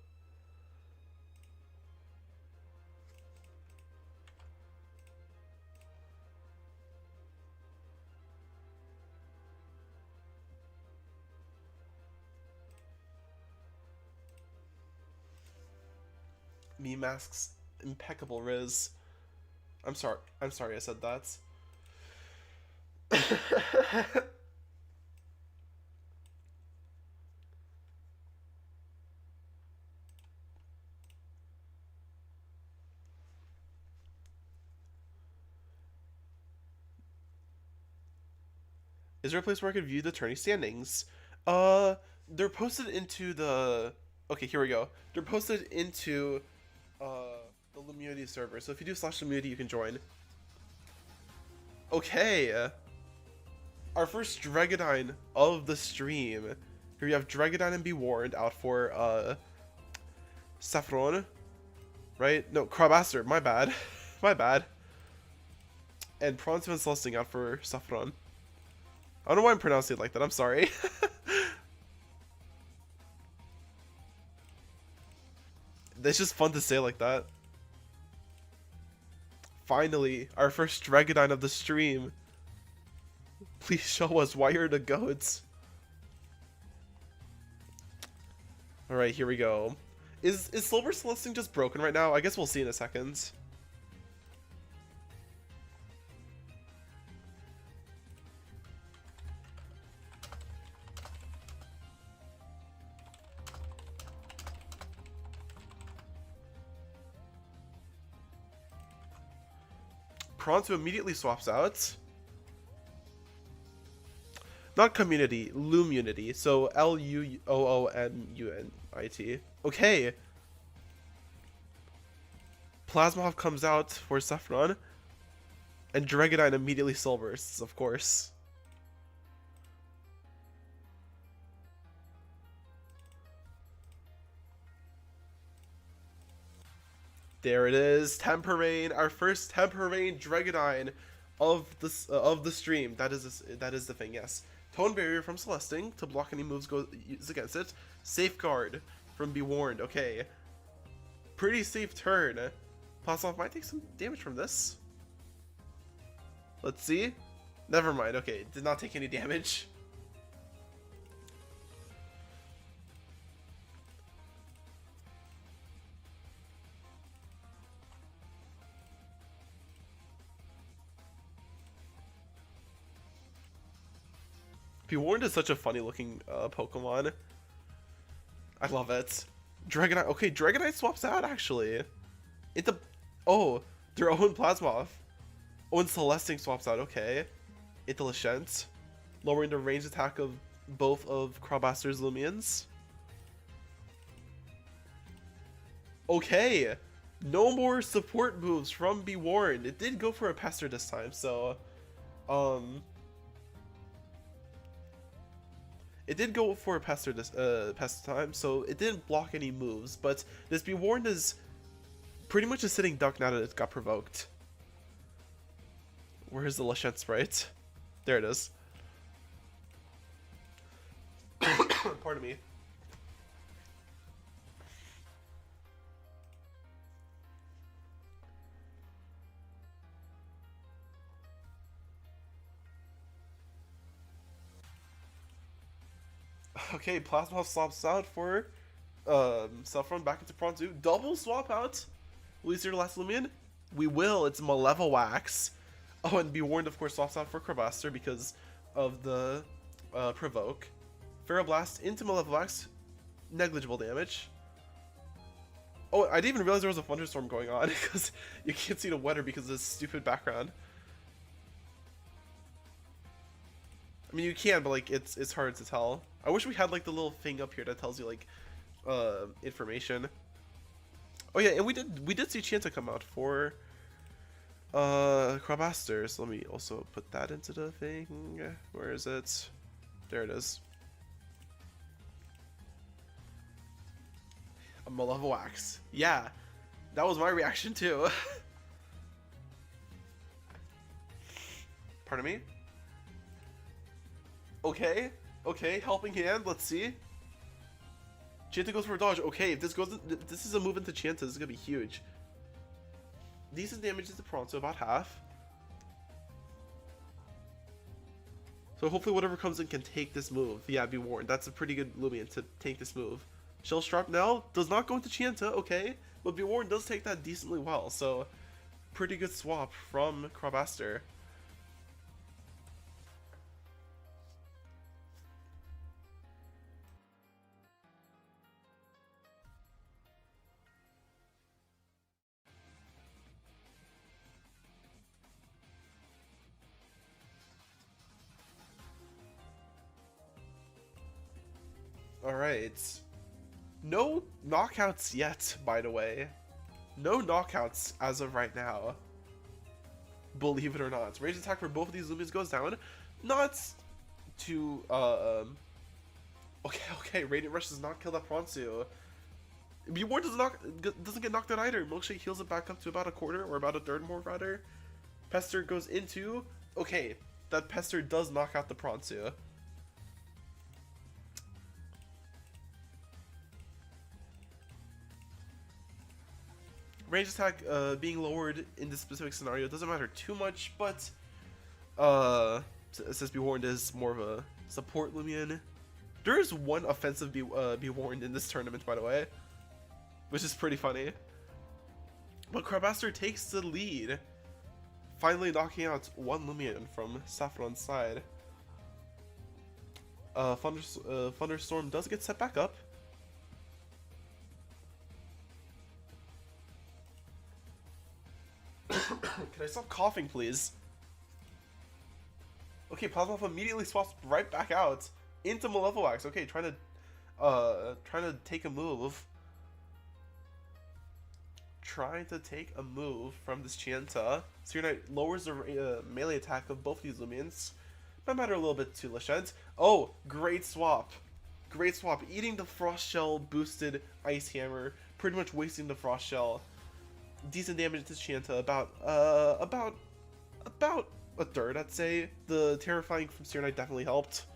Me Mask's impeccable Riz. I'm sorry I said that. Is there a place where I could view the tourney standings? They're posted into the... Okay, here we go. They're posted into the Lumunity server. So if you do /Lumunity, you can join. Okay. Our first Dragonine of the stream. Here we have Dragonine and Be Warned out for Saffron. Right? No, Crawbaster. My bad. My bad. And Bronze and Celesting out for Saffron. I don't know why I'm pronouncing it like that. I'm sorry. It's just fun to say like that. Finally, our first Dragonine of the stream. Please show us why you're the goats. Alright, here we go. Is Silver Celesting just broken right now? I guess we'll see in a second. Pronto immediately swaps out. Not community, Lumunity. So Luoonmunity. IT. Okay. Plasmoff comes out for Saffron. And Dragonite immediately soul bursts, of course. There it is, Temperane, our first Temperane Dragonine of the stream. That is the thing. Yes. Tone Barrier from Celesting to block any moves used against it. Safeguard from Be Warned. Okay. Pretty safe turn. Plasmoff might take some damage from this. Let's see. Never mind. Okay, did not take any damage. Be Warned is such a funny looking Pokemon. I love it. Dragonite. Okay, Dragonite swaps out actually. Oh, their own Plasmoff. Oh, and Celesting swaps out. Okay. Into Lashent, lowering the range attack of both of Crabmaster's Lumions. Okay. No more support moves from Be Warned. It did go for a Pester this time, so it did go for a Pester this time, so it didn't block any moves, but this Be Warned is pretty much a sitting duck now that it got provoked. Where's the Lashent sprite? There it is. Pardon me. Okay, Plasma swaps out for Saffron back into Pronto. Double swap out. Will you see your last Lumion? We will. It's Malevolwax. Oh, and Be Warned, of course, swaps out for Crabmaster because of the provoke. Ferroblast into Malevolwax. Negligible damage. Oh, I didn't even realize there was a thunderstorm going on because you can't see the weather because of this stupid background. I mean, you can, but like it's hard to tell. I wish we had like the little thing up here that tells you like information. Oh yeah, and we did see Chanta come out for Crabmaster, so let me also put that into the thing. Where is it? There it is. A Malevolwax. Yeah, that was my reaction too. Pardon me? Okay, okay, helping hand, let's see. Chanta goes for a dodge. Okay, if this is a move into Chanta, this is gonna be huge. Decent damage to Pronto, about half. So hopefully whatever comes in can take this move. Yeah, Be Warned. That's a pretty good Lumion to take this move. Shellstrap now does not go into Chanta, okay. But Be Warned does take that decently well. So pretty good swap from Crabmaster. Alright. No knockouts yet, by the way. No knockouts as of right now. Believe it or not. Range attack for both of these Lumions goes down. Not too, Okay, Radiant Rush does not kill that Pronto. Be Warned doesn't get knocked out either. Milkshake heals it back up to about a quarter, or about a third more, rather. Pester goes into... Okay, that Pester does knock out the Pronto. Range attack being lowered in this specific scenario doesn't matter too much, but since Be Warned is more of a support Lumion. There is one offensive Be Warned in this tournament, by the way, which is pretty funny. But Crabmaster takes the lead, finally knocking out one Lumion from Saffron's side. Thunderstorm does get set back up. Can I stop coughing, please? Okay, Plasmoff immediately swaps right back out into Malevolwax. Okay, trying to trying to take a move. Trying to take a move from this Chienta. Seer Knight lowers the melee attack of both these Lumians. Might matter a little bit to Lashent. Oh, great swap. Great swap. Eating the Frost Shell boosted Ice Hammer. Pretty much wasting the Frost Shell. Decent damage to Chienta. About a third, I'd say. The Terrifying from Seer Knight definitely helped.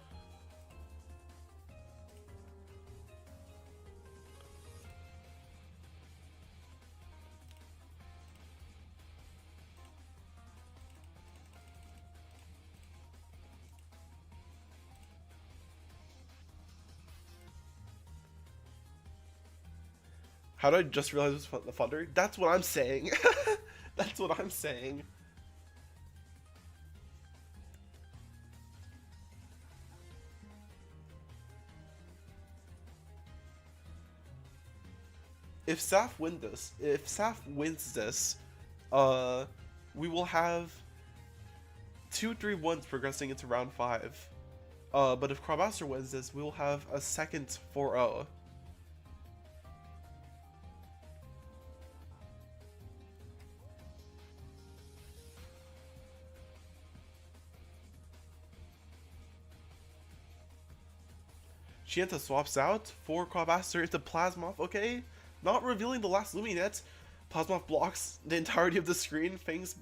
How did I just realize it was the Thunder? That's what I'm saying. That's what I'm saying. If Saf wins this, we will have 2-3-1s progressing into round 5. But if Crabmaster wins this, we will have a second 4-0. Chienta swaps out for Crabmaster into Plasmoth, okay? Not revealing the last Lumian yet. Plasmoth blocks the entirety of the screen, fangs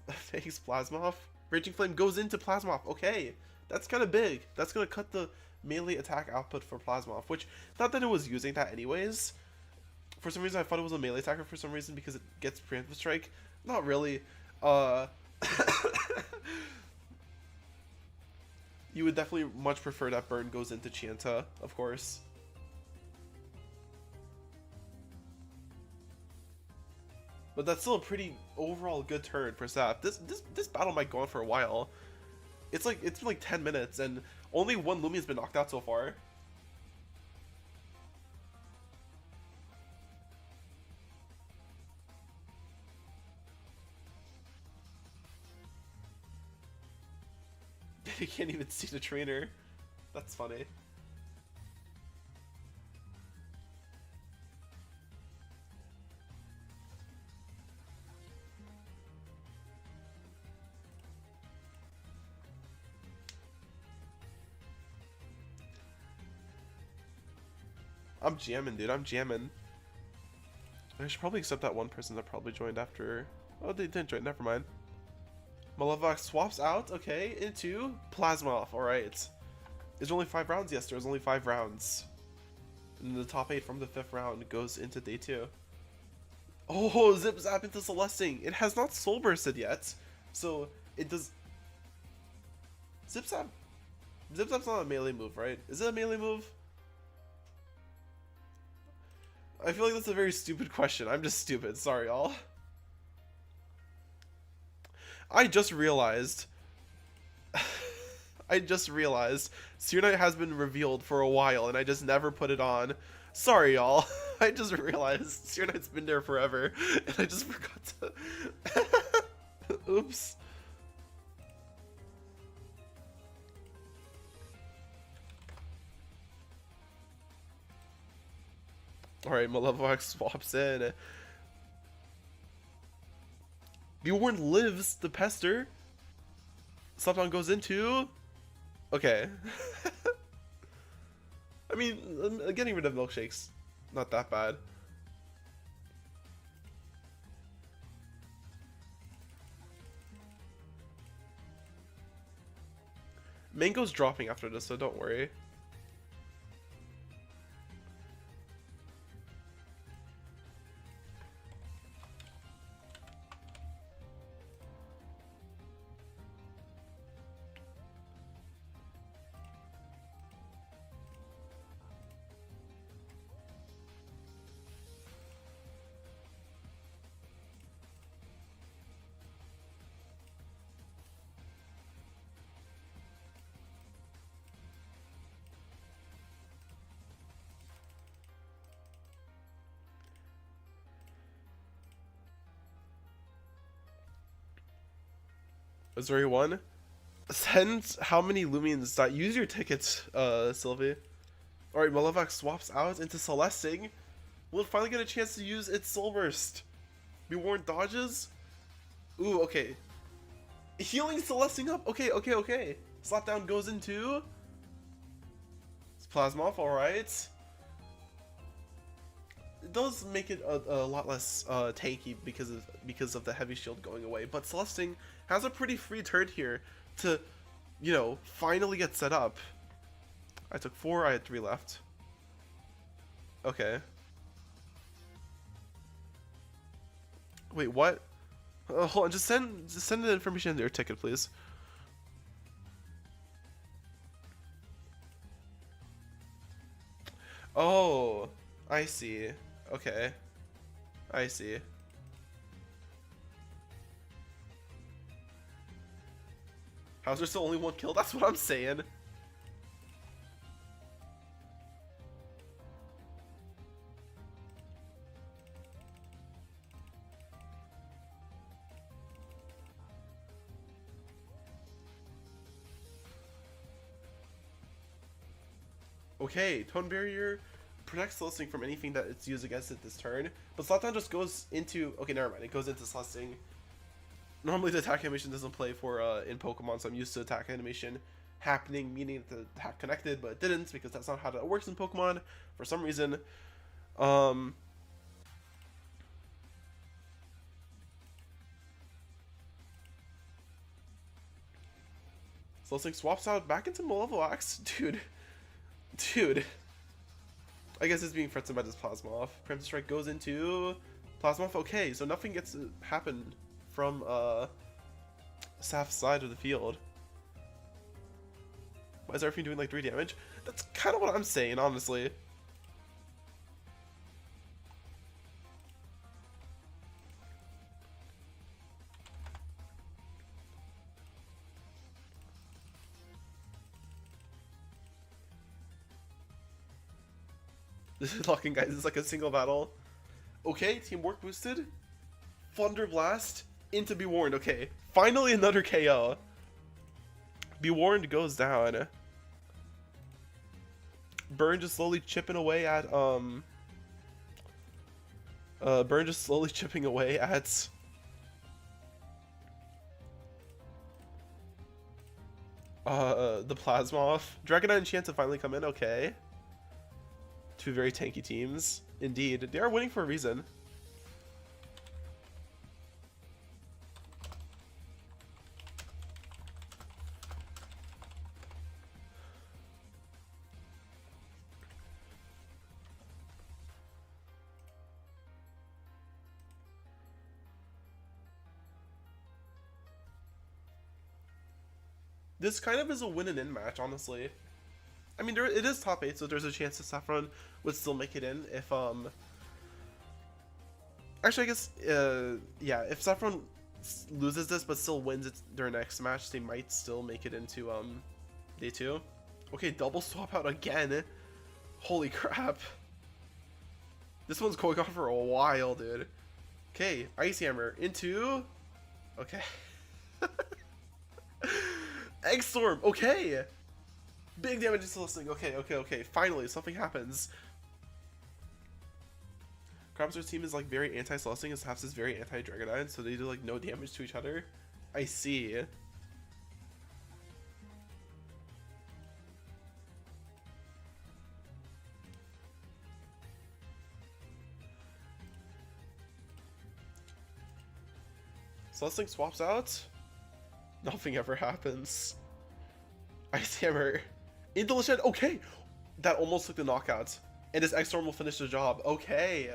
Plasmoth. Raging Flame goes into Plasmoth, okay. That's kind of big. That's going to cut the melee attack output for Plasmoth, which, not that it was using that anyways. For some reason, I thought it was a melee attacker for some reason because it gets preemptive strike. Not really. You would definitely much prefer that burn goes into Chienta, of course. But that's still a pretty overall good turn for Saf. This battle might go on for a while. It's been like 10 minutes and only one Lumia's been knocked out so far. You can't even see the trainer. That's funny. I'm jamming, dude. I'm jamming. I should probably accept that one person that probably joined after. Oh, they didn't join. Never mind. Malevox swaps out, okay, into Plasmoth. Alright. There's only 5 rounds? Yes, there's only 5 rounds. And the top 8 from the 5th round goes into day 2. Oh, Zip Zap into Celesting. It has not Soul Bursted yet. So, it does... Zip Zap's not a melee move, right? Is it a melee move? I feel like that's a very stupid question. I'm just stupid. Sorry, y'all. I just realized Seer Knight has been revealed for a while and I just never put it on. Sorry, y'all. I just realized Seer Knight's been there forever and I just forgot to... Oops. Alright, Malevox swaps in. Bjorn lives the pester. Slapdown goes into... Okay. I mean, getting rid of milkshakes, not that bad. Mango's dropping after this, so don't worry. Missouri 1. Send how many Lumians that use your tickets, Sylvie. Alright, Malevac swaps out into Celesting. Will it finally get a chance to use its Soul Burst? Be warned dodges? Ooh, okay. Healing Celesting up. Okay, okay, okay. Slapdown goes into... It's Plasmoff, alright. It does make it a lot less tanky because of the heavy shield going away, but Celesting has a pretty free turn here to, you know, finally get set up. I took 4, I had 3 left. Okay. Wait, what? Hold on, just send the information into your ticket, please. Oh, I see. Okay. I see. How's there still only 1 kill? That's what I'm saying. Okay, Tone Barrier protects Celesting from anything that it's used against it this turn, but Slapdown just goes into... Okay, never mind, it goes into Celesting. Normally the attack animation doesn't play for in Pokemon, so I'm used to attack animation happening, meaning the attack connected, but it didn't, because that's not how that works in Pokemon, for some reason. Celesting swaps out back into Malevolux. Dude. I guess it's being threatened by this Plasmoff. Preemptive Strike goes into Plasmoff. Okay, so nothing gets to happen from Saf's side of the field. Why is everything doing like 3 damage? That's kind of what I'm saying, honestly. This is locking, guys. It's like a single battle. Okay, teamwork boosted. Thunder Blast into Be Warned. Okay, finally another KO. Be Warned goes down. Burn just slowly chipping away at Burn just slowly chipping away at the Plasmoff. Dragonite and Chance to finally come in. Okay. 2 very tanky teams. Indeed. They are winning for a reason. This kind of is a win and in match, honestly. I mean, it is top 8, so there's a chance that Saffron would still make it in if, Actually, I guess, yeah, if Saffron loses this but still wins their next match, they might still make it into, day 2. Okay, double swap out again. Holy crap. This one's going on for a while, dude. Okay, Ice Hammer into... Okay. Egg Storm, okay! Big damage to Celesting. Okay. Finally, something happens. Crabster's team is like very anti-Celesting and Snaps is very anti-Dragonite, so they do like no damage to each other. I see. Celesting swaps out. Nothing ever happens. Ice Hammer into Lachette. Okay, that almost took the knockout, and this X-Storm will finish the job. Okay,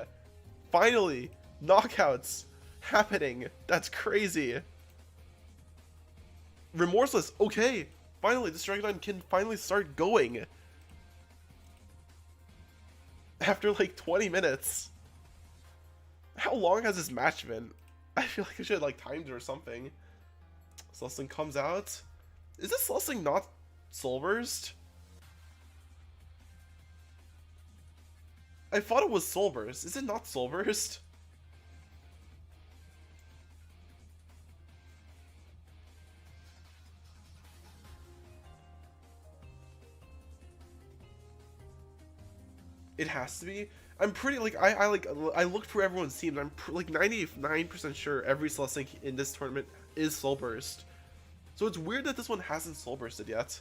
finally, knockouts happening. That's crazy. Remorseless. Okay, finally, this Dragonite can finally start going after like 20 minutes. How long has this match been? I feel like I should have like timed it or something. Celesting comes out. Is this Celesting not Soul Burst? I thought it was Soul Burst. Is it not Soul Burst? It has to be. I'm pretty like I looked through everyone's teams. I'm like 99% sure every Celesting in this tournament is Soul Burst. So it's weird that this one hasn't Soul Bursted yet.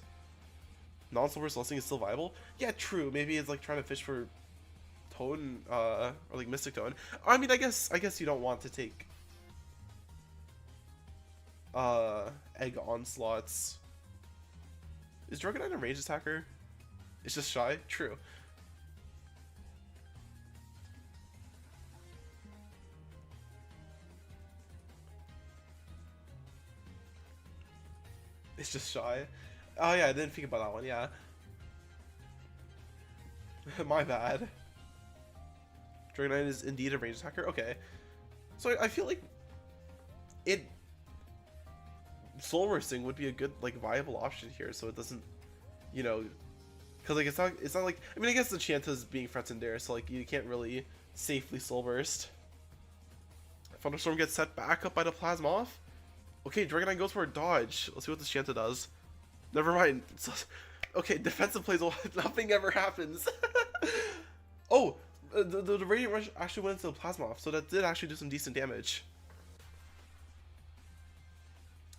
Non-Soul Burst Celesting is still viable. Yeah, true. Maybe it's like trying to fish for Toad or like Mystic Toad. I mean, I guess you don't want to take Egg Onslaughts. Is Dragonite a range attacker? It's just shy? True. It's just shy. Oh yeah, I didn't think about that one, yeah. My bad. Dragonite is indeed a range attacker? Okay. So I feel like it Soul Bursting would be a good like viable option here, so it doesn't, you know, because like it's not like, I mean, I guess the Chanta's being threatened there, so like you can't really safely Soul Burst. Thunderstorm gets set back up by the Plasmoth. Okay, Dragonite goes for a dodge. Let's see what this Chanta does. Never mind. Okay, defensive plays, nothing ever happens. Oh, the Radiant Rush actually went into the Plasmoth, so that did actually do some decent damage.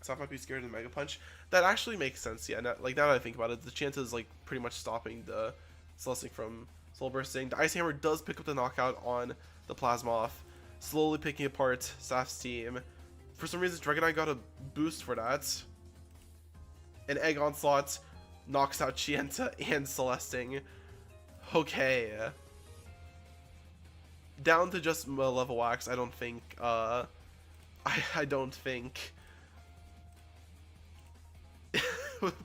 So I might be scared of the Mega Punch. That actually makes sense, yeah. Now that I think about it, the Chanta is like pretty much stopping the Celesting from Soul Bursting. The Ice Hammer does pick up the knockout on the Plasmoth, slowly picking apart Saf's team. For some reason, Dragonite got a boost for that. And Egg Onslaught knocks out Chienta and Celesting. Okay. Down to just level wax, I don't think, I don't think.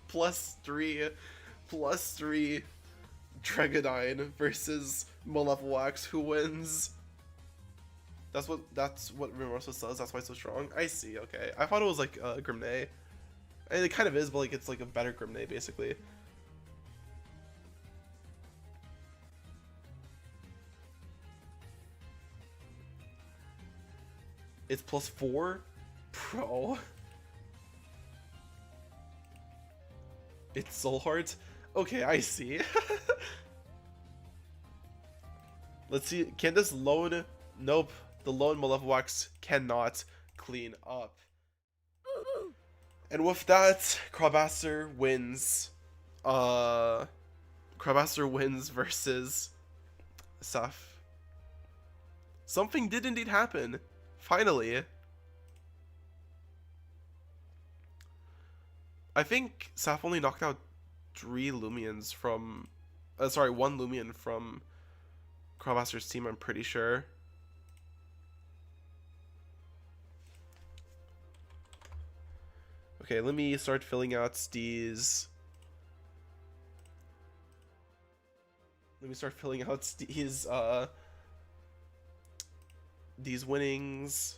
+3 Dragonine versus Malevolwax, who wins? That's what Remorso says, that's why it's so strong. I see, okay. I thought it was like Grimnay. And it kind of is, but like it's like a better Grimnay basically. It's +4? Bro. It's Soul Heart? Okay, I see. Let's see, can this lone... Nope, the lone Malevolwax cannot clean up. And with that, Crabasser wins. Crabasser wins versus Saf. Something did indeed happen. Finally. I think Saf only knocked out 3 Lumions from... sorry, 1 Lumion from Crabasser's team, I'm pretty sure. Okay, let me start filling out these... Let me start filling out these winnings.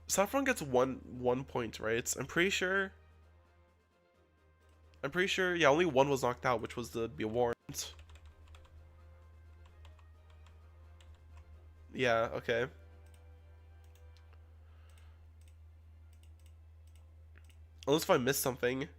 Saffron gets one point, right? I'm pretty sure. Yeah, only 1 was knocked out, which was the Be Warned. Yeah, okay. Unless if I missed something.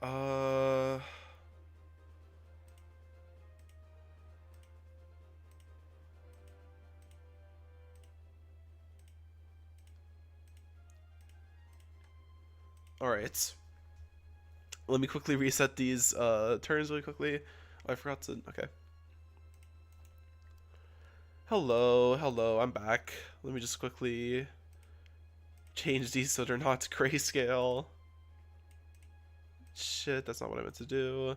Uh... Alright. Let me quickly reset these turns really quickly. Oh, I forgot to... Okay. Hello, I'm back. Let me just quickly change these so they're not grayscale. Shit, that's not what I meant to do.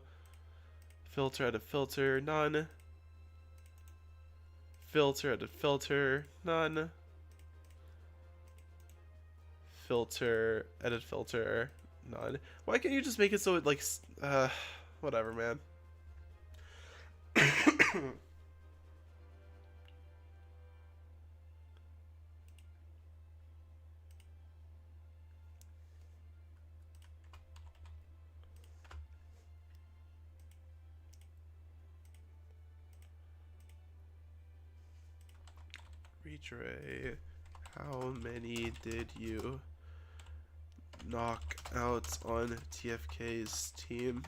Filter, edit filter, none. Filter, edit filter, none. Filter, edit filter, none. Why can't you just make it so it like, whatever, man. Retray, how many did you knock out on TFK's team?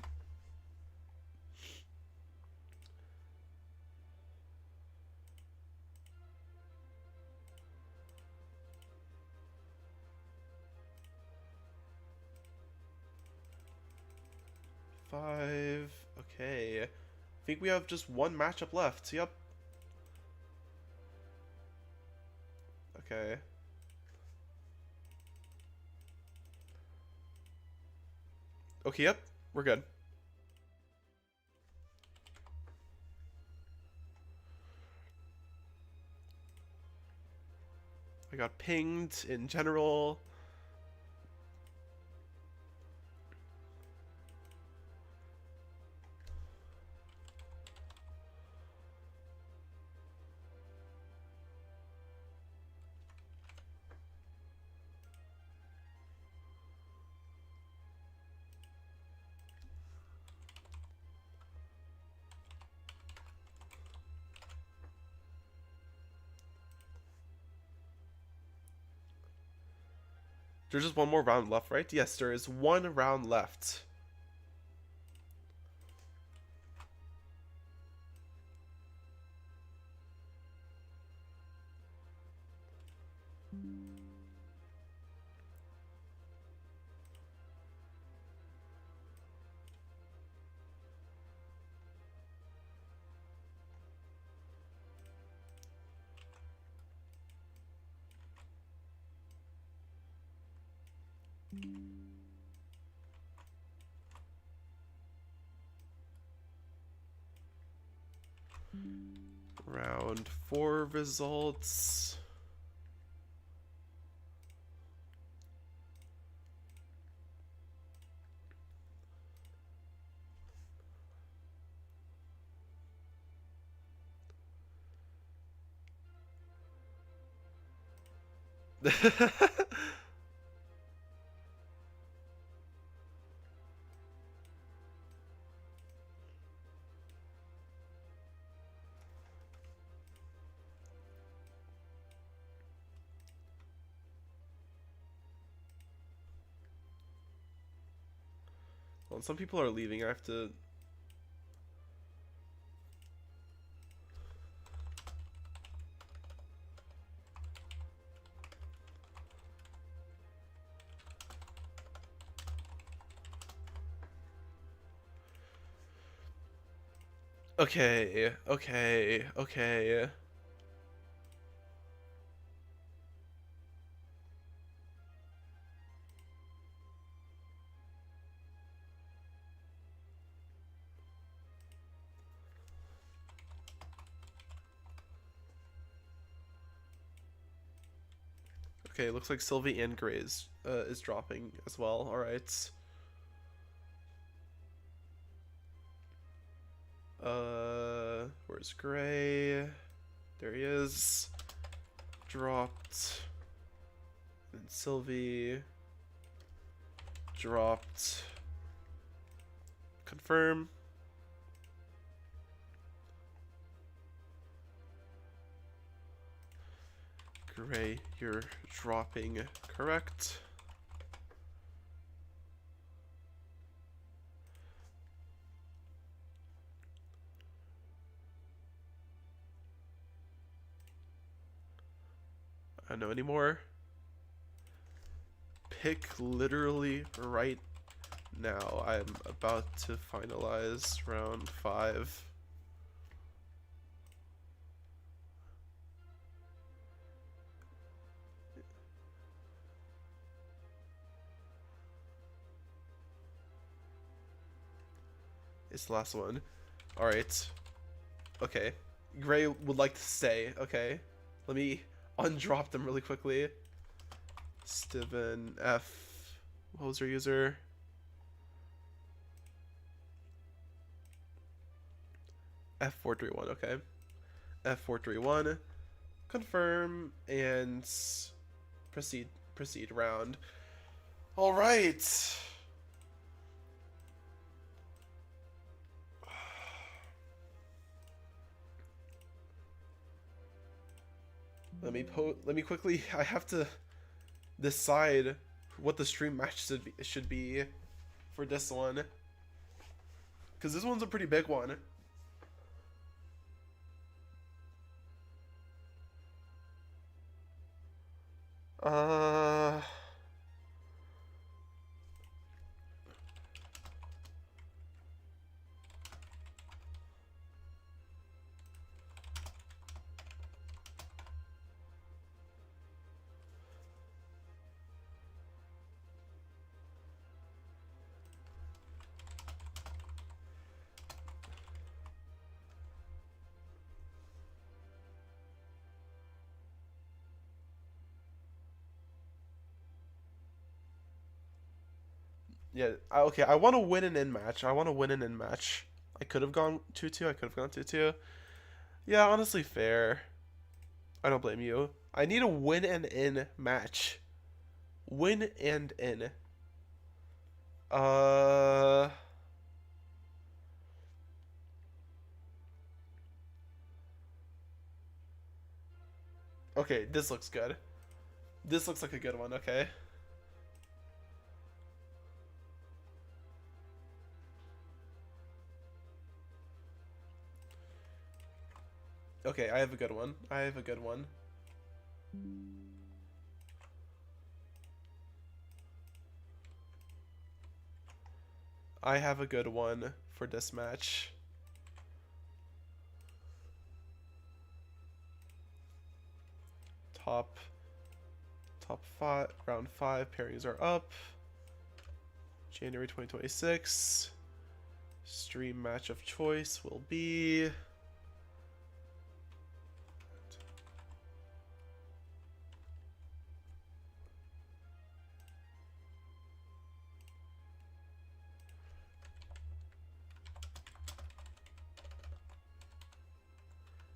Five. Okay. I think we have just one matchup left. Yep. Okay. Okay, yep. We're good. I got pinged in general. There's just one more round left, right? Yes, there is one round left. Round 4 results. Well, some people are leaving. I have to... Okay. Okay, looks like Sylvie and Gray is dropping as well. Alright. Where's Gray? There he is. Dropped. And Sylvie. Dropped. Confirm. Gray, you're dropping correct. I don't know anymore. Pick literally right now. I'm about to finalize round 5. It's the last one. Alright. Okay. Gray would like to stay. Okay. Let me undrop them really quickly. Steven F. What was your user? F431. Okay. F431. Confirm and proceed. Proceed round. Alright. Let me quickly. I have to decide what the stream match should be for this one, because this one's a pretty big one. Yeah, okay, I want to win an in match. I want to win an in match. I could have gone 2-2. I could have gone 2-2. Yeah, honestly, fair. I don't blame you. I need a win and in match. Win and in. Okay, this looks good. This looks like a good one, okay. Okay, I have a good one. I have a good one. I have a good one for this match. Top 5, round 5, pairings are up. January 2026. Stream match of choice will be...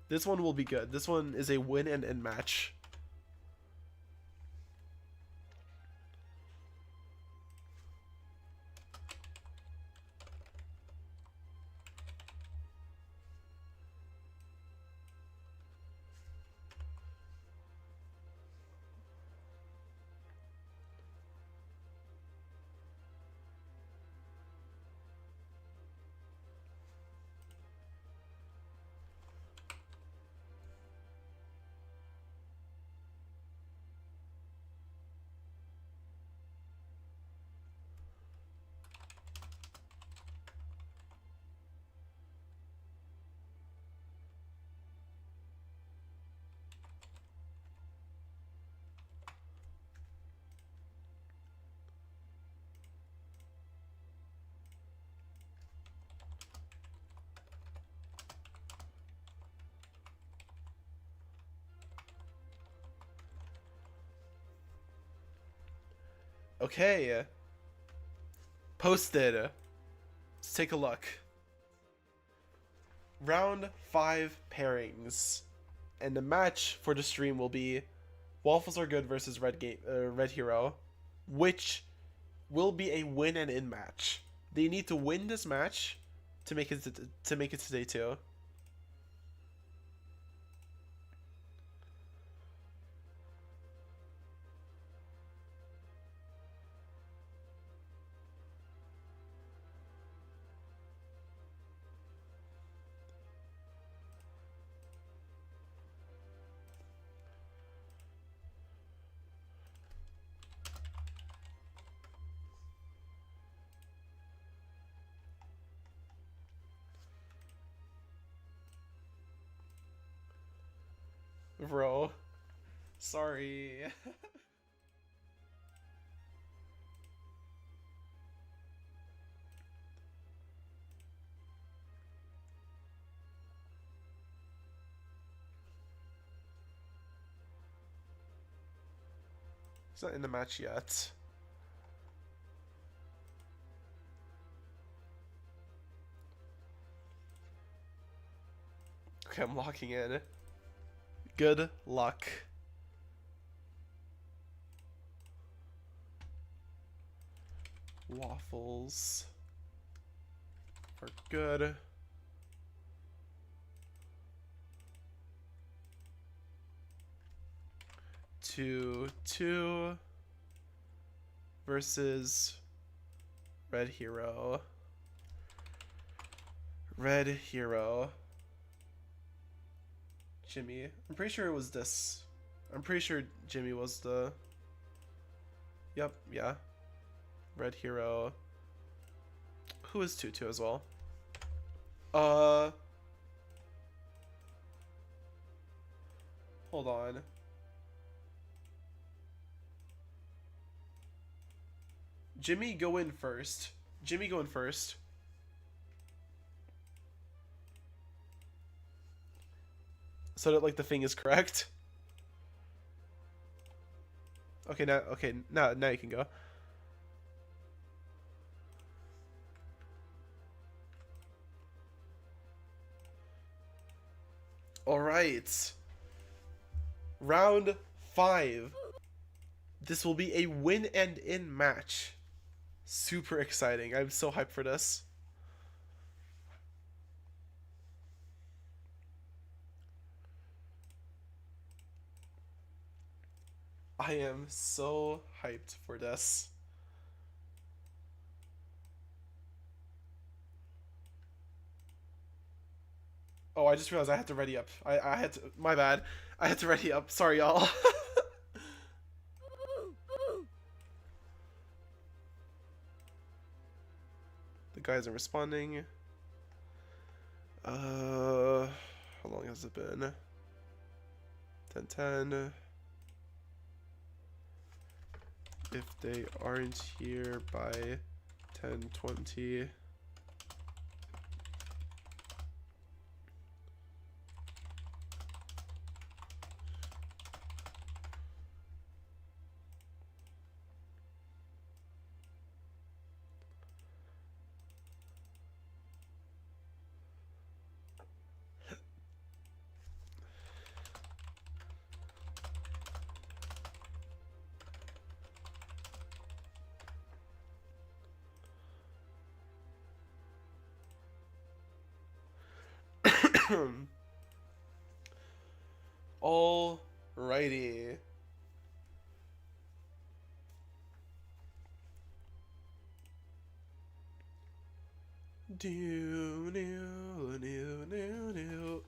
This one will be good. This one is a win and in match. Okay. Posted. Let's take a look. Round 5 pairings. And the match for the stream will be Waffles Are Good versus Red Hero, which will be a win and in match. They need to win this match to make it to day 2. bro. Sorry. He's not in the match yet. Okay, I'm locking in. Good luck. Waffles are good. Two versus Red Hero. Red Hero. Jimmy. I'm pretty sure it was this. I'm pretty sure Jimmy was the... Yep, yeah. Red Hero. Who is 2-2 as well? Hold on. Jimmy, go in first. Jimmy, go in first. So that, like, the thing is correct. Okay, now you can go. All right. Round 5. This will be a win and in match. Super exciting. I'm so hyped for this. I am so hyped for this. Oh, I just realized I had to ready up. I had to, my bad. I had to ready up. Sorry, y'all. The guys are responding. How long has it been? 10:10. If they aren't here by 10:20. Alrighty.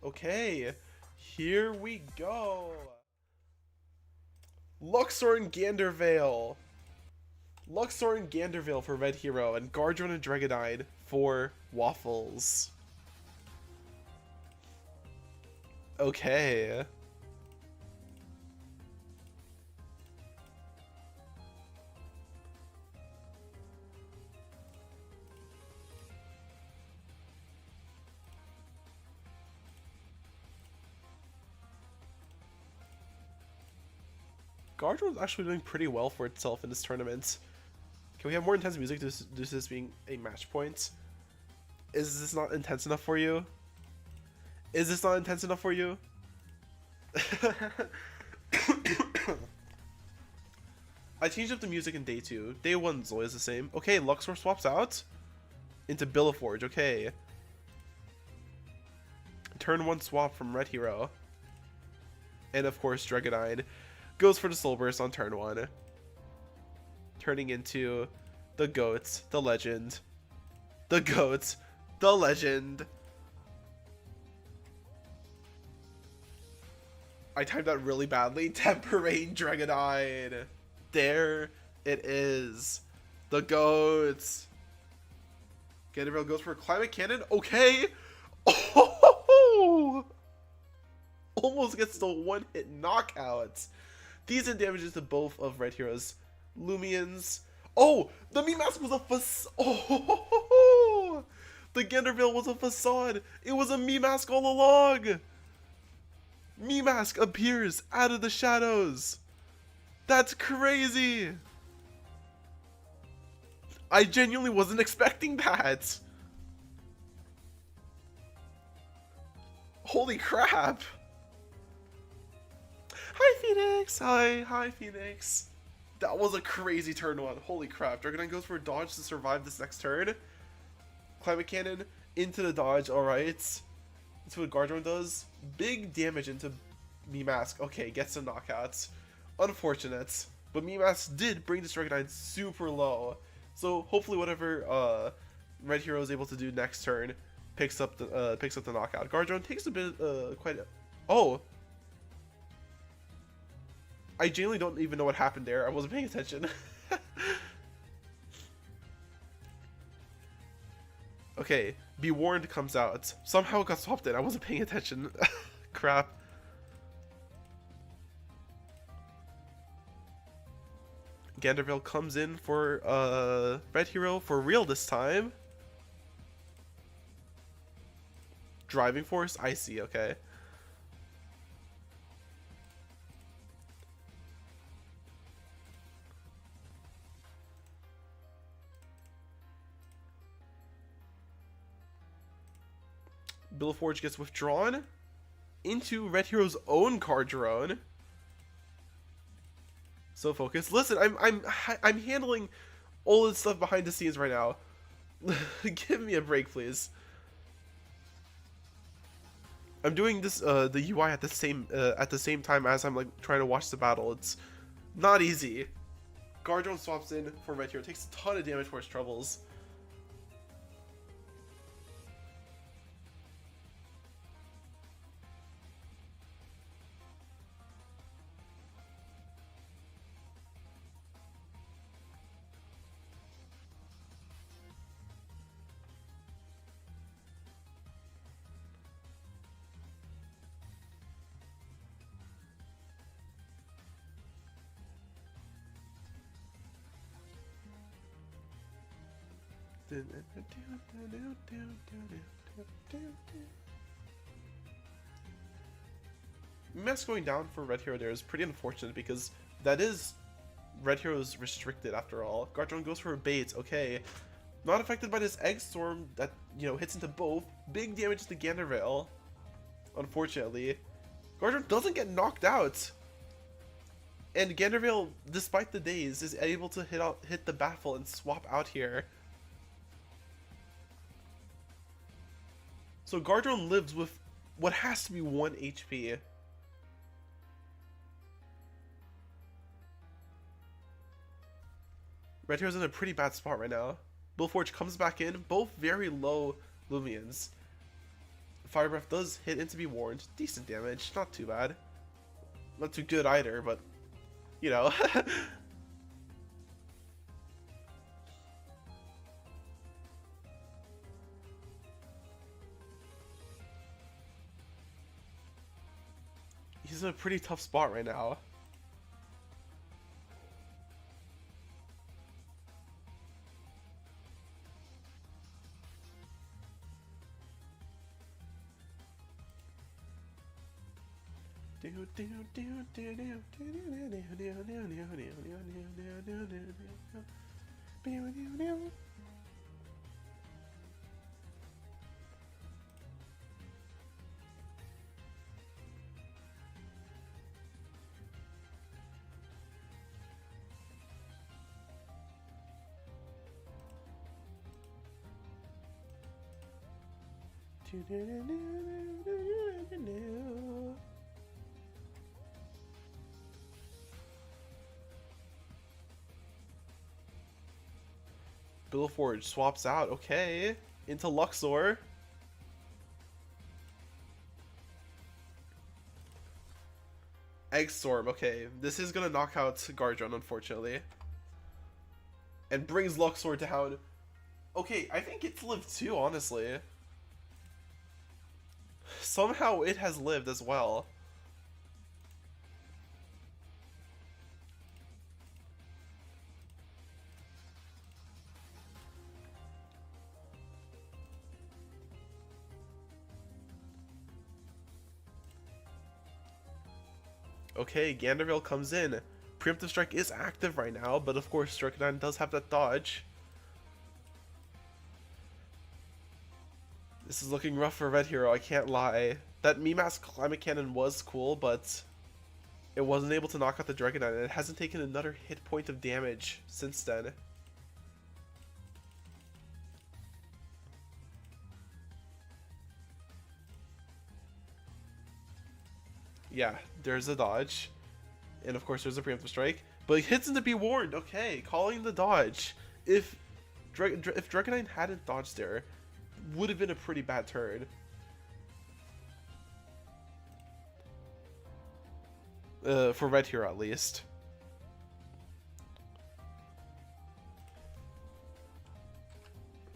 Okay, here we go. Luxor and Gandervale. Luxor and Gandervale for Red Hero, and Gardron and Dragonide for Waffles. Okay. Gardron's actually doing pretty well for itself in this tournament. Can we have more intense music due to this being a match point? Is this not intense enough for you? Is this not intense enough for you? I changed up the music in day 2. Day 1 is always the same. Okay, Luxor swaps out into Billaforge. Okay. Turn 1 swap from Red Hero. And of course, Dragonide goes for the Soul Burst on turn 1. Turning into the GOAT, the legend. The GOAT, the legend. I timed that really badly. Temperate Dragonide. There it is. The GOAT. Gandervale goes for Climate Cannon. Okay. Oh! almost gets the one-hit knockout. Decent damages to both of Red Hero's Lumians. Oh, the Mii Mask was a facade. Oh, the Genderville was a facade. It was a Mii Mask all along. Mii Mask appears out of the shadows. That's crazy. I genuinely wasn't expecting that. Holy crap. Hi, Phoenix. Hi, Phoenix. That was a crazy turn one. Holy crap. Dragonite goes for a dodge to survive this next turn. Climate Cannon into the dodge. Alright. That's what Gardron does. Big damage into Mii Mask. Okay, gets some knockouts. Unfortunate. But Mii Mask did bring this Dragonite super low. So hopefully whatever Red Hero is able to do next turn picks up the knockout. Gardron takes a bit oh. I genuinely don't even know what happened there. I wasn't paying attention. Okay, Be Warned comes out. Somehow it got swapped in. I wasn't paying attention. Crap. Ganderville comes in for Red Hero for real this time. Driving Force? I see, okay. Billforge gets withdrawn into Red Hero's own card drone. So focused. Listen, I'm handling all this stuff behind the scenes right now. Give me a break, please. I'm doing this the UI at the same time as I'm like trying to watch the battle. It's not easy. Gardron swaps in for Red Hero, takes a ton of damage for his troubles. Mask going down for Red Hero there is pretty unfortunate because that is Red Hero's restricted after all. Gardron goes for a bait, okay. Not affected by this Egg Storm that, you know, hits into both. Big damage to Ganderville, unfortunately. Gardron doesn't get knocked out. And Ganderville, despite the daze, is able to hit the baffle and swap out here. So Gardron lives with what has to be 1 HP. Red Hero's in a pretty bad spot right now. Billforge comes back in, both very low Lumians. Fire Breath does hit into Be Warned. Decent damage, not too bad. Not too good either, but, you know. He's in a pretty tough spot right now. Billforge swaps out, okay, into Luxor. Egg Storm, okay, this is gonna knock out Gardron, unfortunately. And brings Luxor down. Okay, I think it's lived too, honestly. Somehow it has lived as well. Okay, Ganderville comes in. Preemptive Strike is active right now, but of course Dragonine does have that dodge. This is looking rough for Red Hero, I can't lie. That Mimas Climate Cannon was cool, but it wasn't able to knock out the Dragonite, and it hasn't taken another hit point of damage since then. Yeah, there's a dodge. And of course there's a preemptive strike. But it hits into Be Warned. Okay, calling the dodge. If Dragonite hadn't dodged there, would have been a pretty bad turn. For Red Hero at least.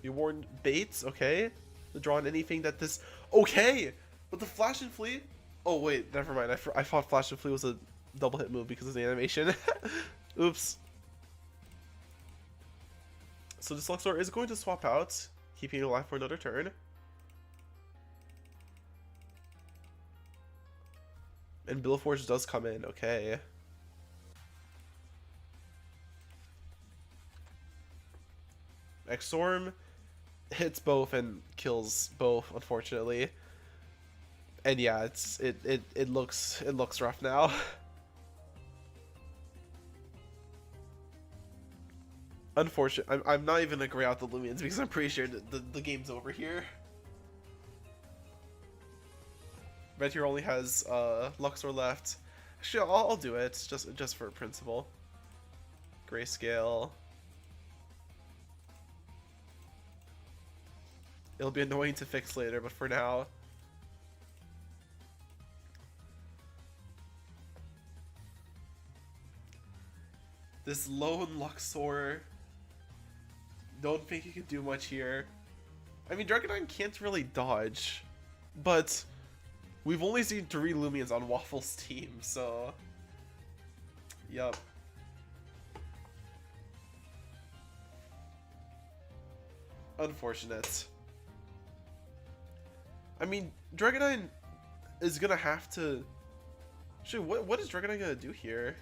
Be Warned baits, okay. The draw on anything that this... Okay! But the Flash and Flee... Oh wait, never mind. I thought Flash and Flee was a double hit move because of the animation. Oops. So this Luxor is going to swap out, keeping it alive for another turn. And Billforge does come in, okay. X-Storm hits both and kills both, unfortunately. And yeah, it looks rough now. Unfortunate. I'm not even gonna gray out the Lumions because I'm pretty sure the game's over here. Red Hero only has Luxor left. Actually, I'll do it just for principle. Grayscale. It'll be annoying to fix later, but for now. This lone Luxor. Don't think he can do much here. I mean, Dragonite can't really dodge, but we've only seen 3 Lumions on Waffle's team, so yup. Unfortunate. I mean, Dragonite is gonna have to... Actually, what is Dragonite gonna do here?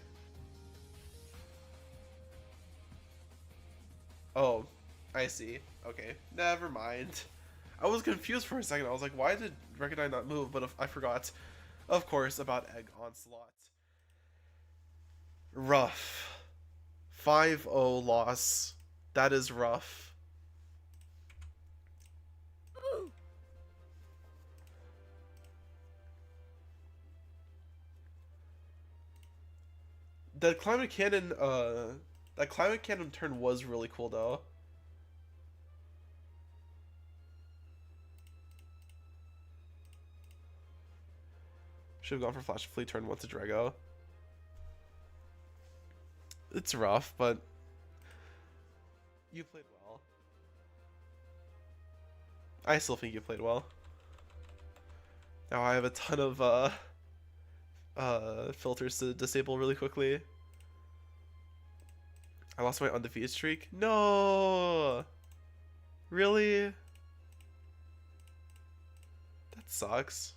Oh, I see. Okay, never mind. I was confused for a second. I was like, why did Dragonite not move? But I forgot, of course, about Egg Onslaught. Rough. 5-0 loss. That is rough. That Climate Cannon turn was really cool though. Should have gone for Flash Fleet turn 1 to Drago. It's rough, but you played well. I still think you played well. Now I have a ton of filters to disable really quickly. I lost my undefeated streak. No, really? That sucks.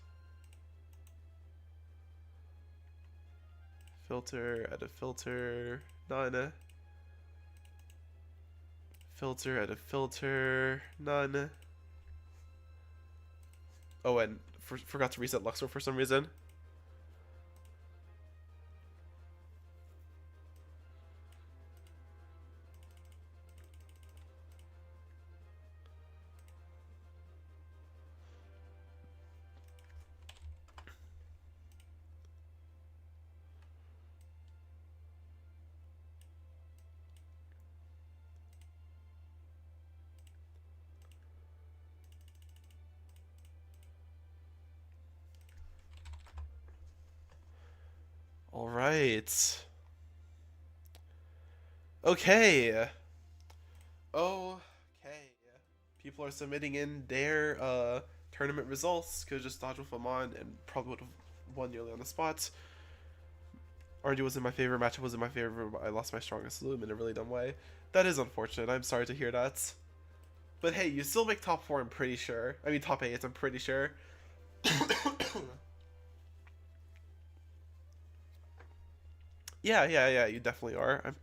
Filter, add a filter, none. Filter, add a filter, none. Oh, and forgot to reset Luxor for some reason. All right. Okay. Okay. People are submitting in their tournament results. Could just dodge with them on and probably would have won nearly on the spot. RNG wasn't my favorite, matchup wasn't my favorite, but I lost my strongest loom in a really dumb way. That is unfortunate. I'm sorry to hear that. But hey, you still make top 4, I'm pretty sure. I mean top 8, I'm pretty sure. Yeah, you definitely are. I'm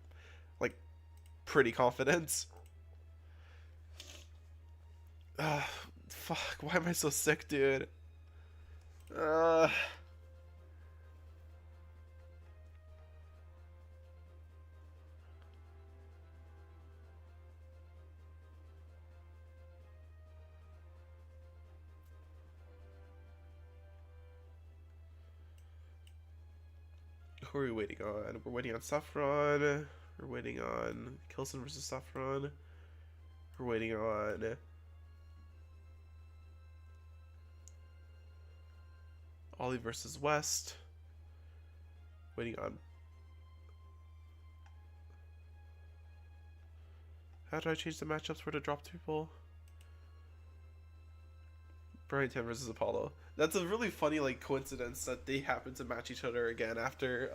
like pretty confident. Uh, fuck, why am I so sick, dude? Uh, who are we waiting on? We're waiting on Saffron. We're waiting on Kilson versus Saffron. We're waiting on Ollie versus West. Waiting on. How do I change the matchups for to drop people? Burrington versus Apollo. That's a really funny like coincidence that they happen to match each other again after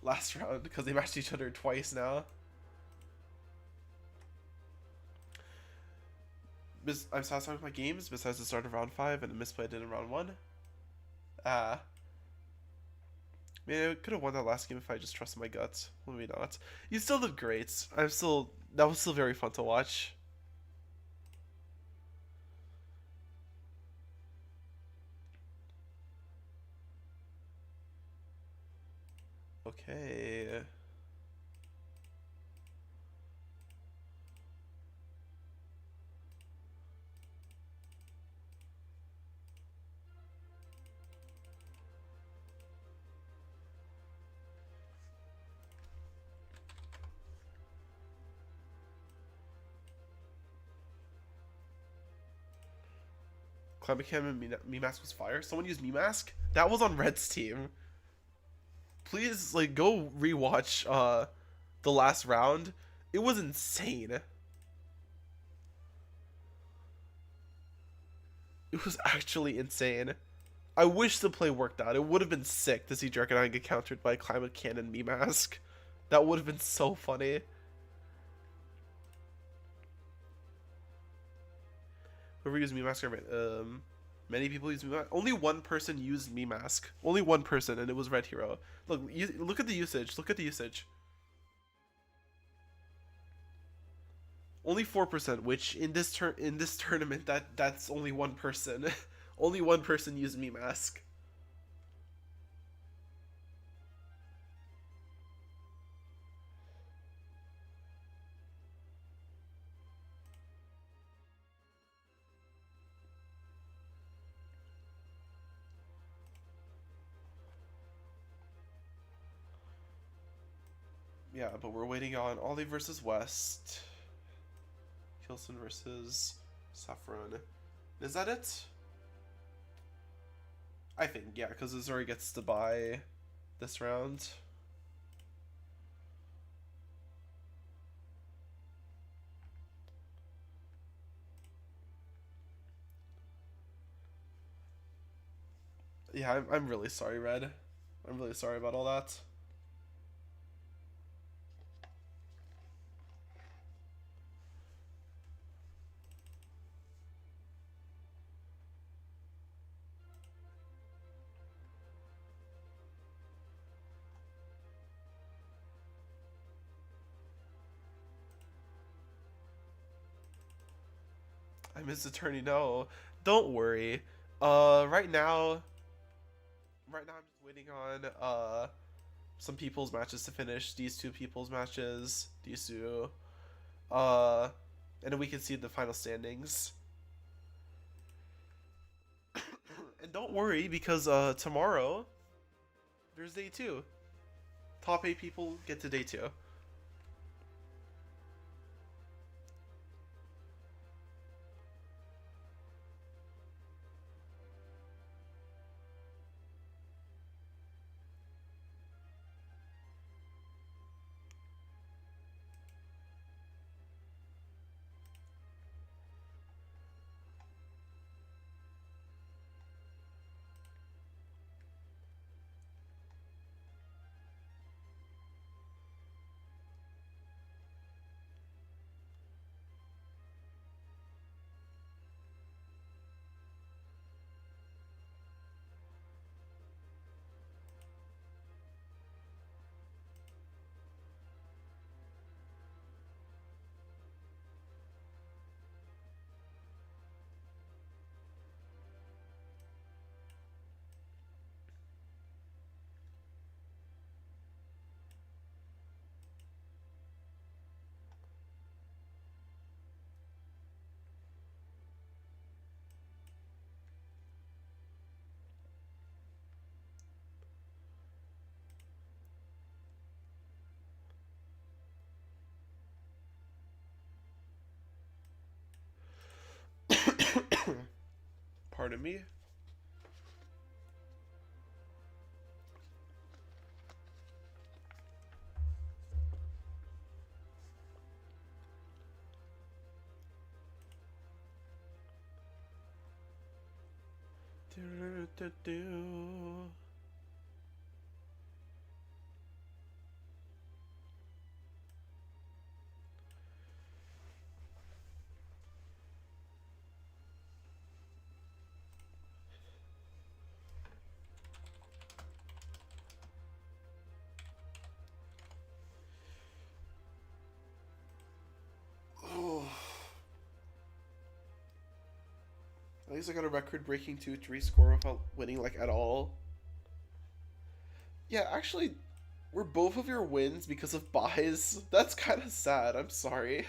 last round because they matched each other twice now. I'm satisfied with my games besides the start of round 5 and the misplay I did in round 1. Ah. Man, I could have won that last game if I just trusted my guts. Maybe not. You still did great. I'm still. That was still very fun to watch. Okay. Climate Cam and Mask was fire. Someone used Mask? That was on Red's team. Please, like, go rewatch the last round. It was insane. It was actually insane. I wish the play worked out. It would have been sick to see Dragonine get countered by Climate Cannon Mask. That would have been so funny. Whoever used Mask, many people use Mask. Only one person used Mask. Only one person, and it was Red Hero. Look, look at the usage. Look at the usage. Only 4%, which in this tournament that's only one person. Only one person used Mask. Yeah, but we're waiting on Ollie versus West. Kilson versus Saffron. Is that it? I think, yeah, because Azuri gets to buy this round. Yeah, I'm really sorry, Red. I'm really sorry about all that. I miss Attorney. No, don't worry. Right now, I'm just waiting on some people's matches to finish. These two people's matches. These two. Uh, and then we can see the final standings. And don't worry because tomorrow there's day 2. Top 8 people get to day 2. pardon me? At least I got a record-breaking 2-3 score without winning, like, at all. Yeah, actually, were both of your wins because of buys? That's kind of sad. I'm sorry.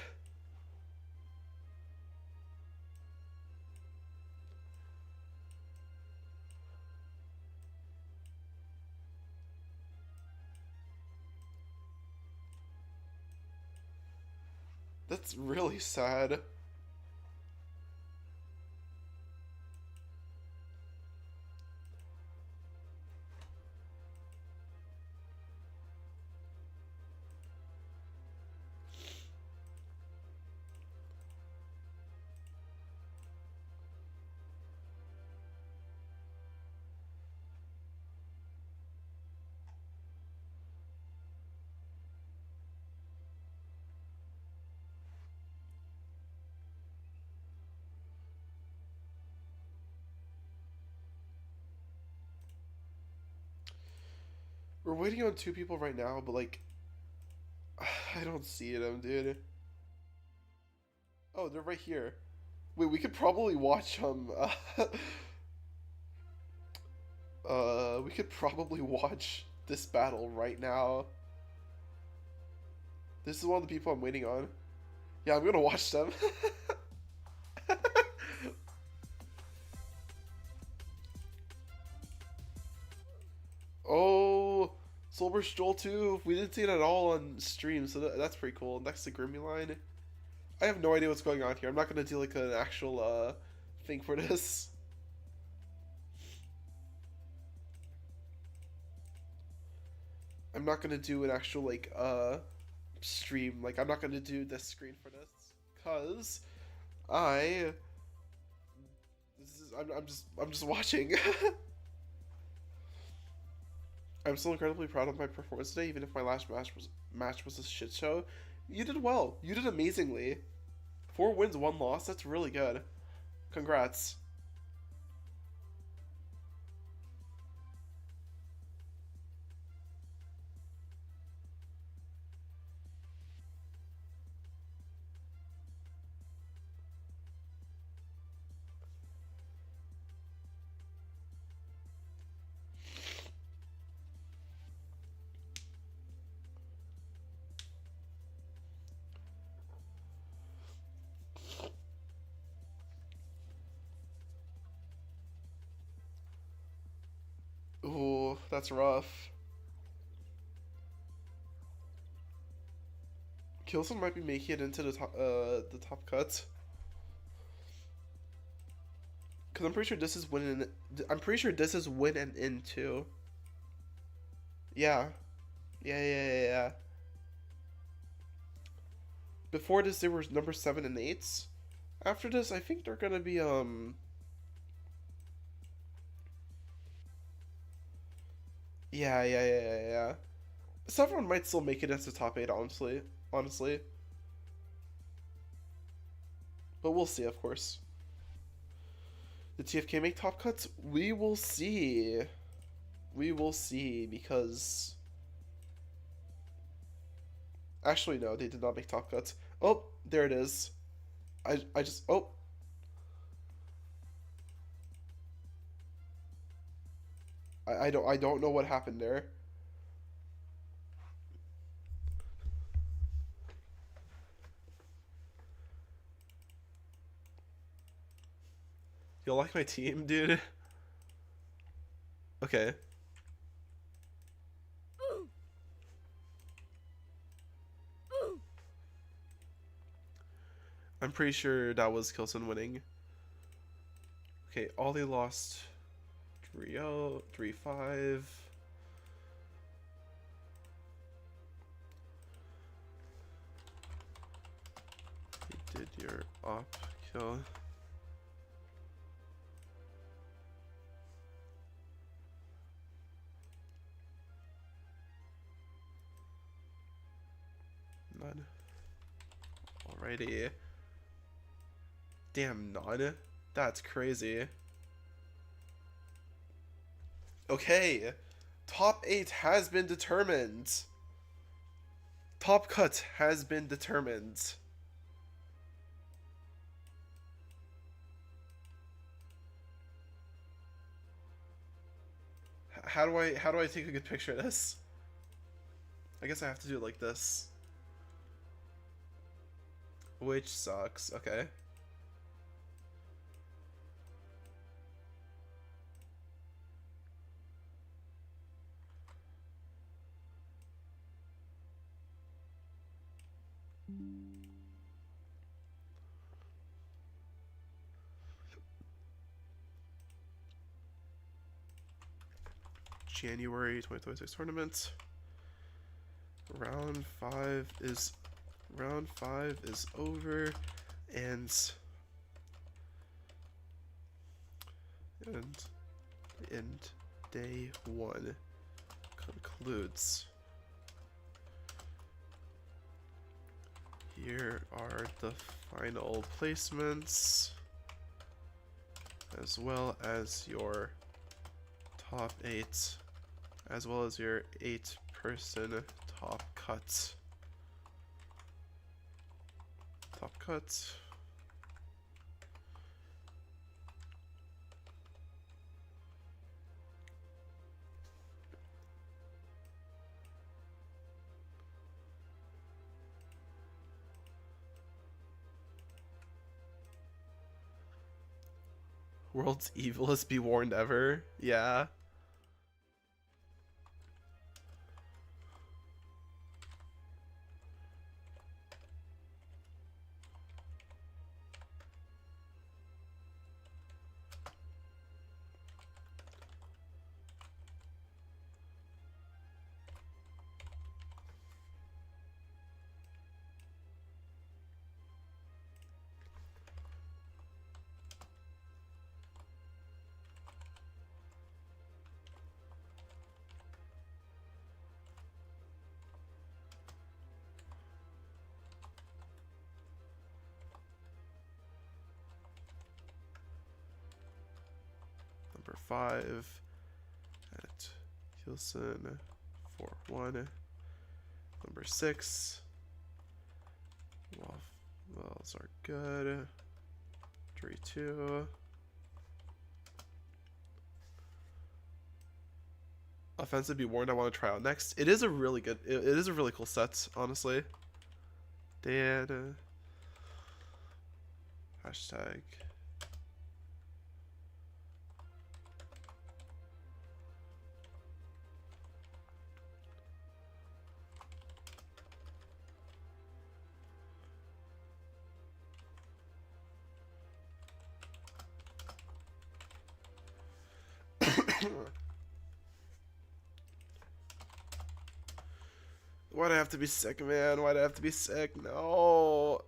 That's really sad. We're waiting on 2 people right now, but, like, I don't see them, dude. Oh, they're right here. Wait, we could probably watch we could probably watch this battle right now. This is one of the people I'm waiting on. Yeah, I'm gonna watch them. Oh, Soulburst Joel 2. We didn't see it at all on stream, so that's pretty cool. Next to Grimmy Line. I have no idea what's going on here. I'm not gonna do like an actual thing for this. I'm not gonna do an actual like stream. Like I'm not gonna do this screen for this because I'm just watching. I'm still incredibly proud of my performance today, even if my last match was a shit show. You did well. You did amazingly. 4 wins, 1 loss. That's really good. Congrats. Ooh, that's rough. Kilson might be making it into the top cut. Cause I'm pretty sure this is win and I'm pretty sure this is win and in too. Yeah. Yeah. Before this, they were number 7 and 8s. After this, I think they're gonna be Yeah. Someone might still make it into top 8, honestly. But we'll see, of course. The TFK make top cuts? We will see. We will see, because... Actually, no, they did not make top cuts. Oh, there it is. I just... Oh. I don't know what happened there. You like my team, dude? Okay. I'm pretty sure that was Kilson winning. Okay, Ollie lost 3-0, 3-5. You did your op kill. None. Alrighty. Damn, none? That's crazy. Okay. Top 8 has been determined. Top cut has been determined. How do I take a good picture of this? I guess I have to do it like this. Which sucks. Okay. January 2026 tournament. Round 5 is over, and day 1 concludes. Here are the final placements, as well as your top 8, as well as your 8-person top cut. Top cut. World's evilest be warned ever. Yeah. Number 5 at Hilson 4-1. Number 6. Wells are good. 3-2. Offensive be warned. I want to try out next. It is a really good. It is a really cool set, honestly. Dan. Hashtag. Why'd I have to be sick, man? Why'd I have to be sick? No.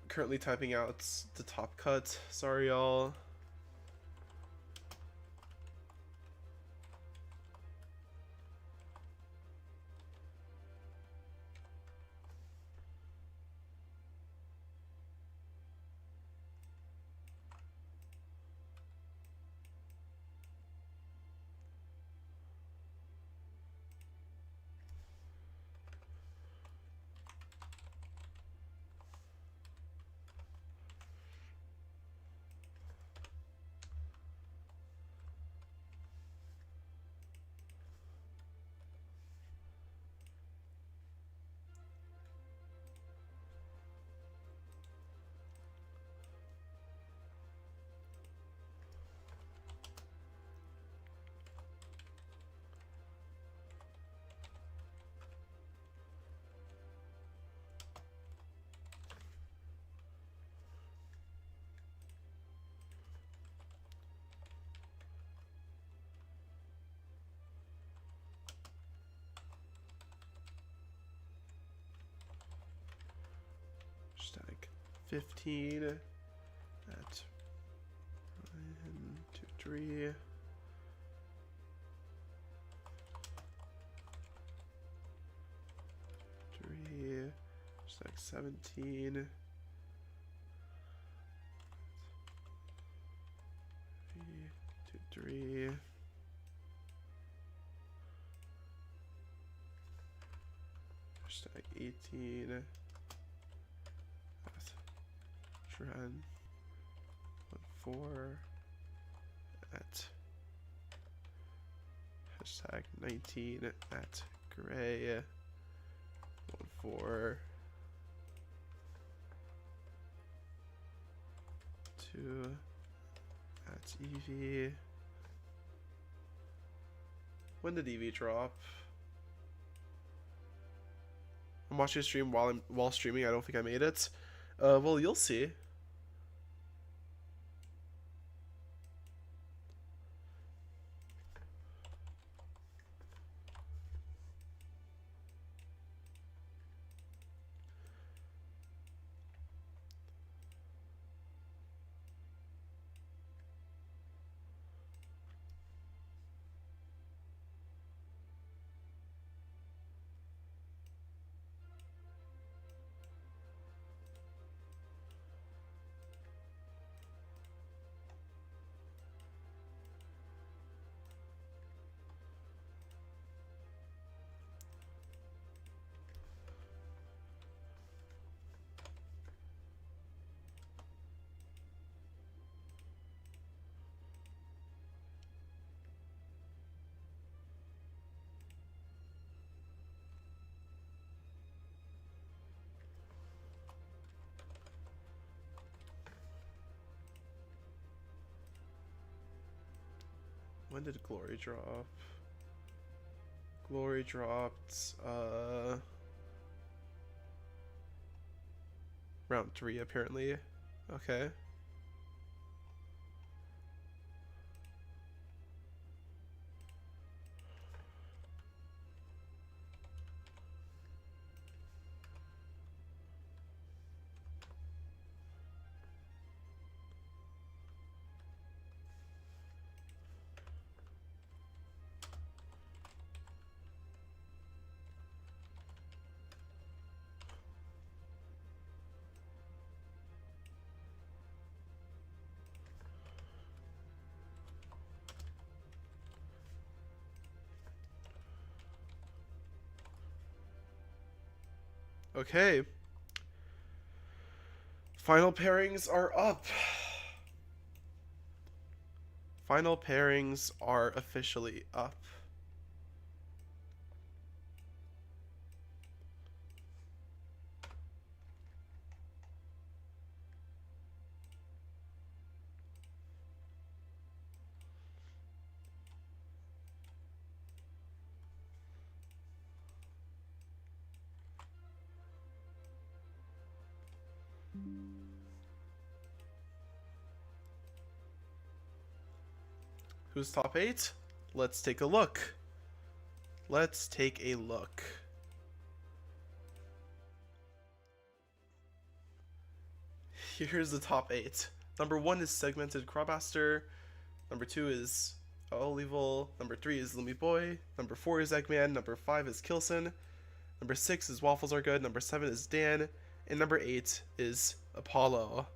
Currently typing out the top cut. Sorry, y'all. 15 at 1, 2, 3. Like 17. 3, 2, 3. Hashtag 18. Trend 1, 4 at hashtag 19 at gray 1, 4 2 at EV. When did EV drop? I'm watching a stream while streaming. I don't think I made it. Well, you'll see. When did Glory drop? Glory dropped round 3 apparently. Okay. Okay. Final pairings are up. Final pairings are officially up. Who's top 8? Let's take a look. Let's take a look. Here's the top 8. Number 1 is Segmented Crabmaster. Number 2 is Olival. Number 3 is Lumi Boy. Number 4 is Eggman. Number 5 is Kilson. Number 6 is Waffles Are Good. Number 7 is Dan. And number 8 is Apollo.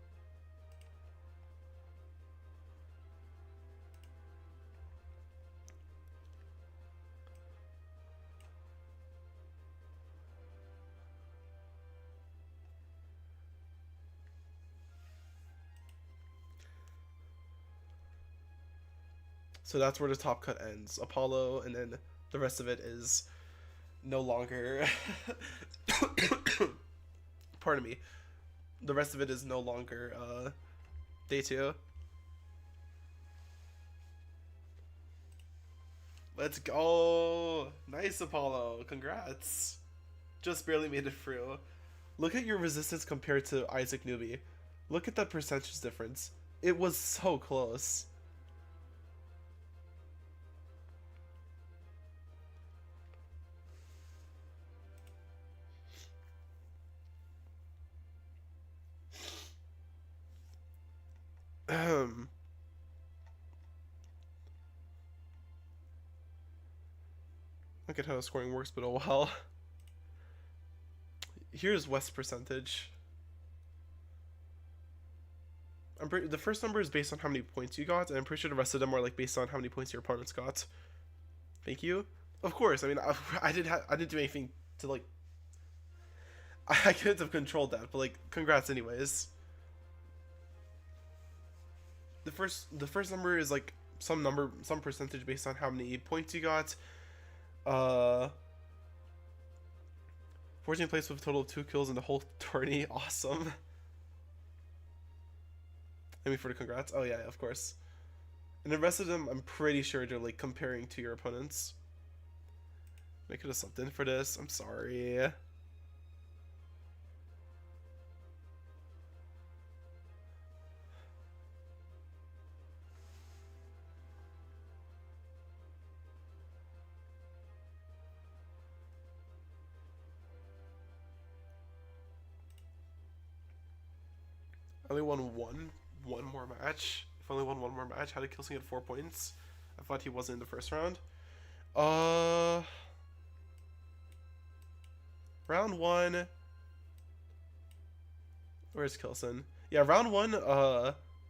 So that's where the top cut ends. Apollo, and then the rest of it is no longer... Pardon me. The rest of it is no longer day 2. Let's go! Nice, Apollo. Congrats. Just barely made it through. Look at your resistance compared to Isaac Newbie. Look at that percentage difference. It was so close. Look at how scoring works, but oh well. Here's West percentage. The first number is based on how many points you got, and I'm pretty sure the rest of them are like based on how many points your opponents got. Thank you. Of course. I mean, I didn't do anything to like. I couldn't have controlled that, but like, congrats anyways. The first number is like some percentage based on how many points you got. 14th place with a total of 2 kills in the whole tourney. Awesome. I mean, for the congrats. Oh yeah, of course. And the rest of them, I'm pretty sure they're like comparing to your opponents. I could have subbed in for this. I'm sorry. I only won one more match. If I only won one more match, how did Kilsing get 4 points? I thought he wasn't in the first round. Round 1. Where's Kilson? Yeah, round 1,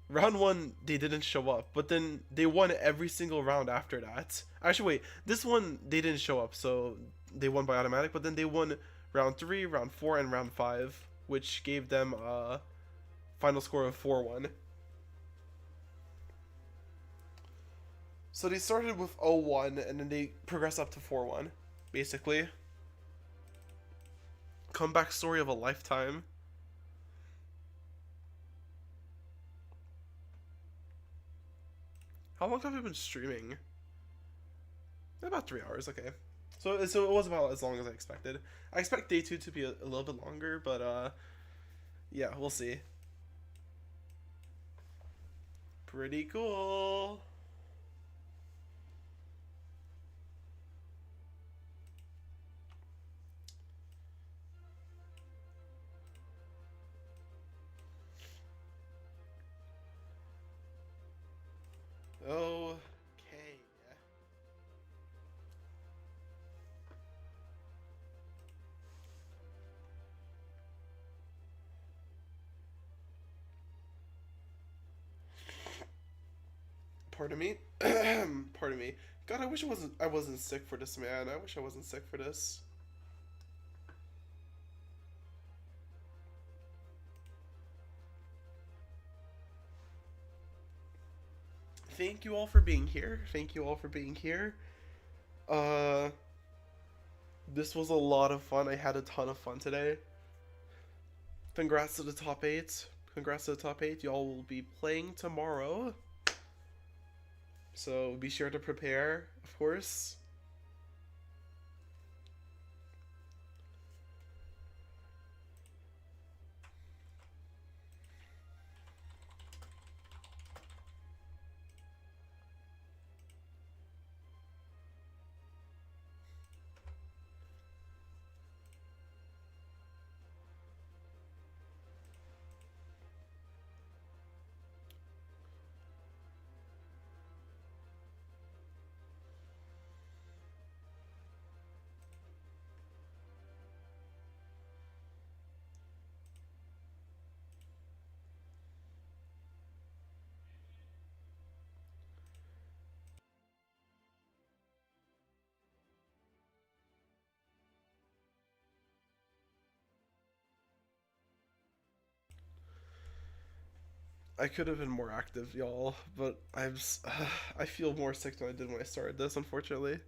round 1 they didn't show up, but then they won every single round after that. Actually wait, this one they didn't show up, so they won by automatic, but then they won round 3, round 4, and round 5, which gave them final score of 4-1. So they started with 0-1 and then they progressed up to 4-1, basically. Comeback story of a lifetime. How long have I been streaming? About 3 hours, okay. So it was about as long as I expected. I expect day 2 to be a little bit longer, but yeah, we'll see. Pretty cool. Okay. Pardon me. Pardon me. God, I wish I wasn't sick for this, man. I wish I wasn't sick for this. Thank you all for being here. Thank you all for being here. This was a lot of fun. I had a ton of fun today. Congrats to the top 8. Congrats to the top 8. Y'all will be playing tomorrow. So be sure to prepare, of course. I could have been more active, y'all, but I feel more sick than I did when I started this, unfortunately.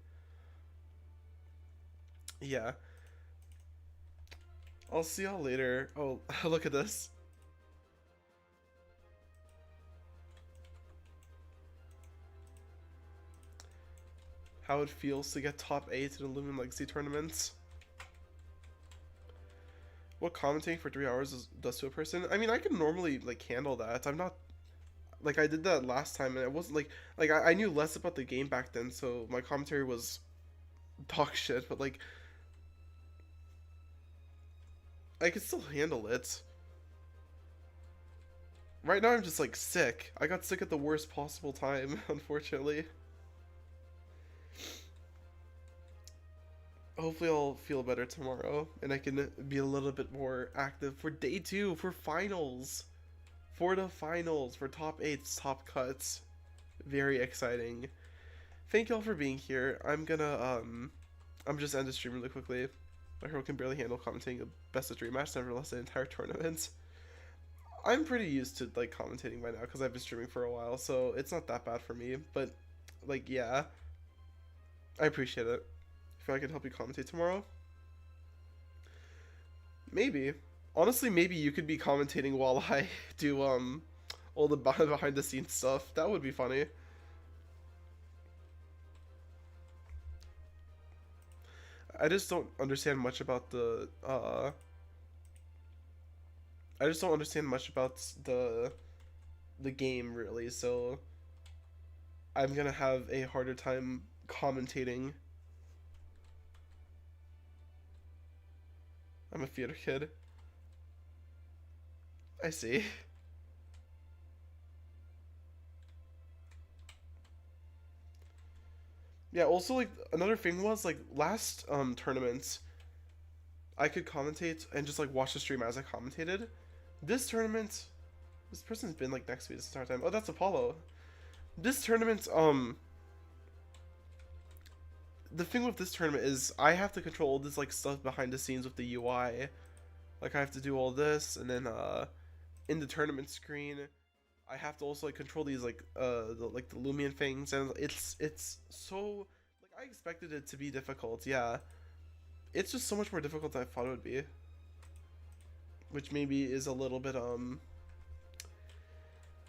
Yeah. I'll see y'all later. Oh, look at this. How it feels to get top 8 in the Lumen Legacy tournaments. What commentating for 3 hours does to a person? I mean, I can normally like handle that. I'm not like I did that last time, and it wasn't like I knew less about the game back then, so my commentary was dog shit. But like, I could still handle it. Right now I'm just like sick. I got sick at the worst possible time, unfortunately. Hopefully I'll feel better tomorrow and I can be a little bit more active for day 2, for finals. For the finals, for top 8s, top cuts. Very exciting. Thank y'all for being here. I'm just end the stream really quickly. My girl can barely handle commentating a best of 3 match, never lost an entire tournament. I'm pretty used to like commentating by now because I've been streaming for a while, so it's not that bad for me. But like, yeah, I appreciate it. If I could help you commentate tomorrow, maybe. Honestly, maybe you could be commentating while I do all the behind the scenes stuff. That would be funny. I just don't understand much about I just don't understand much about the game really, so I'm gonna have a harder time commentating. I'm a theater kid. I see. Yeah, also like another thing was like last tournaments I could commentate and just like watch the stream as I commentated. This tournament, this person's been like next to me this entire time. Oh, that's Apollo. This tournament, the thing with this tournament is I have to control all this like stuff behind the scenes with the UI. Like I have to do all this, and then in the tournament screen, I have to also like control these like the Lumion things, and it's so like I expected it to be difficult. Yeah, it's just so much more difficult than I thought it would be, which maybe is a little bit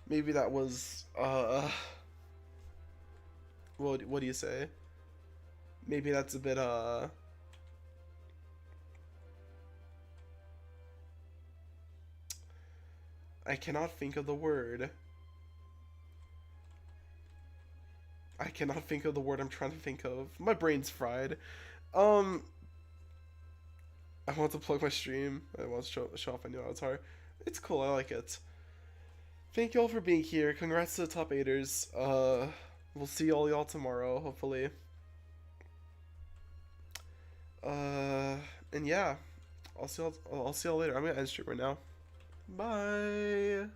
maybe that was what do you say? Maybe that's a bit I cannot think of the word. I cannot think of the word I'm trying to think of. My brain's fried. I want to plug my stream. I want to show off my new avatar. It's cool. I like it. Thank you all for being here. Congrats to the top 8ers. We'll see all y'all tomorrow, hopefully. And yeah, I'll see y'all later. I'm gonna end stream right now. Bye.